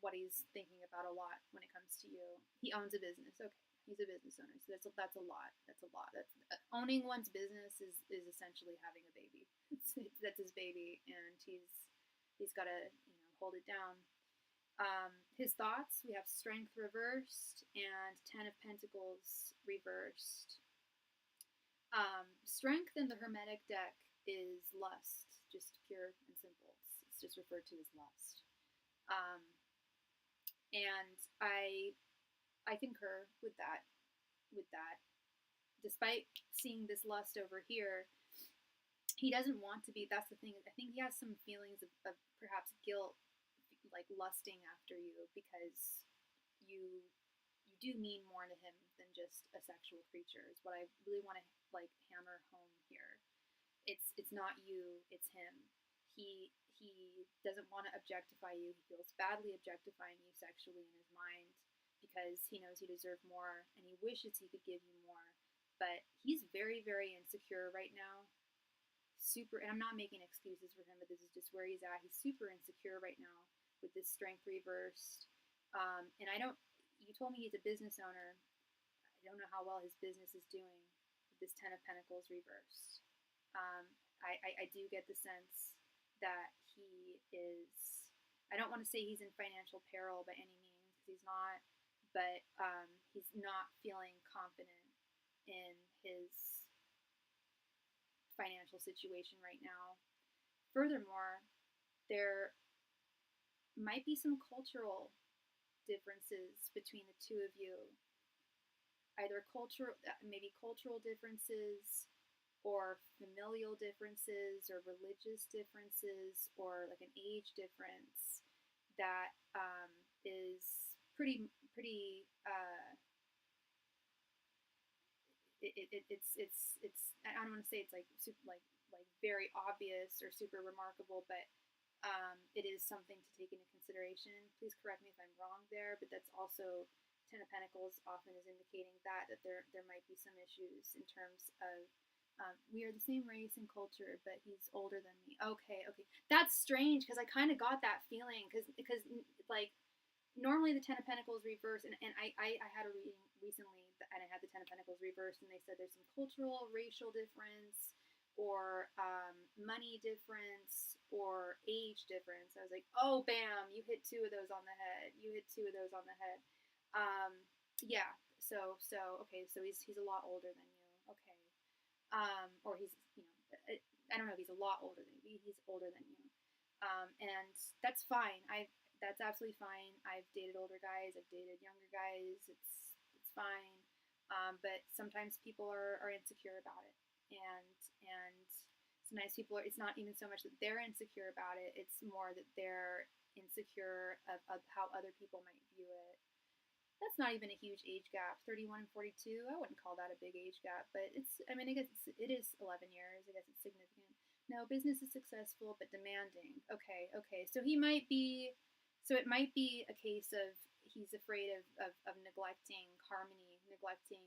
what he's thinking about a lot when it comes to you. He owns a business. Okay, he's a business owner, so that's a lot. That's a lot. That's owning one's business is essentially having a baby. That's his baby, and he's got to hold it down. His thoughts, we have Strength reversed and Ten of Pentacles reversed. Strength in the Hermetic deck is lust, just pure and simple. It's just referred to as lust. And I concur with that. Despite seeing this lust over here, he doesn't want to be. That's the thing. I think he has some feelings of perhaps guilt, like lusting after you, because you do mean more to him than just a sexual creature. Is what I really want to hammer home here. It's not you. It's him. He doesn't want to objectify you. He feels badly objectifying you sexually in his mind because he knows you deserve more and he wishes he could give you more. But he's very, very insecure right now. And I'm not making excuses for him, but this is just where he's at. He's super insecure right now with this Strength reversed. And you told me he's a business owner. I don't know how well his business is doing with this Ten of Pentacles reversed. I do get the sense that he is, I don't want to say he's in financial peril by any means, because he's not, but he's not feeling confident in his financial situation right now. Furthermore, there might be some cultural differences between the two of you. Either maybe cultural differences, or familial differences, or religious differences, or like an age difference that is pretty it's I don't want to say it's like super, like very obvious or super remarkable, but it is something to take into consideration. Please correct me if I'm wrong there, but that's also, Ten of Pentacles often is indicating that there might be some issues in terms of we are the same race and culture, but he's older than me. Okay, that's strange, because I kind of got that feeling, because like normally the Ten of Pentacles reverse, and I had a reading recently and I had the Ten of Pentacles reversed, and they said there's some cultural, racial difference, or money difference, or age difference. I was like, oh, bam, you hit two of those on the head. Yeah. So okay, so he's a lot older than you. Okay. Or he's, I don't know if he's a lot older than you. He's older than you. And that's fine. That's absolutely fine. I've dated older guys. I've dated younger guys. It's fine. But sometimes people are insecure about it. And sometimes people are, it's not even so much that they're insecure about it. It's more that they're insecure of how other people might view it. That's not even a huge age gap. 31 and 42, I wouldn't call that a big age gap, but I guess it is 11 years. I guess it's significant. No, business is successful, but demanding. Okay. So it might be a case of he's afraid of neglecting harmony, neglecting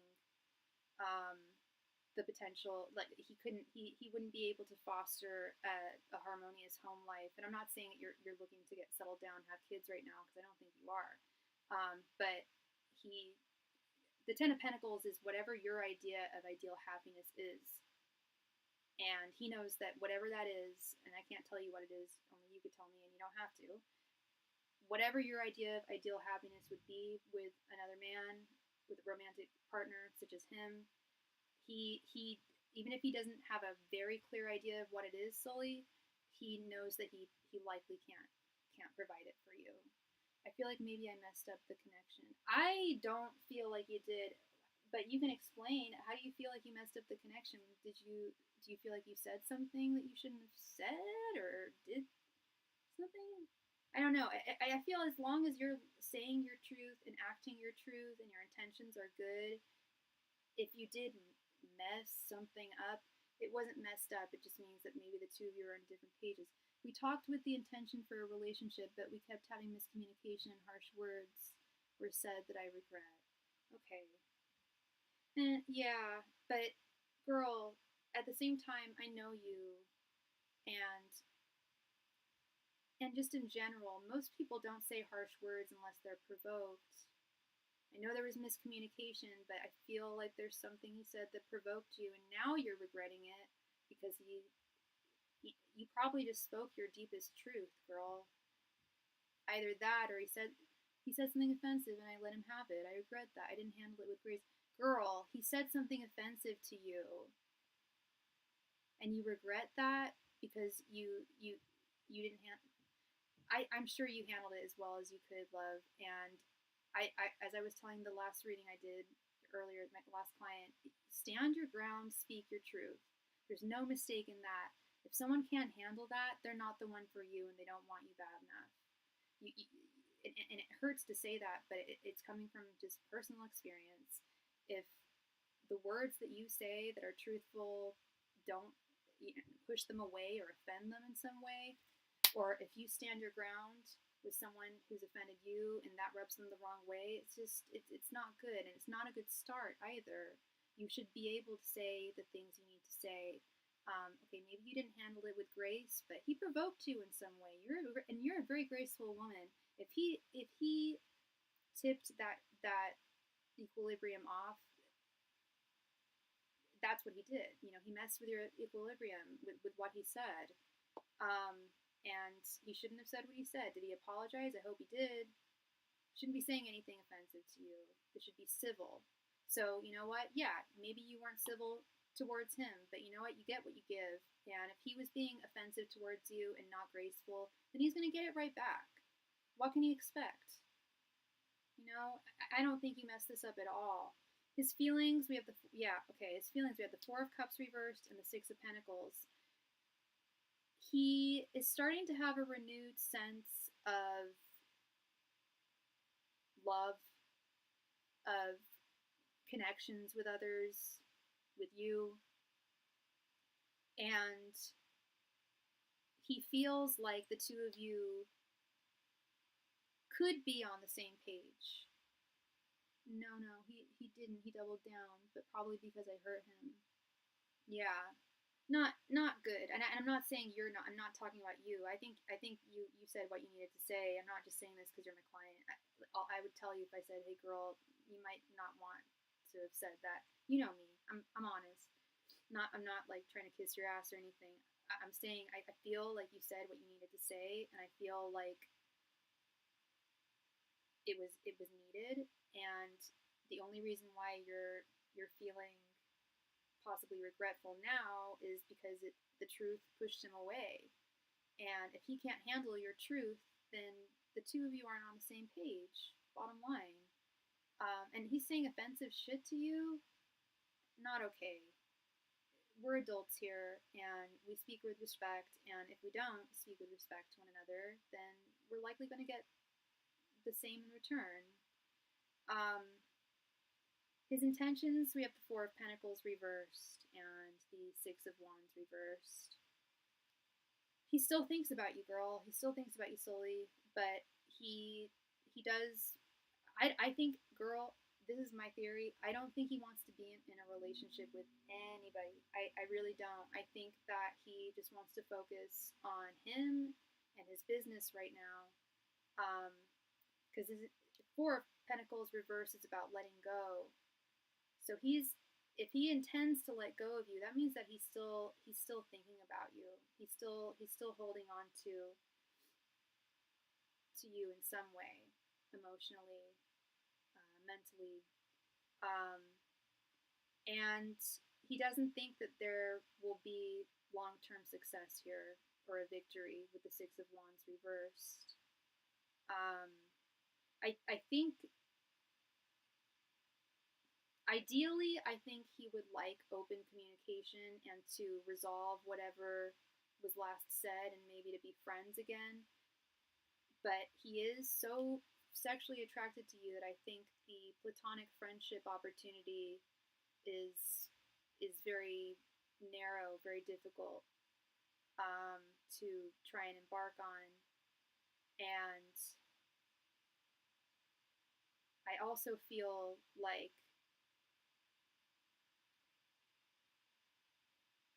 the potential, like he wouldn't be able to foster a harmonious home life. And I'm not saying that you're looking to get settled down, have kids right now, because I don't think you are. But the Ten of Pentacles is whatever your idea of ideal happiness is. And he knows that whatever that is, and I can't tell you what it is, only you could tell me, and you don't have to. Whatever your idea of ideal happiness would be with another man, with a romantic partner such as him, he even if he doesn't have a very clear idea of what it is solely, he knows that he likely can't provide it for you. I feel like maybe I messed up the connection. I don't feel like you did, but you can explain. How do you feel like you messed up the connection? Do you feel like you said something that you shouldn't have said, or did something? I don't know. I feel as long as you're saying your truth and acting your truth and your intentions are good, if you did mess something up, it wasn't messed up. It just means that maybe the two of you are on different pages. We talked with the intention for a relationship, but we kept having miscommunication and harsh words. or said that I regret. Okay. And yeah, but girl, at the same time, I know you, and just in general, most people don't say harsh words unless they're provoked. I know there was miscommunication, but I feel like there's something he said that provoked you, and now you're regretting it because you probably just spoke your deepest truth, girl. Either that, or he said something offensive, and I let him have it. I regret that. I didn't handle it with grace. Girl, he said something offensive to you, and you regret that because you didn't handle. I'm sure you handled it as well as you could, love. And as I was telling the last reading I did earlier, my last client, stand your ground, speak your truth. There's no mistake in that. If someone can't handle that, they're not the one for you, and they don't want you bad enough. And it hurts to say that, but it's coming from just personal experience. If the words that you say that are truthful don't push them away or offend them in some way, or if you stand your ground with someone who's offended you and that rubs them the wrong way, it's not good, and it's not a good start either. You should be able to say the things you need to say. Okay, maybe you didn't handle it with grace, but he provoked you in some way. You're a very graceful woman. If he tipped that equilibrium off, that's what he did. He messed with your equilibrium with what he said. And he shouldn't have said what he said. Did he apologize? I hope he did. Shouldn't be saying anything offensive to you. It should be civil. So, you know what? Yeah, maybe you weren't civil towards him, but you know what? You get what you give. And if he was being offensive towards you and not graceful, then he's going to get it right back. What can you expect? I don't think you messed this up at all. His feelings, his feelings, we have the Four of Cups reversed and the Six of Pentacles. He is starting to have a renewed sense of love, of connections with others, with you, and he feels like the two of you could be on the same page. No, he didn't. He doubled down, but probably because I hurt him. Yeah. Not good. And I'm not saying you're not. I'm not talking about you. I think you said what you needed to say. I'm not just saying this because you're my client. I would tell you if I said, "Hey, girl, you might not want to have said that." You know me. I'm honest. I'm not like trying to kiss your ass or anything. I'm saying I feel like you said what you needed to say, and I feel like it was needed. And the only reason why you're feeling possibly regretful now is because the truth pushed him away. And if he can't handle your truth, then the two of you aren't on the same page, bottom line. And he's saying offensive shit to you, not okay. We're adults here, and we speak with respect, and if we don't speak with respect to one another, then we're likely going to get the same in return. His intentions, we have the Four of Pentacles reversed and the Six of Wands reversed. He still thinks about you, girl. He still thinks about you solely, but he does. I think, girl, this is my theory. I don't think he wants to be in a relationship with anybody. I really don't. I think that he just wants to focus on him and his business right now. Because Four of Pentacles reverse is about letting go. So if he intends to let go of you, that means that he's still thinking about you. He's still holding on to you in some way, emotionally, mentally, and he doesn't think that there will be long-term success here or a victory with the Six of Wands reversed. I think. Ideally, I think he would like open communication and to resolve whatever was last said and maybe to be friends again. But he is so sexually attracted to you that I think the platonic friendship opportunity is very narrow, very difficult to try and embark on. And I also feel like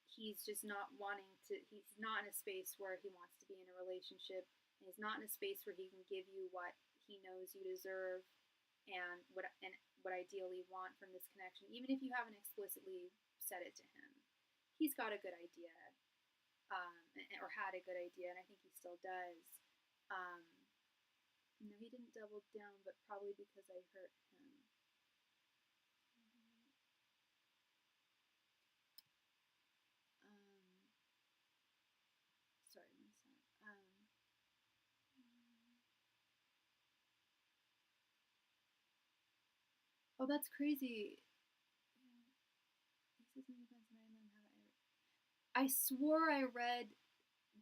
he's just not wanting to, he's not in a space where he wants to be in a relationship, and he's not in a space where he can give you what he knows you deserve and what ideally want from this connection, even if you haven't explicitly said it to him. He's got a good idea, or had a good idea, and I think he still does. No, he didn't double down, but probably because I hurt him. Sorry, one sec. Oh, that's crazy. I swore I read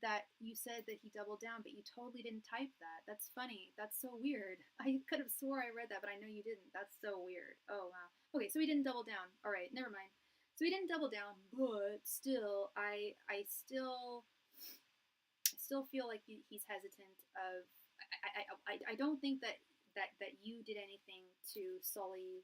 that you said that he doubled down, but you totally didn't type that. That's funny. That's so weird. I could have swore I read that, but I know you didn't. That's so weird. Oh, wow. Okay, so he didn't double down. All right, never mind. So he didn't double down, but still, I still feel like he's hesitant of. I don't think that you did anything to sully.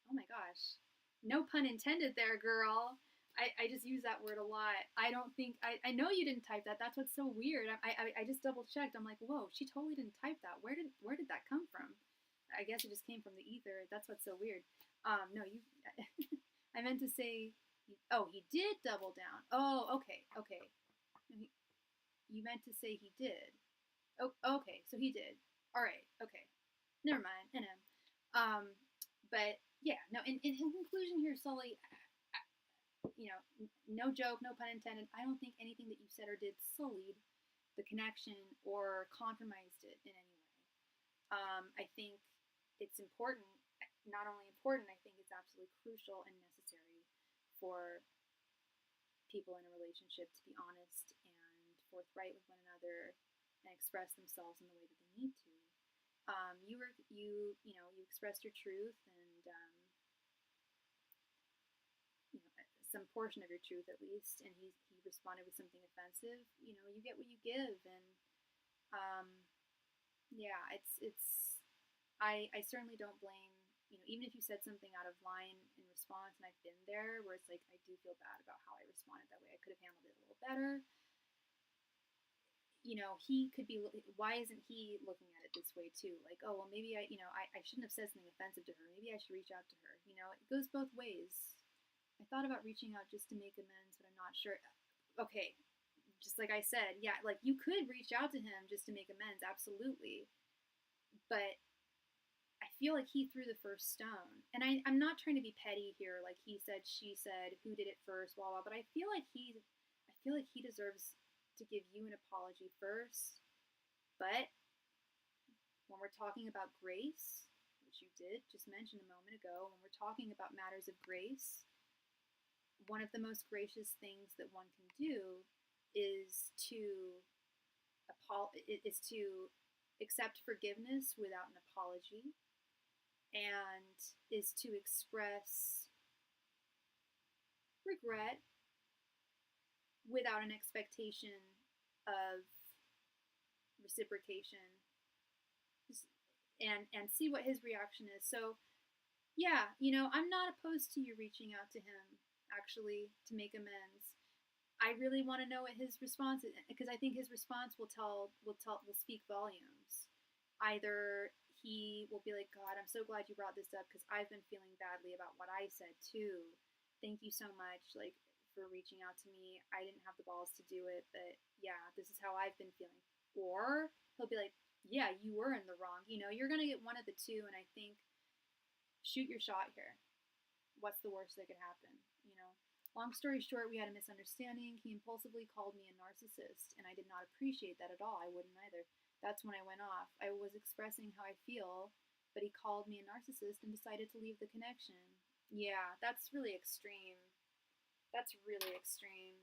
Oh my gosh, no pun intended there, girl. I just use that word a lot. I don't think I know you didn't type that. That's what's so weird. I just double checked. I'm like, whoa, she totally didn't type that. Where did that come from? I guess it just came from the ether. That's what's so weird. No, you. I meant to say. Oh, he did double down. Oh, okay, okay. You meant to say he did. Oh, okay, so he did. All right, okay. Never mind. But yeah, no. In conclusion here, Sully, no joke, no pun intended. I don't think anything that you said or did sullied the connection or compromised it in any way. I think it's important, not only important, I think it's absolutely crucial and necessary for people in a relationship to be honest and forthright with one another and express themselves in the way that they need to. You expressed your truth and some portion of your truth at least, and he responded with something offensive. You get what you give, and yeah, I certainly don't blame. Even if you said something out of line in response, and I've been there where it's like I do feel bad about how I responded that way. I could have handled it a little better. He could be. Why isn't he looking at it this way too? Like, oh well, maybe I shouldn't have said something offensive to her. Maybe I should reach out to her. It goes both ways. I thought about reaching out just to make amends, but I'm not sure. Okay, just like I said, yeah, like you could reach out to him just to make amends, absolutely. But I feel like he threw the first stone. And I'm not trying to be petty here, like he said, she said, who did it first, blah blah. But I feel like he deserves to give you an apology first. But when we're talking about grace, which you did just mention a moment ago, when we're talking about matters of grace, one of the most gracious things that one can do is to accept forgiveness without an apology, and is to express regret without an expectation of reciprocation, and see what his reaction is. So yeah, I'm not opposed to you reaching out to him actually to make amends. I really want to know what his response is, because I think his response will speak volumes. Either he will be like, God, I'm so glad you brought this up because I've been feeling badly about what I said too. Thank you so much, like, for reaching out to me. I didn't have the balls to do it, but yeah, this is how I've been feeling. Or he'll be like, yeah, you were in the wrong. You're gonna get one of the two, and I think shoot your shot here. What's the worst that could happen? Long story short, we had a misunderstanding. He impulsively called me a narcissist, and I did not appreciate that at all. I wouldn't either. That's when I went off. I was expressing how I feel, but he called me a narcissist and decided to leave the connection. Yeah, that's really extreme. That's really extreme.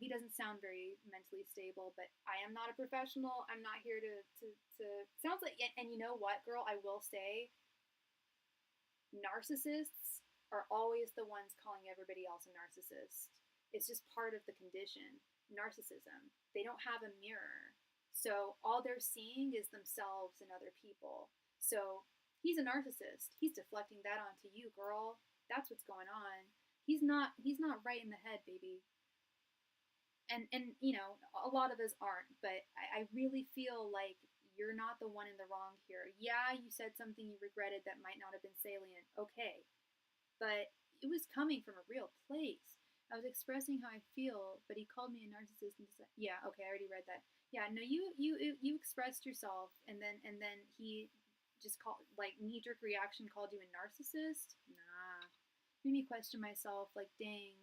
He doesn't sound very mentally stable, but I am not a professional. I'm not here to sounds like, and you know what, girl, I will say, narcissists are always the ones calling everybody else a narcissist. It's just part of the condition. Narcissism. They don't have a mirror. So all they're seeing is themselves and other people. So he's a narcissist. He's deflecting that onto you, girl. That's what's going on. He's not right in the head, baby. And you know, a lot of us aren't, but I really feel like you're not the one in the wrong here. Yeah, you said something you regretted that might not have been salient. Okay, but it was coming from a real place. I was expressing how I feel, but he called me a narcissist and said, "Yeah, okay, I already read that. Yeah, no, you expressed yourself, and then he just called, like, knee jerk reaction, called you a narcissist. Nah, made me question myself. Like, dang,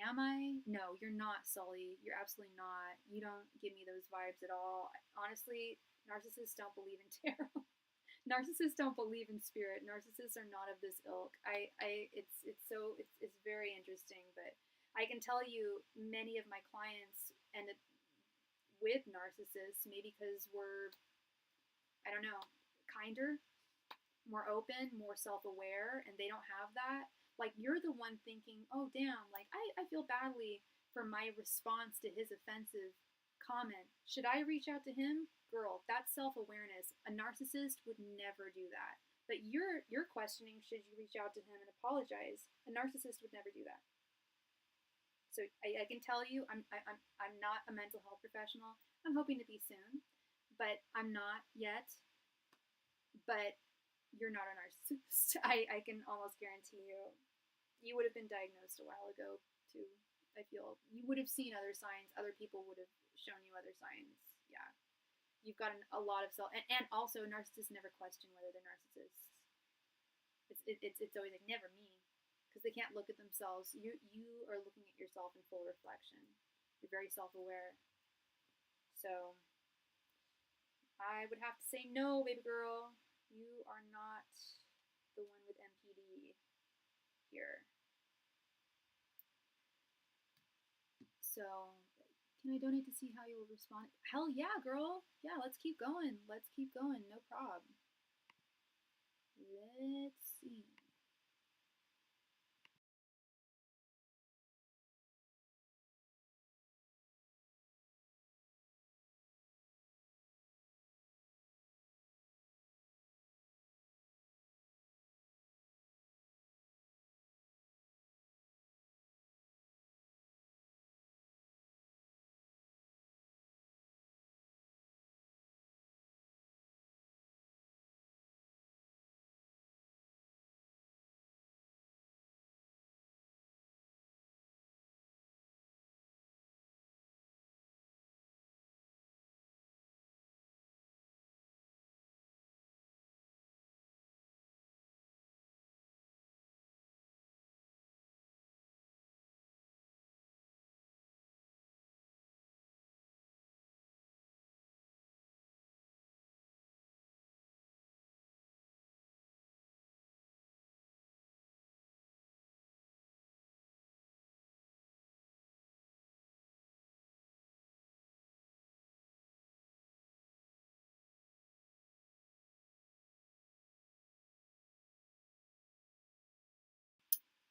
am I? No, you're not, Sully. You're absolutely not. You don't give me those vibes at all. Honestly, narcissists don't believe in tarot. Narcissists don't believe in spirit. Narcissists are not of this ilk. It's very interesting, but I can tell you many of my clients ended with narcissists, maybe because we're, I don't know, kinder, more open, more self-aware, and they don't have that. Like, you're the one thinking, oh damn, like I feel badly for my response to his offensive comment. Should I reach out to him? Girl, that's self-awareness. A narcissist would never do that. But you're questioning, should you reach out to him and apologize? A narcissist would never do that. So I can tell you, I'm not a mental health professional. I'm hoping to be soon, but I'm not yet. But you're not a narcissist. I can almost guarantee you. You would have been diagnosed a while ago, too. I feel you would have seen other signs. Other people would have shown you other signs. Yeah. You've got a lot of self. And also, narcissists never question whether they're narcissists. It's always like, never me. Because they can't look at themselves. You are looking at yourself in full reflection. You're very self aware. So I would have to say no, baby girl. You are not the one with MPD here. So, can I donate to see how you will respond? Hell yeah, girl. Yeah, let's keep going. Let's keep going. No problem. Let's see.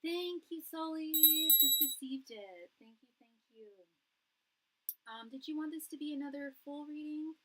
Thank you, Sully. Just received it. Thank you, thank you. Did you want this to be another full reading?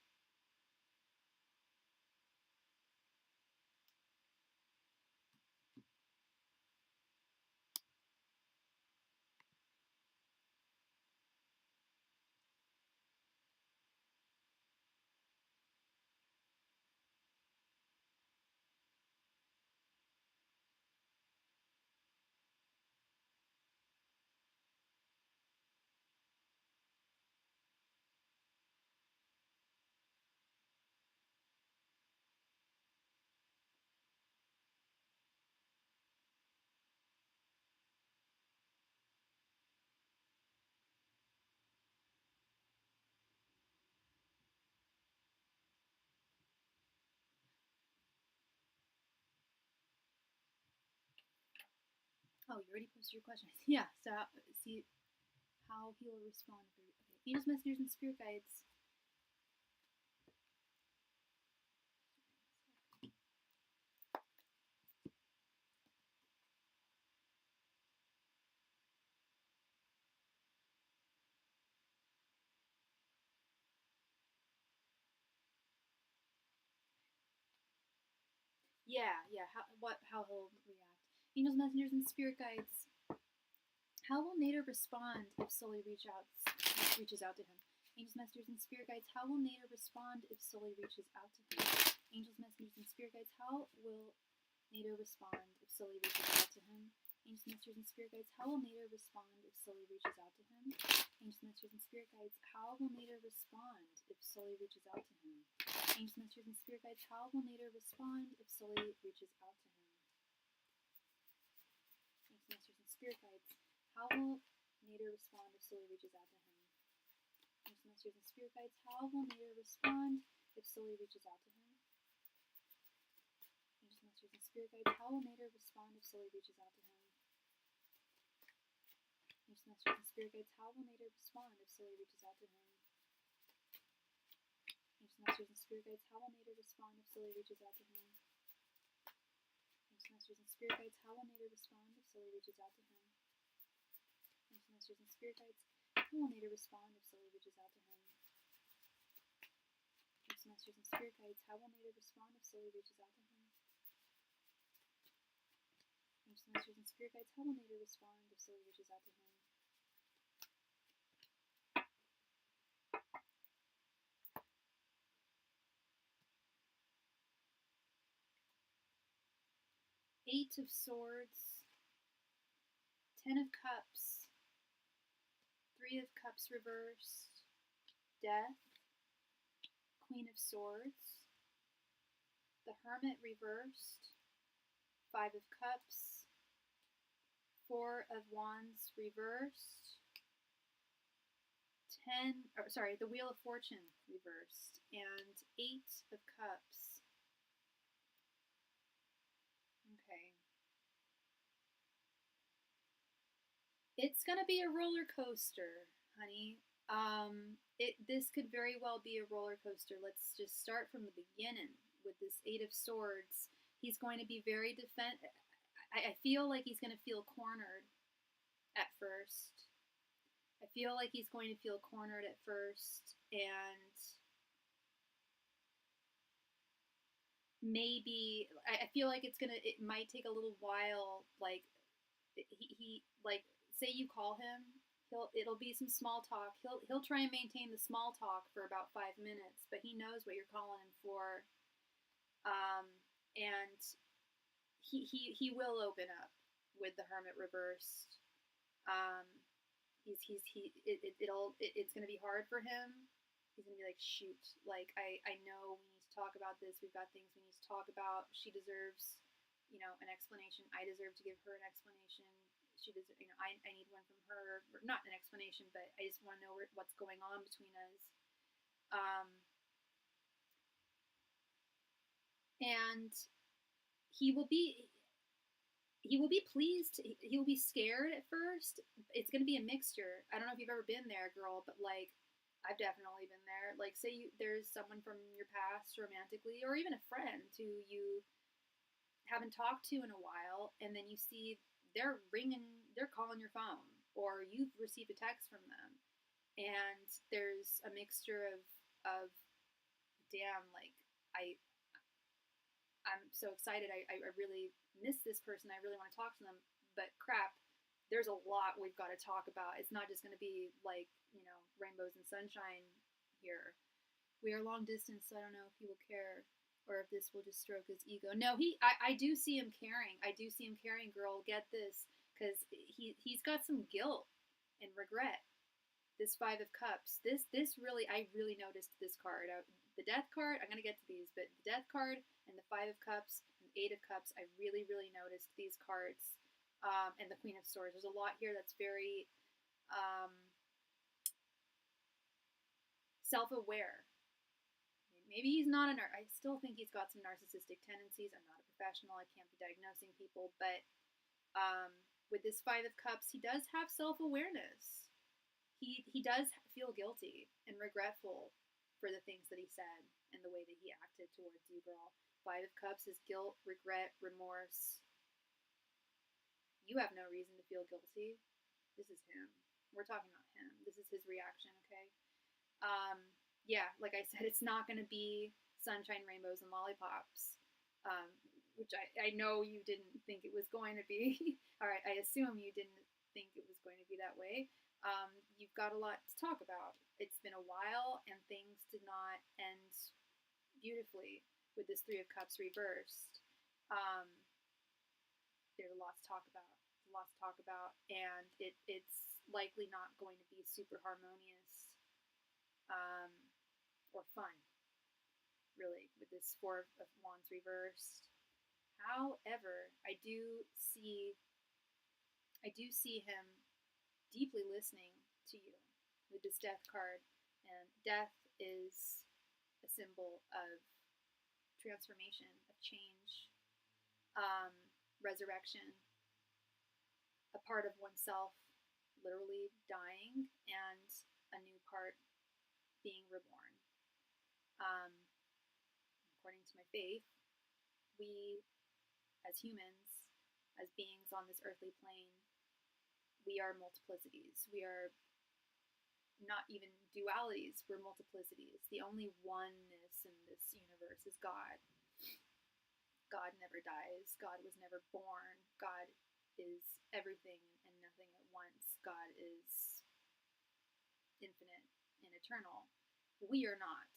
Oh, you already posted your question. Yeah, so see how he will respond. Okay, angels, messengers, and spirit guides. how he'll react. Angels, messengers, and spirit guides. How will Nader respond if Sully reaches out to him? Angels, messengers, and spirit guides. How will Nader respond if Sully reaches out to him? Angels, messengers, and spirit guides. How will Nader respond if Sully reaches out to him? Angels, messengers, and spirit guides. How will Nader respond if Sully reaches out to him? Angels, messengers, and spirit guides. How will Nader respond if Sully reaches out to him? Angels, messengers, and spirit guides. How will Nader respond if Sully reaches out to him? Angels, messengers, and spirit guides. How will Nader respond if Sully reaches out to him? Angels, messengers, and spirit guides. How will Nader respond if Sully reaches out to him? Angels, messengers, and spirit guides. How will Nader respond if Sully reaches out to him? Angels, messengers, and spirit guides. How will Nader respond if Sully reaches out to him? Angels, messengers, and spirit guides. How will Nader respond if Sully reaches out to him? Angels, messengers, and spirit guides. How will Nader respond if Sully reaches out to him? Angels, messengers, and spirit guides. How will Nader respond if Sully reaches out to him? Angels, messengers, and spirit guides. How will Nader respond if Sully reaches out to him? Angels, messengers, and spirit guides. How will Nader respond if Sully reaches out to him? 8 of Swords, 10 of Cups, 3 of Cups reversed, Death, Queen of Swords, the Hermit reversed, 5 of Cups, 4 of Wands reversed, the Wheel of Fortune reversed, and 8 of Cups. Okay. It's gonna be a roller coaster, honey. This could very well be a roller coaster. Let's just start from the beginning with this 8 of Swords. He's going to be very I feel like he's going to feel cornered at first. I feel like he's going to feel cornered at first, and maybe I feel like it might take a little while. Like he like, say you call him, it'll be some small talk. He'll try and maintain the small talk for about 5 minutes, but he knows what you're calling him for, and he will open up with the Hermit reversed. It's gonna be hard for him. He's gonna be like, shoot, like I know we need to talk about this. We've got things we need to talk about. She deserves, an explanation. I deserve to give her an explanation. She deserves, I need one from her. Or not an explanation, but I just want to know what's going on between us. And he will be pleased. He will be scared at first. It's going to be a mixture. I don't know if you've ever been there, girl, but like, I've definitely been there. Like, say there's someone from your past romantically, or even a friend who you haven't talked to in a while, and then you see they're calling your phone, or you've received a text from them, and there's a mixture of damn, like, I'm so excited. I really miss this person. I really want to talk to them. But crap, there's a lot we've got to talk about. It's not just going to be like, rainbows and sunshine here. We are long distance, so I don't know if he will care, or if this will just stroke his ego. No, I do see him caring. I do see him caring, girl. Get this, because he's got some guilt and regret. This 5 of Cups. I really noticed this card. The Death card, I'm going to get to these, but the Death card and the 5 of Cups and 8 of Cups, I really, really noticed these cards. And the Queen of Swords. There's a lot here that's very self-aware. Maybe he's not I still think he's got some narcissistic tendencies. I'm not a professional. I can't be diagnosing people. But with this 5 of Cups, he does have self-awareness. He does feel guilty and regretful for the things that he said and the way that he acted towards you, girl. 5 of Cups is guilt, regret, remorse. You have no reason to feel guilty. This is him. We're talking about him. This is his reaction, okay? Yeah, like I said, it's not going to be sunshine, rainbows, and lollipops. which I know you didn't think it was going to be. All right, I assume you didn't think it was going to be that way. You've got a lot to talk about. It's been a while, and things did not end beautifully with this Three of Cups reversed. There's a lot to talk about. And it's likely not going to be super harmonious or fun, really, with this Four of Wands reversed. However, I do see him deeply listening to you with this Death card, and death is a symbol of transformation, of change, resurrection, a part of oneself literally dying, and a new part being reborn. According to my faith, we as humans, as beings on this earthly plane, we are multiplicities. We are not even dualities, we're multiplicities. The only oneness in this universe is God. God never dies. God was never born. God is everything and nothing at once. God is infinite and eternal. We are not.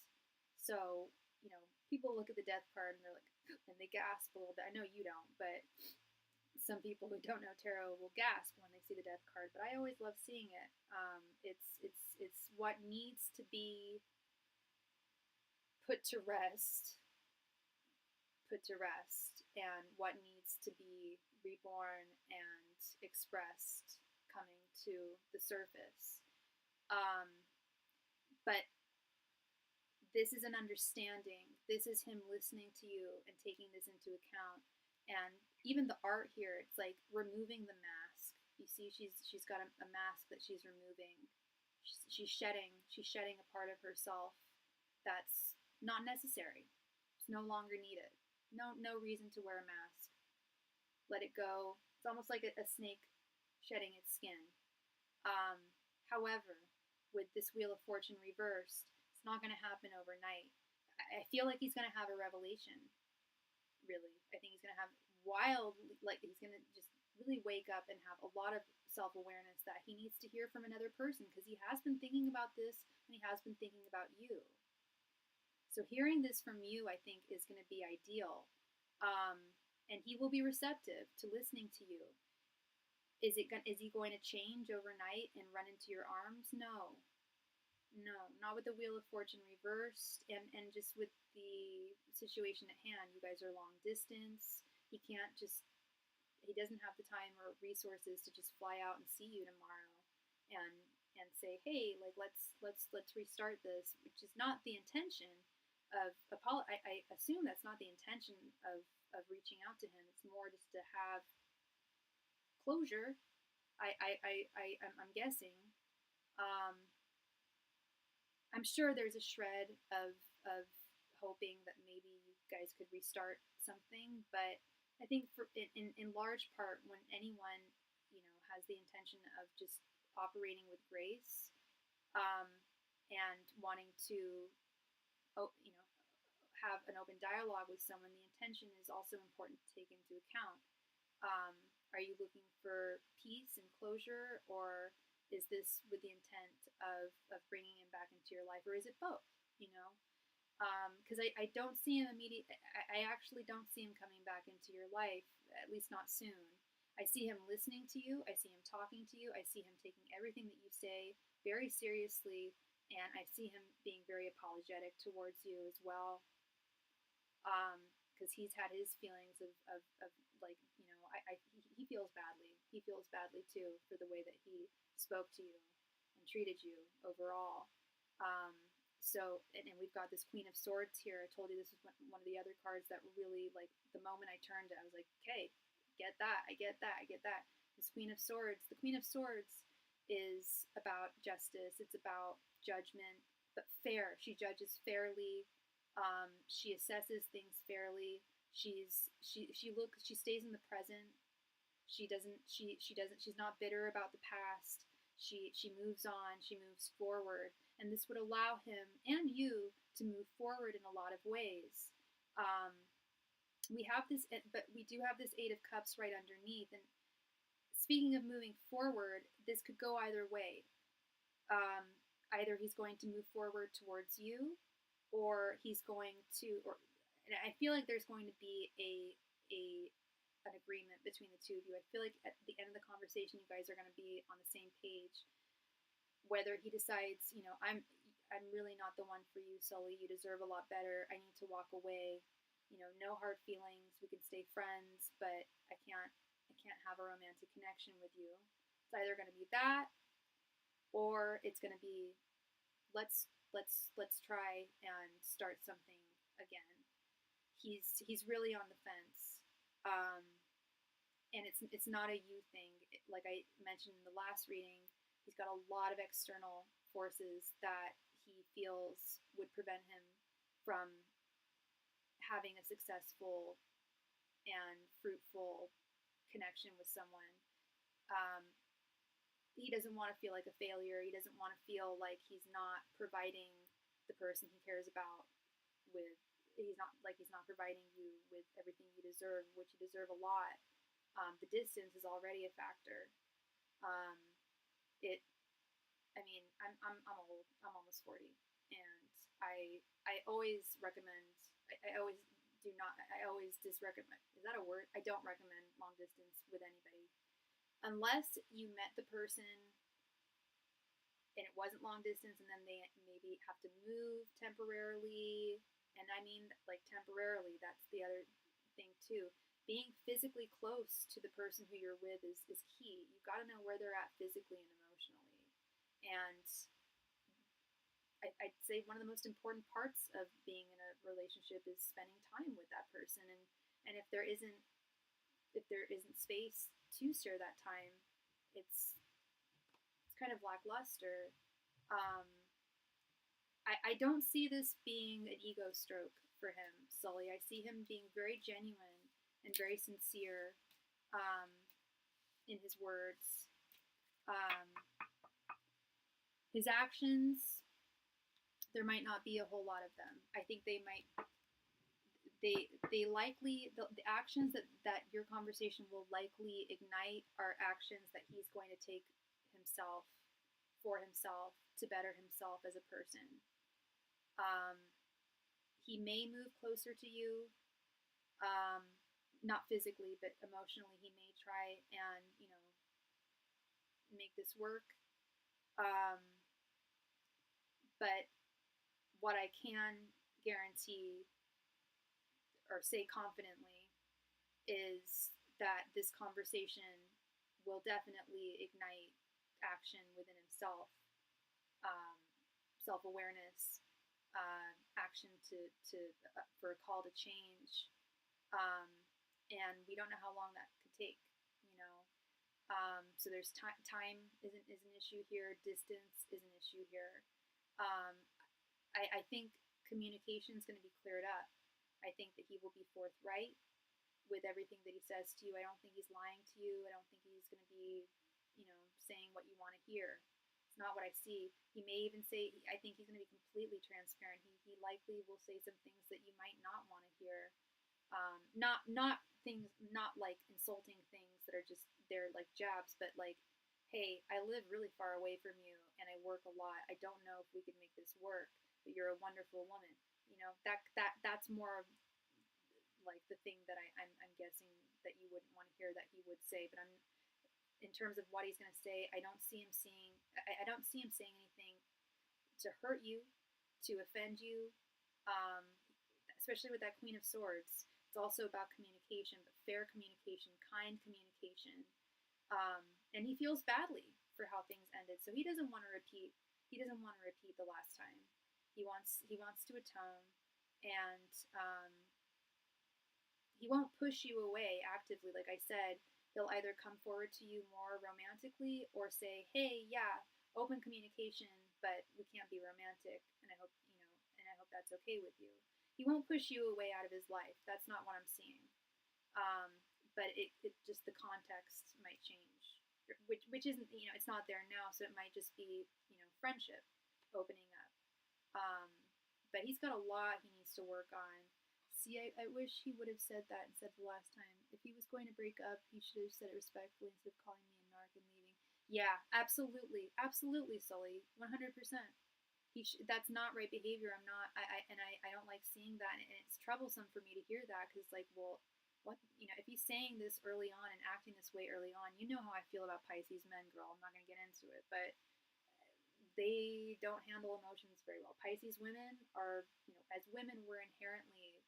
So, people look at the Death card and they're like, and they gasp a little bit. I know you don't, but some people who don't know tarot will gasp when they see the Death card. But I always love seeing it. It's what needs to be put to rest, and what needs to be reborn and expressed coming to the surface. But this is an understanding. This is him listening to you and taking this into account. And even the art here, it's like removing the mask. You see, she's got a mask that she's removing. She's shedding a part of herself that's not necessary. It's no longer needed. No reason to wear a mask. Let it go. It's almost like a snake shedding its skin. However, with this Wheel of Fortune reversed, it's not going to happen overnight. I feel like he's going to have a revelation, really. I think he's going to have he's going to just really wake up and have a lot of self-awareness that he needs to hear from another person, because he has been thinking about this and he has been thinking about you. So hearing this from you, I think, is going to be ideal. And he will be receptive to listening to you. Is he going to change overnight and run into your arms? No, not with the Wheel of Fortune reversed, and just with the situation at hand. You guys are long distance. He doesn't have the time or resources to just fly out and see you tomorrow and say, hey, like let's restart this, which is not the intention of I assume that's not the intention of reaching out to him. It's more just to have closure. I'm guessing. I'm sure there's a shred of hoping that maybe you guys could restart something, but I think in large part, when anyone has the intention of just operating with grace, and wanting to have an open dialogue with someone, the intention is also important to take into account. Are you looking for peace and closure, or is this with the intent of bringing him back into your life, or is it both? Because I don't see him I actually don't see him coming back into your life, at least not soon. I see him listening to you. I see him talking to you. I see him taking everything that you say very seriously, and I see him being very apologetic towards you as well. Because he's had his feelings of like, he feels badly. He feels badly too for the way that he spoke to you and treated you overall. So, and we've got this Queen of Swords here. I told you this was one of the other cards that really, like, the moment I turned it, I was like, okay, get that. I get that. This Queen of Swords. The Queen of Swords is about justice. It's about judgment, but fair. She judges fairly. She assesses things fairly. She stays in the present. She's not bitter about the past. She moves on. She moves forward. And this would allow him and you to move forward in a lot of ways. we have this, but we do have this Eight of Cups right underneath. And speaking of moving forward, this could go either way. Either he's going to move forward towards you, or he's going to, or and I feel like there's going to be an agreement between the two of you. I feel like at the end of the conversation, you guys are going to be on the same page. Whether he decides, I'm really not the one for you, Sully. You deserve a lot better. I need to walk away. No hard feelings. We can stay friends, but I can't have a romantic connection with you. It's either going to be that, or it's going to be let's try and start something again. He's really on the fence, and it's not a you thing. Like I mentioned in the last reading, he's got a lot of external forces that he feels would prevent him from having a successful and fruitful connection with someone. He doesn't want to feel like a failure. He doesn't want to feel like he's not providing the person he cares about with. He's not providing you with everything you deserve, which you deserve a lot. The distance is already a factor. I'm old. I'm almost 40, and I always recommend. I always do not. I always disrecommend. Is that a word? I don't recommend long distance with anybody unless you met the person and it wasn't long distance, and then they maybe have to move temporarily. And I mean, like, temporarily. That's the other thing too. Being physically close to the person who you're with is key. You've got to know where they're at physically and emotionally. And I'd say one of the most important parts of being in a relationship is spending time with that person. And if there isn't space to share that time, it's kind of lackluster. I don't see this being an ego stroke for him, Sully. I see him being very genuine and very sincere in his words. His actions, there might not be a whole lot of them. I think they likely, the actions that your conversation will likely ignite are actions that he's going to take himself, for himself, to better himself as a person. He may move closer to you, not physically, but emotionally. He may try and, make this work. But what I can guarantee or say confidently is that this conversation will definitely ignite action within himself, self-awareness, action for a call to change, and we don't know how long that could take. So there's time is an issue here. Distance is an issue here. I think communication is going to be cleared up. I think that he will be forthright with everything that he says to you. I don't think he's lying to you. I don't think he's going to be, saying what you want to hear. It's not what I see. He may even say, I think he's going to be completely transparent. He likely will say some things that you might not want to hear. Not things, not like insulting things that are just, they're like jabs, but like, hey, I live really far away from you and I work a lot. I don't know if we could make this work, but you're a wonderful woman. That's more of like the thing that I'm guessing that you wouldn't want to hear that he would say. But in terms of what he's going to say, I don't see him saying anything to hurt you, to offend you, especially with that Queen of Swords. It's also about communication, but fair communication, kind communication. And he feels badly for how things ended, so he doesn't want to repeat. He doesn't want to repeat the last time. He wants to atone, and he won't push you away actively. Like I said, he'll either come forward to you more romantically or say, "Hey, yeah, open communication, but we can't be romantic." And I hope that's okay with you. He won't push you away out of his life. That's not what I'm seeing. But it just, the context might change, which isn't, it's not there now, so it might just be, friendship opening up. But he's got a lot he needs to work on. See, I wish he would have said that instead of the last time. If he was going to break up, he should have said it respectfully instead of calling me a narc and leaving. Yeah, absolutely, absolutely, Sully, 100%. That's not right behavior. I'm not. I don't like seeing that, and it's troublesome for me to hear that because, like, well, what, if he's saying this early on and acting this way early on, you know how I feel about Pisces men, girl. I'm not gonna get into it, but they don't handle emotions very well. Pisces women are, as women, we're inherently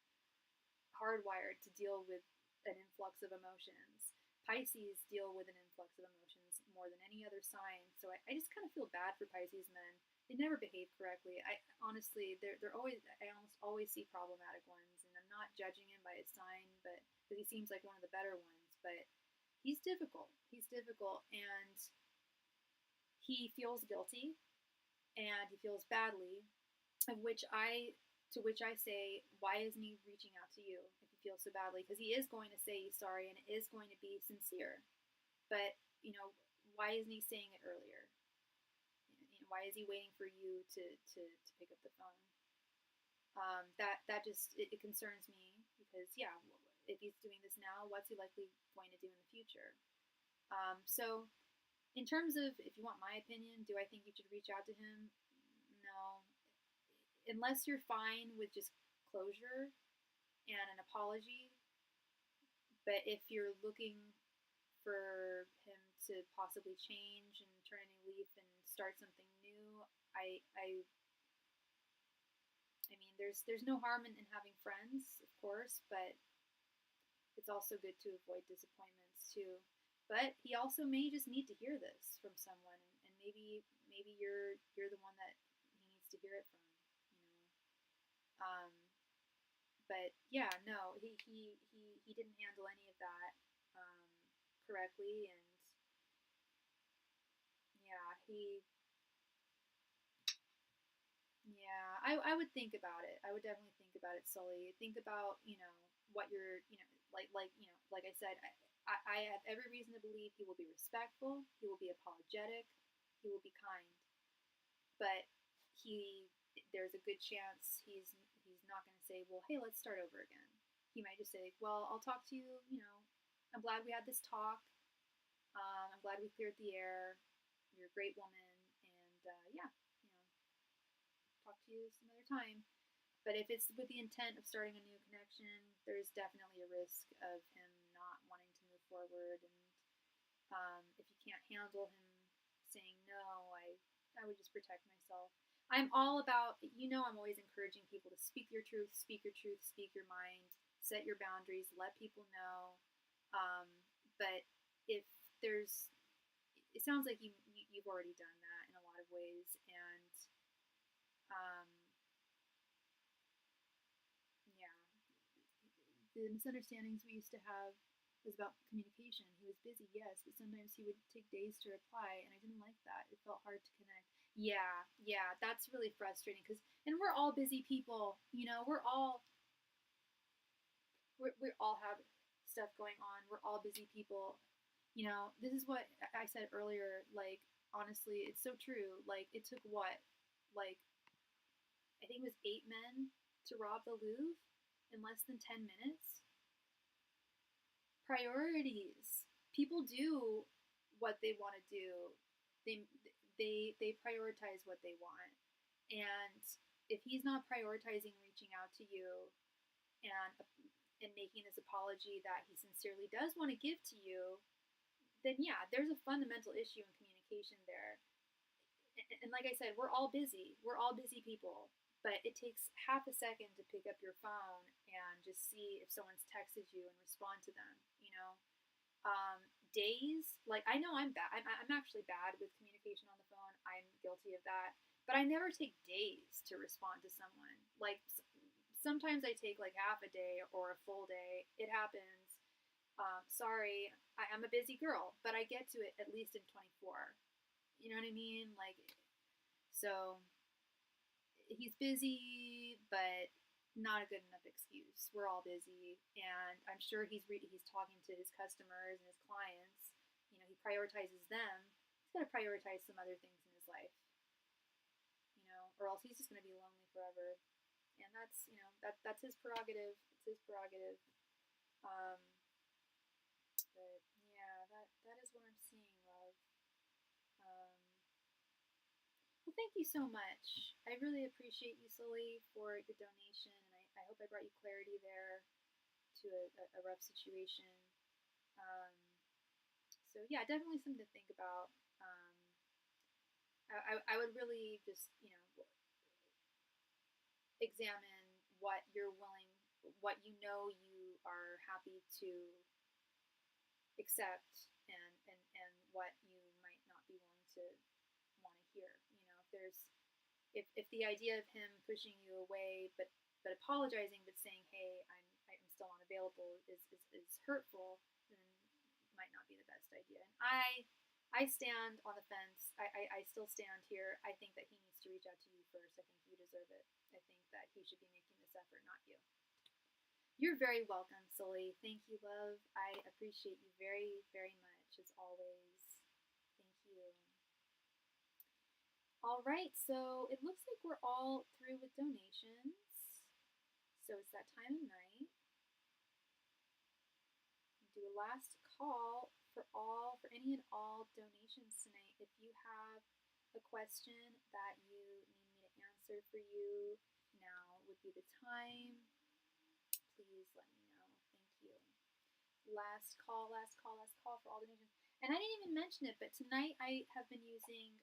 hardwired to deal with an influx of emotions. Pisces deal with an influx of emotions more than any other sign. So I just kind of feel bad for Pisces men. They never behave correctly. I honestly, they're always. I almost always see problematic ones, and I'm not judging him by his sign, but because he seems like one of the better ones. But he's difficult. He's difficult, and he feels guilty, and he feels badly, of which I to which I say, why isn't he reaching out to you if he feels so badly? Because he is going to say he's sorry and it is going to be sincere. But, why isn't he saying it earlier? Why is he waiting for you to pick up the phone? That just, it concerns me because, yeah, if he's doing this now, what's he likely going to do in the future? So, in terms of, if you want my opinion, do I think you should reach out to him? No, unless you're fine with just closure and an apology. But if you're looking for him to possibly change and turn a new leaf and start something new, I mean, there's no harm in having friends, of course, but it's also good to avoid disappointments too. But he also may just need to hear this from someone, and maybe you're the one that he needs to hear it from, you know. Um, but yeah, no, he didn't handle any of that correctly, and yeah, I would think about it. I would definitely think about it, Sully. Think about what you're like I said. I have every reason to believe he will be respectful. He will be apologetic. He will be kind. But he there's a good chance he's not going to say, well, hey, let's start over again. He might just say, well, I'll talk to you. I'm glad we had this talk. I'm glad we cleared the air. You're a great woman, and yeah, talk to you some other time. But if it's with the intent of starting a new connection, there's definitely a risk of him not wanting to move forward. And if you can't handle him saying no, I would just protect myself. I'm all about, I'm always encouraging people to speak your truth, speak your truth, speak your mind, set your boundaries, let people know. But if there's, it sounds like you've already done that in a lot of ways, and um, yeah, the misunderstandings we used to have was about communication. He was busy, yes, but sometimes he would take days to reply, and I didn't like that. It felt hard to connect. Yeah, that's really frustrating because, and we're all busy people, we all have stuff going on. We're all busy people. This is what I said earlier. Like, honestly, it's so true. Like, it took what? Like, I think it was 8 men to rob the Louvre in less than 10 minutes. Priorities. People do what they want to do. They they prioritize what they want. And if he's not prioritizing reaching out to you and making this apology that he sincerely does want to give to you, then yeah, there's a fundamental issue in communication there. And like I said, we're all busy. We're all busy people. But it takes half a second to pick up your phone and just see if someone's texted you and respond to them. Days, like, I know I'm bad. I'm actually bad with communication on the phone. I'm guilty of that. But I never take days to respond to someone. Like, sometimes I take like half a day or a full day. It happens. Sorry, I'm a busy girl, but I get to it at least in 24. You know what I mean? Like, so he's busy, but not a good enough excuse. We're all busy, and I'm sure he's talking to his customers and his clients. He prioritizes them. He's got to prioritize some other things in his life, or else he's just going to be lonely forever. and that's, you know, that's his prerogative. It's his prerogative. Um, but yeah, that is what I'm seeing, love. Um, well, thank you so much. I really appreciate you, Sully, for your donation, and I hope I brought you clarity there to a rough situation. Um, so yeah, definitely something to think about. I would really just, you know, examine what you're willing, what you know you are happy to accept, and what you might not be willing to want to hear. You know, if there's if the idea of him pushing you away, but apologizing, but saying, "Hey, I'm still not available," is hurtful, then it might not be the best idea. And I stand on the fence. I still stand here. I think that he needs to reach out to you first. I think you deserve it. I think that he should be making this effort, not you. You're very welcome, Sully. Thank you, love. I appreciate you very, very much, as always. Thank you. All right, so it looks like we're all through with donations. So it's that time of night. Do a last call for any and all donations tonight. If you have a question that you need me to answer for you, now would be the time. Please let me know. Thank you. Last call for all donations. And I didn't even mention it, but tonight I have been using,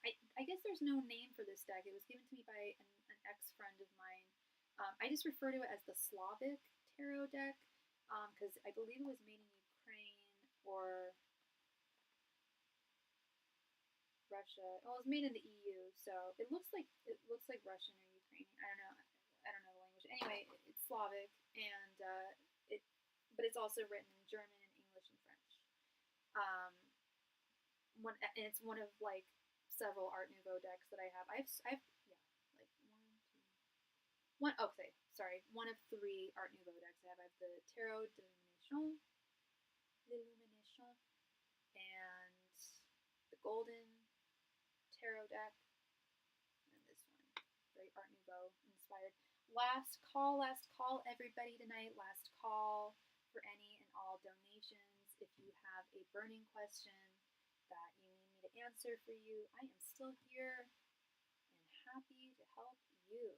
I guess there's no name for this deck. It was given to me by an ex-friend of mine. I just refer to it as the Slavic tarot deck, because I believe it was made in Ukraine or Russia. Well, it was made in the EU, so it looks like Russian or Ukrainian. I don't know the language. Anyway, it's Slavic, and it, but it's also written in German and English and French. And it's one of like several Art Nouveau decks that I have. I've yeah, like one of three Art Nouveau decks I have. I have the Tarot d'Illumination, and the Golden Tarot deck, and this one, very Art Nouveau inspired. Last call, everybody tonight. Last call for any and all donations. If you have a burning question that you need me to answer for you, I am still here and happy to help you.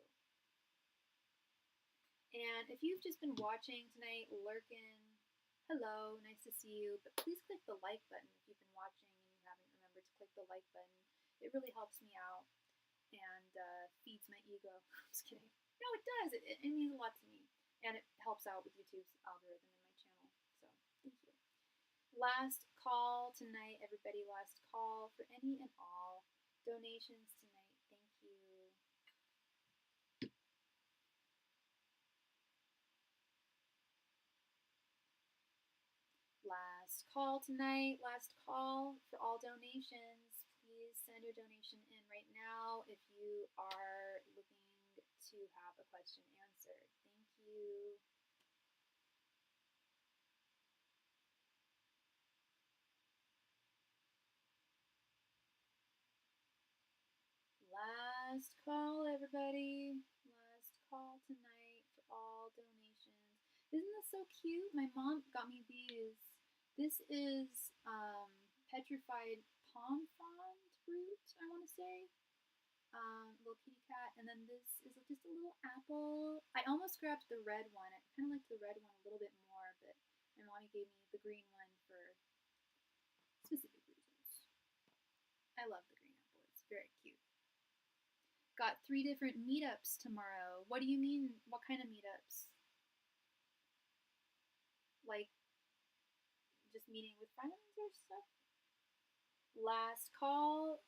And if you've just been watching tonight, lurking, hello, nice to see you. But please click the like button if you've been watching and you haven't remembered to click the like button. It really helps me out and feeds my ego. I'm just kidding. No, it does. It means a lot to me. And it helps out with YouTube's algorithm in my channel. So, thank you. Last call tonight, everybody. Last call for any and all donations tonight. Thank you. Last call tonight. Last call for all donations. Please send your donation in right now if you are looking to have a question answered. Thank you. Last call, everybody. Last call tonight for all donations. Isn't this so cute? My mom got me these. This is petrified palm frond root, I want to say. Little kitty cat. And then this is just a little apple. I almost grabbed the red one. I kind of liked the red one a little bit more, but my mommy gave me the green one for specific reasons. I love the green apple. It's very cute. Got 3 different meetups tomorrow. What do you mean? What kind of meetups? Like just meeting with friends or stuff? Last call,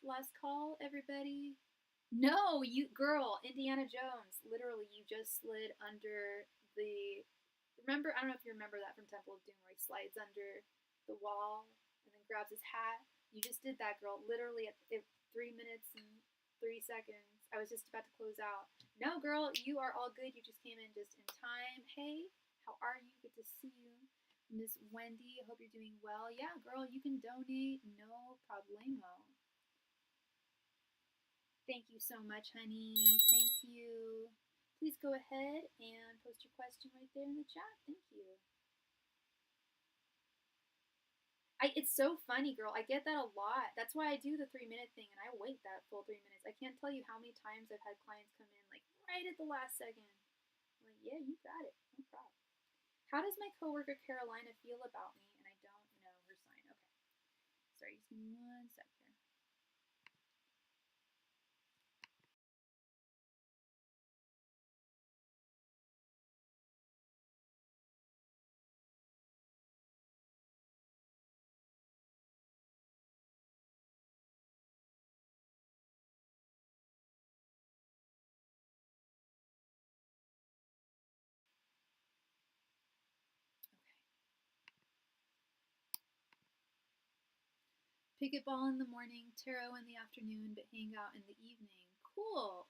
everybody. No, you girl, Indiana Jones. Literally, you just slid under the. Remember, I don't know if you remember that from Temple of Doom, where he slides under the wall and then grabs his hat. You just did that, girl. Literally at 3 minutes and 3 seconds. I was just about to close out. No, girl, you are all good. You just came in just in time. Hey, how are you? Good to see you. Miss Wendy, I hope you're doing well. Yeah, girl, you can donate. No problemo. Thank you so much, honey. Thank you. please go ahead and post your question right there in the chat. Thank you. It's so funny, girl. I get that a lot. That's why I do the 3-minute thing, and I wait that full 3 minutes. I can't tell you how many times I've had clients come in, like, right at the last second. I'm like, yeah, you got it. No problem. How does my coworker Carolina feel about me? And I don't know her sign. Okay. Sorry, just give me 1 sec here. Picket ball in the morning, tarot in the afternoon, but hang out in the evening. Cool.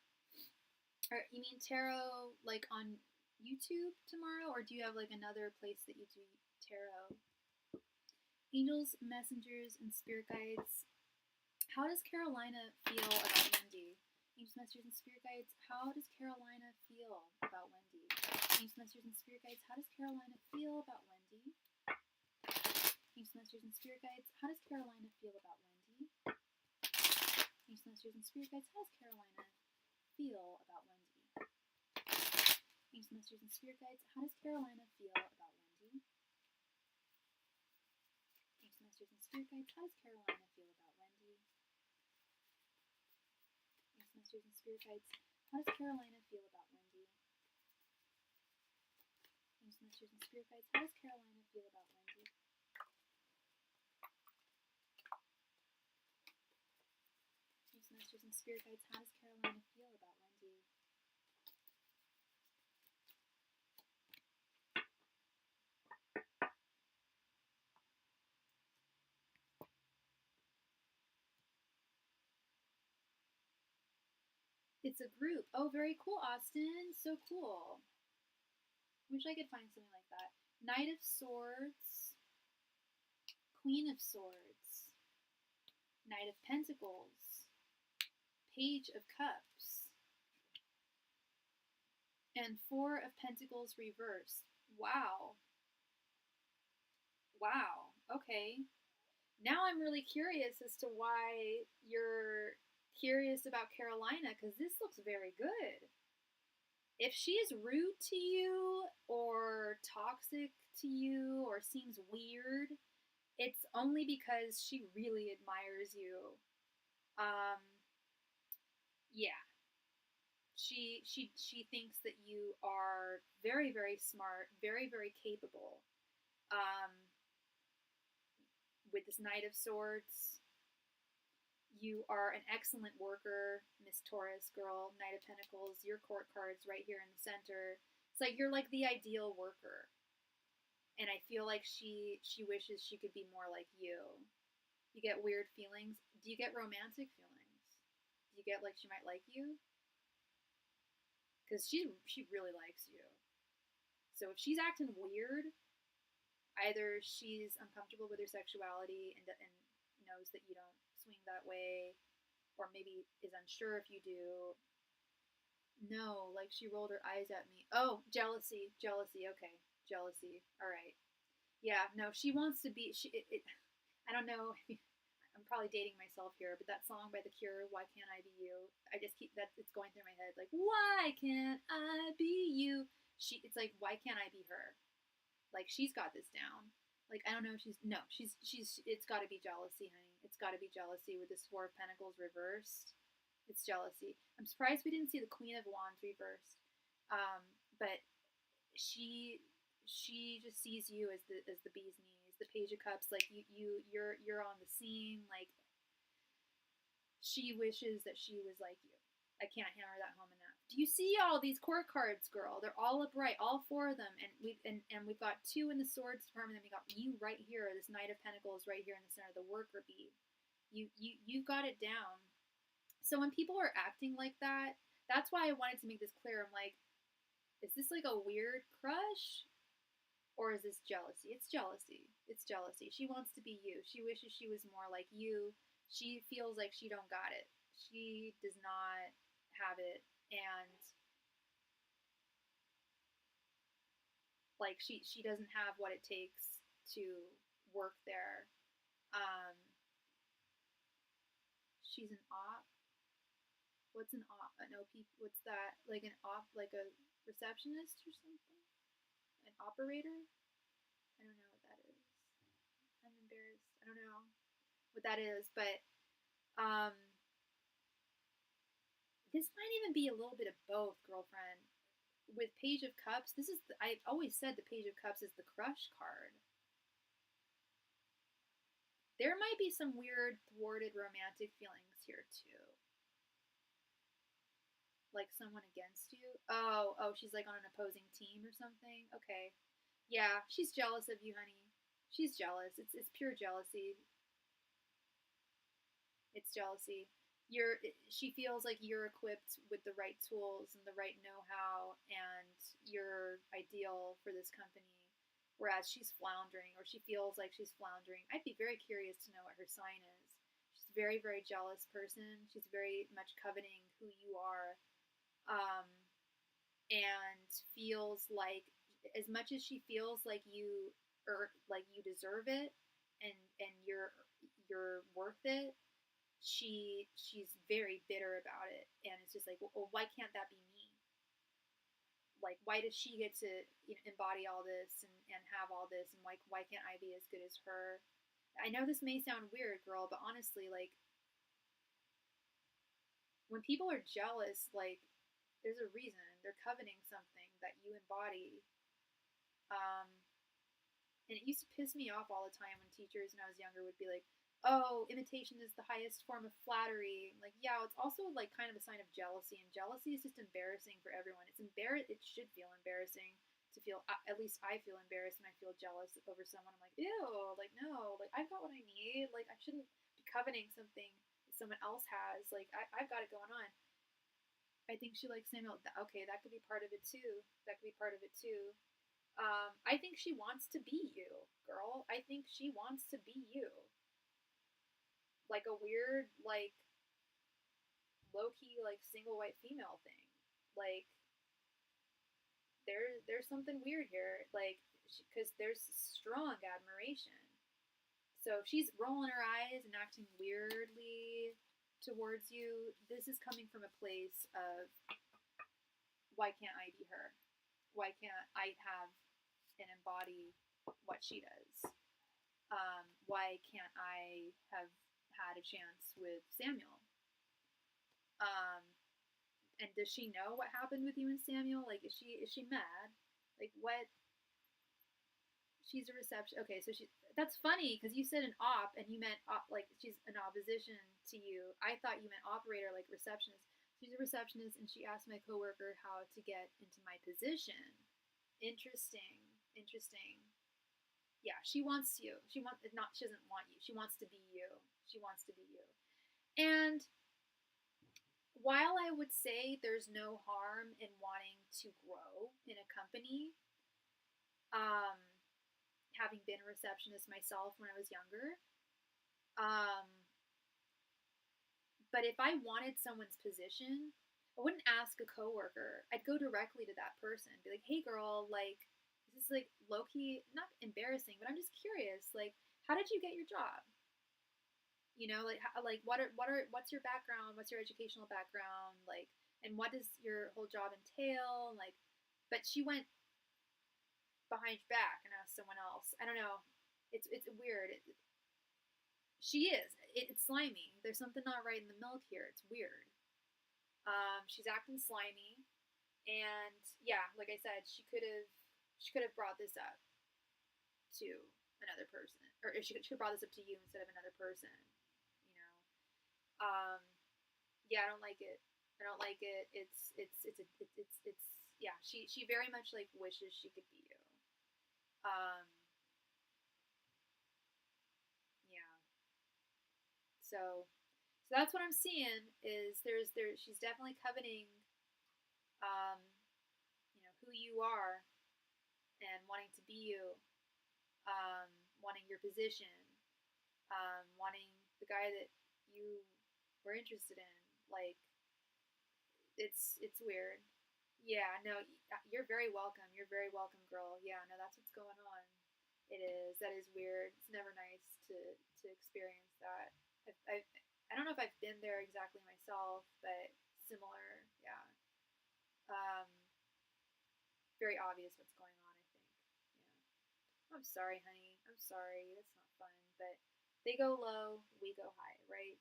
Or you mean tarot like on YouTube tomorrow, or do you have like another place that you do tarot? Angels, messengers, and spirit guides. How does Carolina feel about Wendy? Angels, messengers, and spirit guides. How does Carolina feel about Wendy? Angels, messengers, and spirit guides. How does Carolina feel about Wendy? Angels, messengers, and spirit guides. How does Carolina feel about Wendy? Angels, messengers, and spirit guides. How does Carolina feel about Wendy? Angels, messengers, and spirit guides. How does Carolina feel about Wendy? Angels, messengers, and spirit guides. How does Carolina feel about Wendy? Angels, messengers, and spirit guides. How does Carolina feel about Wendy? Angels, messengers, and spirit guides. How does Carolina feel about Wendy? Angels, messengers, and spirit guides. How does Carolina feel about Wendy? It's a group. Oh, very cool, Austin. So cool. Wish I could find something like that. Knight of Swords, Queen of Swords, Knight of Pentacles, Page of Cups, and Four of Pentacles reversed. Wow. Wow. Okay. Now I'm really curious as to why you're curious about Carolina, because this looks very good. If she's rude to you or toxic to you or seems weird, it's only because she really admires you. Yeah. She thinks that you are very, very smart, very, very capable. With this Knight of Swords, you are an excellent worker, Miss Taurus girl. Knight of Pentacles, your court card's right here in the center. It's like you're like the ideal worker. And I feel like she wishes she could be more like you. You get weird feelings. Do you get romantic feelings? Do you get like she might like you? Because she really likes you. So if she's acting weird, either she's uncomfortable with her sexuality and knows that you don't swing that way, or maybe is unsure if you do. No, like she rolled her eyes at me. Oh, jealousy, okay, jealousy. All right, yeah, no, she wants to be. I don't know. I'm probably dating myself here, but that song by The Cure, "Why Can't I Be You?" I just keep that. It's going through my head, like, "Why can't I be you?" It's like, why can't I be her? Like, she's got this down. Like, I don't know. She's. It's got to be jealousy, honey. It's got to be jealousy with this Four of Pentacles reversed. It's jealousy. I'm surprised we didn't see the Queen of Wands reversed. But she just sees you as the bee's knees, the Page of Cups. Like you're on the scene. Like, she wishes that she was like you. I can't hammer that home enough. Do you see all these court cards, girl? They're all upright, all four of them, and we've got two in the swords department, and we got you right here. This Knight of Pentacles right here in the center, the worker bee. You've got it down. So when people are acting like that, that's why I wanted to make this clear. I'm like, is this like a weird crush? Or is this jealousy? It's jealousy. It's jealousy. She wants to be you. She wishes she was more like you. She feels like she don't got it. She does not have it. And Like she doesn't have what it takes to work there. Um, she's an op. What's an op? An OP? What's that? Like an op? Like a receptionist or something? An operator? I don't know what that is. I'm embarrassed. I don't know what that is, but um, this might even be a little bit of both, girlfriend. With Page of Cups, this is I've always said the Page of Cups is the crush card. There might be some weird thwarted romantic feelings here too. Like someone against you. Oh, she's like on an opposing team or something. Okay. Yeah, she's jealous of you, honey. She's jealous. It's pure jealousy. It's jealousy. She feels like you're equipped with the right tools and the right know-how and you're ideal for this company, whereas she's floundering, or she feels like she's floundering. I'd be very curious to know what her sign is. She's a very, very jealous person. She's very much coveting who you are, um, and feels like, as much as she feels like you, or like you deserve it, and you're worth it, she's very bitter about it, and it's just like, well, why can't that be me? Like, why does she get to, embody all this and have all this, and why can't I be as good as her? I know this may sound weird, girl, but honestly, like, when people are jealous, like, there's a reason. They're coveting something that you embody. um And it used to piss me off all the time when teachers, when I was younger, would be like, "Oh, imitation is the highest form of flattery." Like, yeah, it's also like kind of a sign of jealousy, and jealousy is just embarrassing for everyone. It should feel embarrassing to feel. At least I feel embarrassed when I feel jealous over someone. I'm like, ew, like no, like I've got what I need. Like I shouldn't be coveting something that someone else has. Like I've got it going on. I think she likes Samuel. Okay, that could be part of it too. That could be part of it too. I think she wants to be you, girl. I think she wants to be you. Like a weird, like, low key, like, single white female thing. Like, there's something weird here. Like, because there's strong admiration. So if she's rolling her eyes and acting weirdly towards you, this is coming from a place of, why can't I be her? Why can't I have and embody what she does? Why can't I have had a chance with Samuel? Um, and does she know what happened with you and Samuel? Like, is she mad? Like, what? She's a reception. Okay, so that's funny because you said an op and you meant like she's an opposition to you. I thought you meant operator, like receptionist. She's a receptionist, and she asked my coworker how to get into my position. Interesting. Interesting. Yeah, she wants you. She wants not. She doesn't want you. She wants to be you. She wants to be you. And while I would say there's no harm in wanting to grow in a company, um, having been a receptionist myself when I was younger, um, but if I wanted someone's position, I wouldn't ask a coworker. I'd go directly to that person, be like, "Hey, girl, like, this is like low key, not embarrassing, but I'm just curious. Like, how did you get your job? Like what's your background? What's your educational background? Like, and what does your whole job entail? Like, but she went behind your back and asked someone else. I don't know. It's weird. She is. It's slimy. There's something not right in the milk here. It's weird. She's acting slimy, and yeah, like I said, she could have brought this up to another person, or she could have brought this up to you instead of another person. You know. Yeah, I don't like it. I don't like it. It's yeah. She very much like wishes she could be you. Um, yeah. So that's what I'm seeing is she's definitely coveting um, who you are and wanting to be you, um, wanting your position, wanting the guy that you were interested in. Like it's weird. Yeah, no, you're very welcome. You're very welcome, girl. Yeah, no, that's what's going on. It is. That is weird. It's never nice to experience that. I don't know if I've been there exactly myself, but similar. Yeah. Um, very obvious what's going on. I think. Yeah. I'm sorry, honey. I'm sorry. That's not fun. But they go low, we go high, right?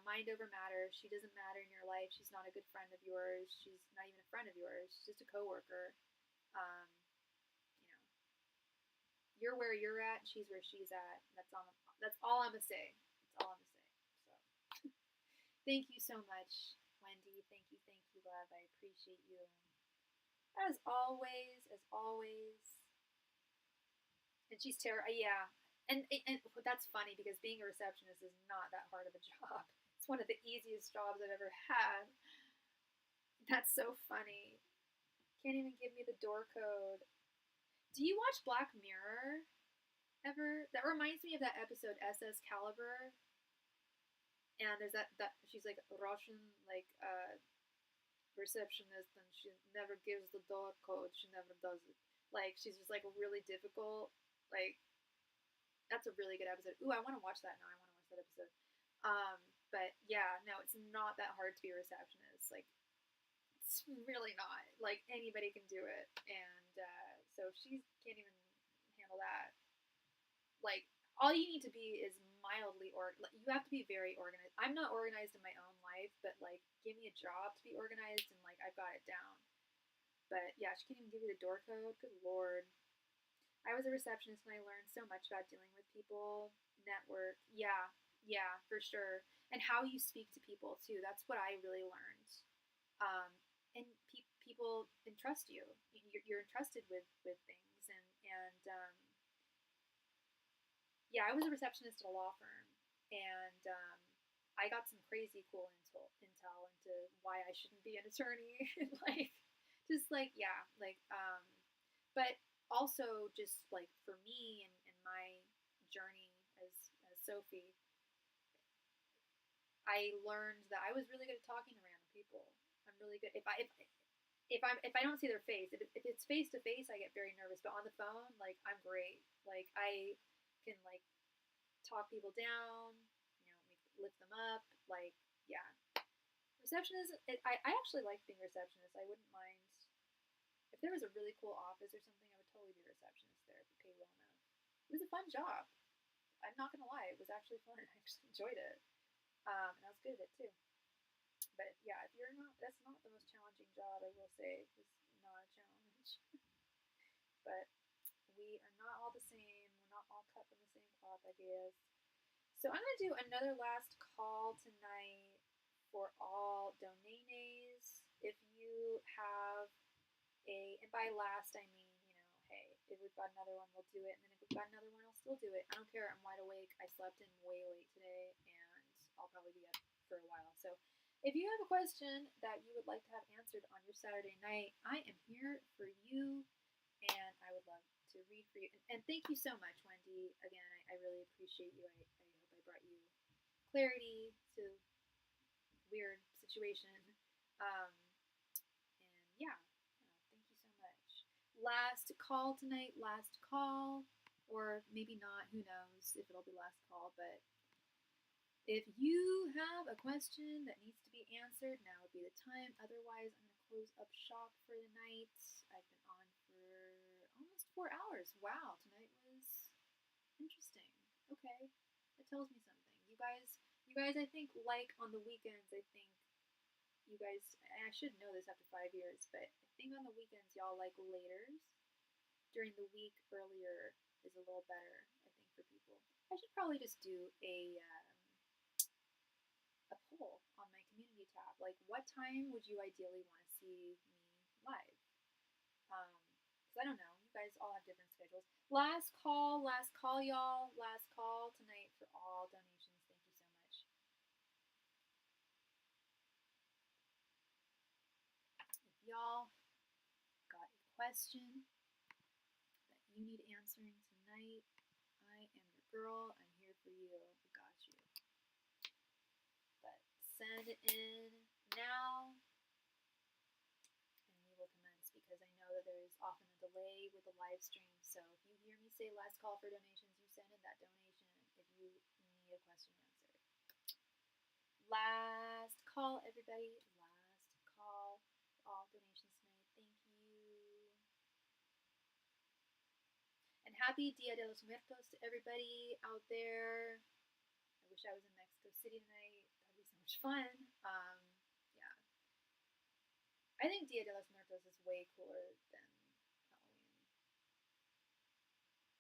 Mind over matter. She doesn't matter in your life. She's not a good friend of yours. She's not even a friend of yours. She's just a coworker. Um, you know, you're where you're at. She's where she's at. That's all I'm gonna say. That's all I'm gonna say. So, thank you so much, Wendy. Thank you, love. I appreciate you as always. As always. And she's terrible. Yeah, and that's funny because being a receptionist is not that hard of a job. It's one of the easiest jobs I've ever had. That's so funny. Can't even give me the door code. Do you watch Black Mirror ever? That reminds me of that episode SS Caliber. And there's that she's like Russian receptionist, and she never gives the door code. She never does it. Like she's just like really difficult. Like that's a really good episode. Ooh, I want to watch that now. I want to watch that episode. Um, but yeah, no, it's not that hard to be a receptionist. Like it's really not. Like anybody can do it, and so if she can't even handle that, like all you need to be is mildly you have to be very organized. I'm not organized in my own life, but like give me a job to be organized and like I've got it down. But yeah, she can't even give you the door code. Good lord. I was a receptionist and I learned so much about dealing with people, network. Yeah, yeah, for sure. And how you speak to people too. That's what I really learned. Um, and people entrust you. You're entrusted with things, and yeah, I was a receptionist at a law firm, and I got some crazy cool intel into why I shouldn't be an attorney, like just like yeah, but also just like for me and my journey as Sophie, I learned that I was really good at talking to random people. I'm really good if I don't see their face. If it's face to face, I get very nervous. But on the phone, like I'm great. Like I can like talk people down, lift them up. Like, yeah. Receptionist, I actually like being a receptionist. I wouldn't mind. If there was a really cool office or something, I would totally be a receptionist there if it paid well enough. It was a fun job. I'm not going to lie. It was actually fun. I actually enjoyed it. And I was good at it too. But yeah, if you're not, that's not the most challenging job, I will say. It's not a challenge. But we are not all the same. We're not all cut from the same cloth, I guess. So I'm going to do another last call tonight for all donations. If you have and by last I mean, hey, if we've got another one, we'll do it. And then if we've got another one, I'll still do it. I don't care. I'm wide awake. I slept in way late today, and I'll probably be up for a while. So if you have a question that you would like to have answered on your Saturday night, I am here for you, and I would love to read for you. And thank you so much, Wendy. Again, I really appreciate you. I hope I brought you clarity to weird situation. And yeah, thank you so much. Last call tonight, last call, or maybe not, who knows if it'll be last call, but if you have a question that needs to be answered, now would be the time. Otherwise, I'm going to close up shop for the night. I've been on for almost 4 hours. Wow, tonight was interesting. Okay, that tells me something. You guys, I think like on the weekends. I think you guys, and I should know this after 5 years, but I think on the weekends y'all like laters. During the week, earlier is a little better. I think for people. I should probably just do a poll on my community tab. Like, what time would you ideally want to see me live? Because I don't know. You guys all have different schedules. Last call, y'all. Last call tonight for all donations. Thank you so much. If y'all got a question that you need answering tonight, I am your girl. I'm here for you. I got you. But send it in now. often a delay with the live stream. So if you hear me say last call for donations, you send in that donation if you need a question answered. Last call, everybody. Last call for all donations tonight. Thank you. And happy Dia de los Muertos to everybody out there. I wish I was in Mexico City tonight. That'd be so much fun. Yeah. I think Dia de los Muertos is way cooler than Halloween.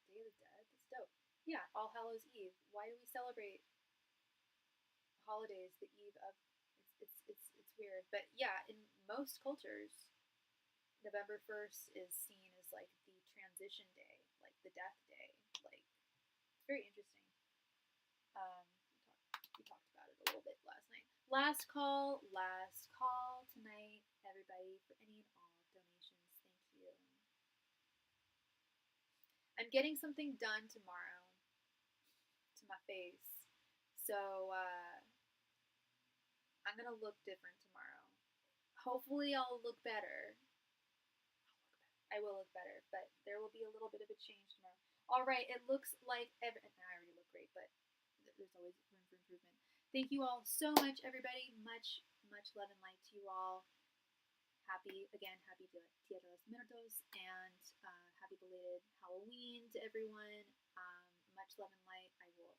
Day of the Dead? That's dope. Yeah, All Hallows Eve. Why do we celebrate holidays the eve of? It's weird, but yeah, in most cultures, November 1st is seen as like the transition day, like the death day. Like, it's very interesting. We talked about it a little bit last night. Last call tonight, everybody, for any and all donations. Thank you. I'm getting something done tomorrow to my face, so I'm gonna look different tomorrow. Hopefully, I'll look better. I will look better, but there will be a little bit of a change tomorrow. All right, it looks like I already look great, but there's always room for improvement. Thank you all so much, everybody. Much love and light to you all. Happy Dia de los Muertos, and happy belated Halloween to everyone. Much love and light. I will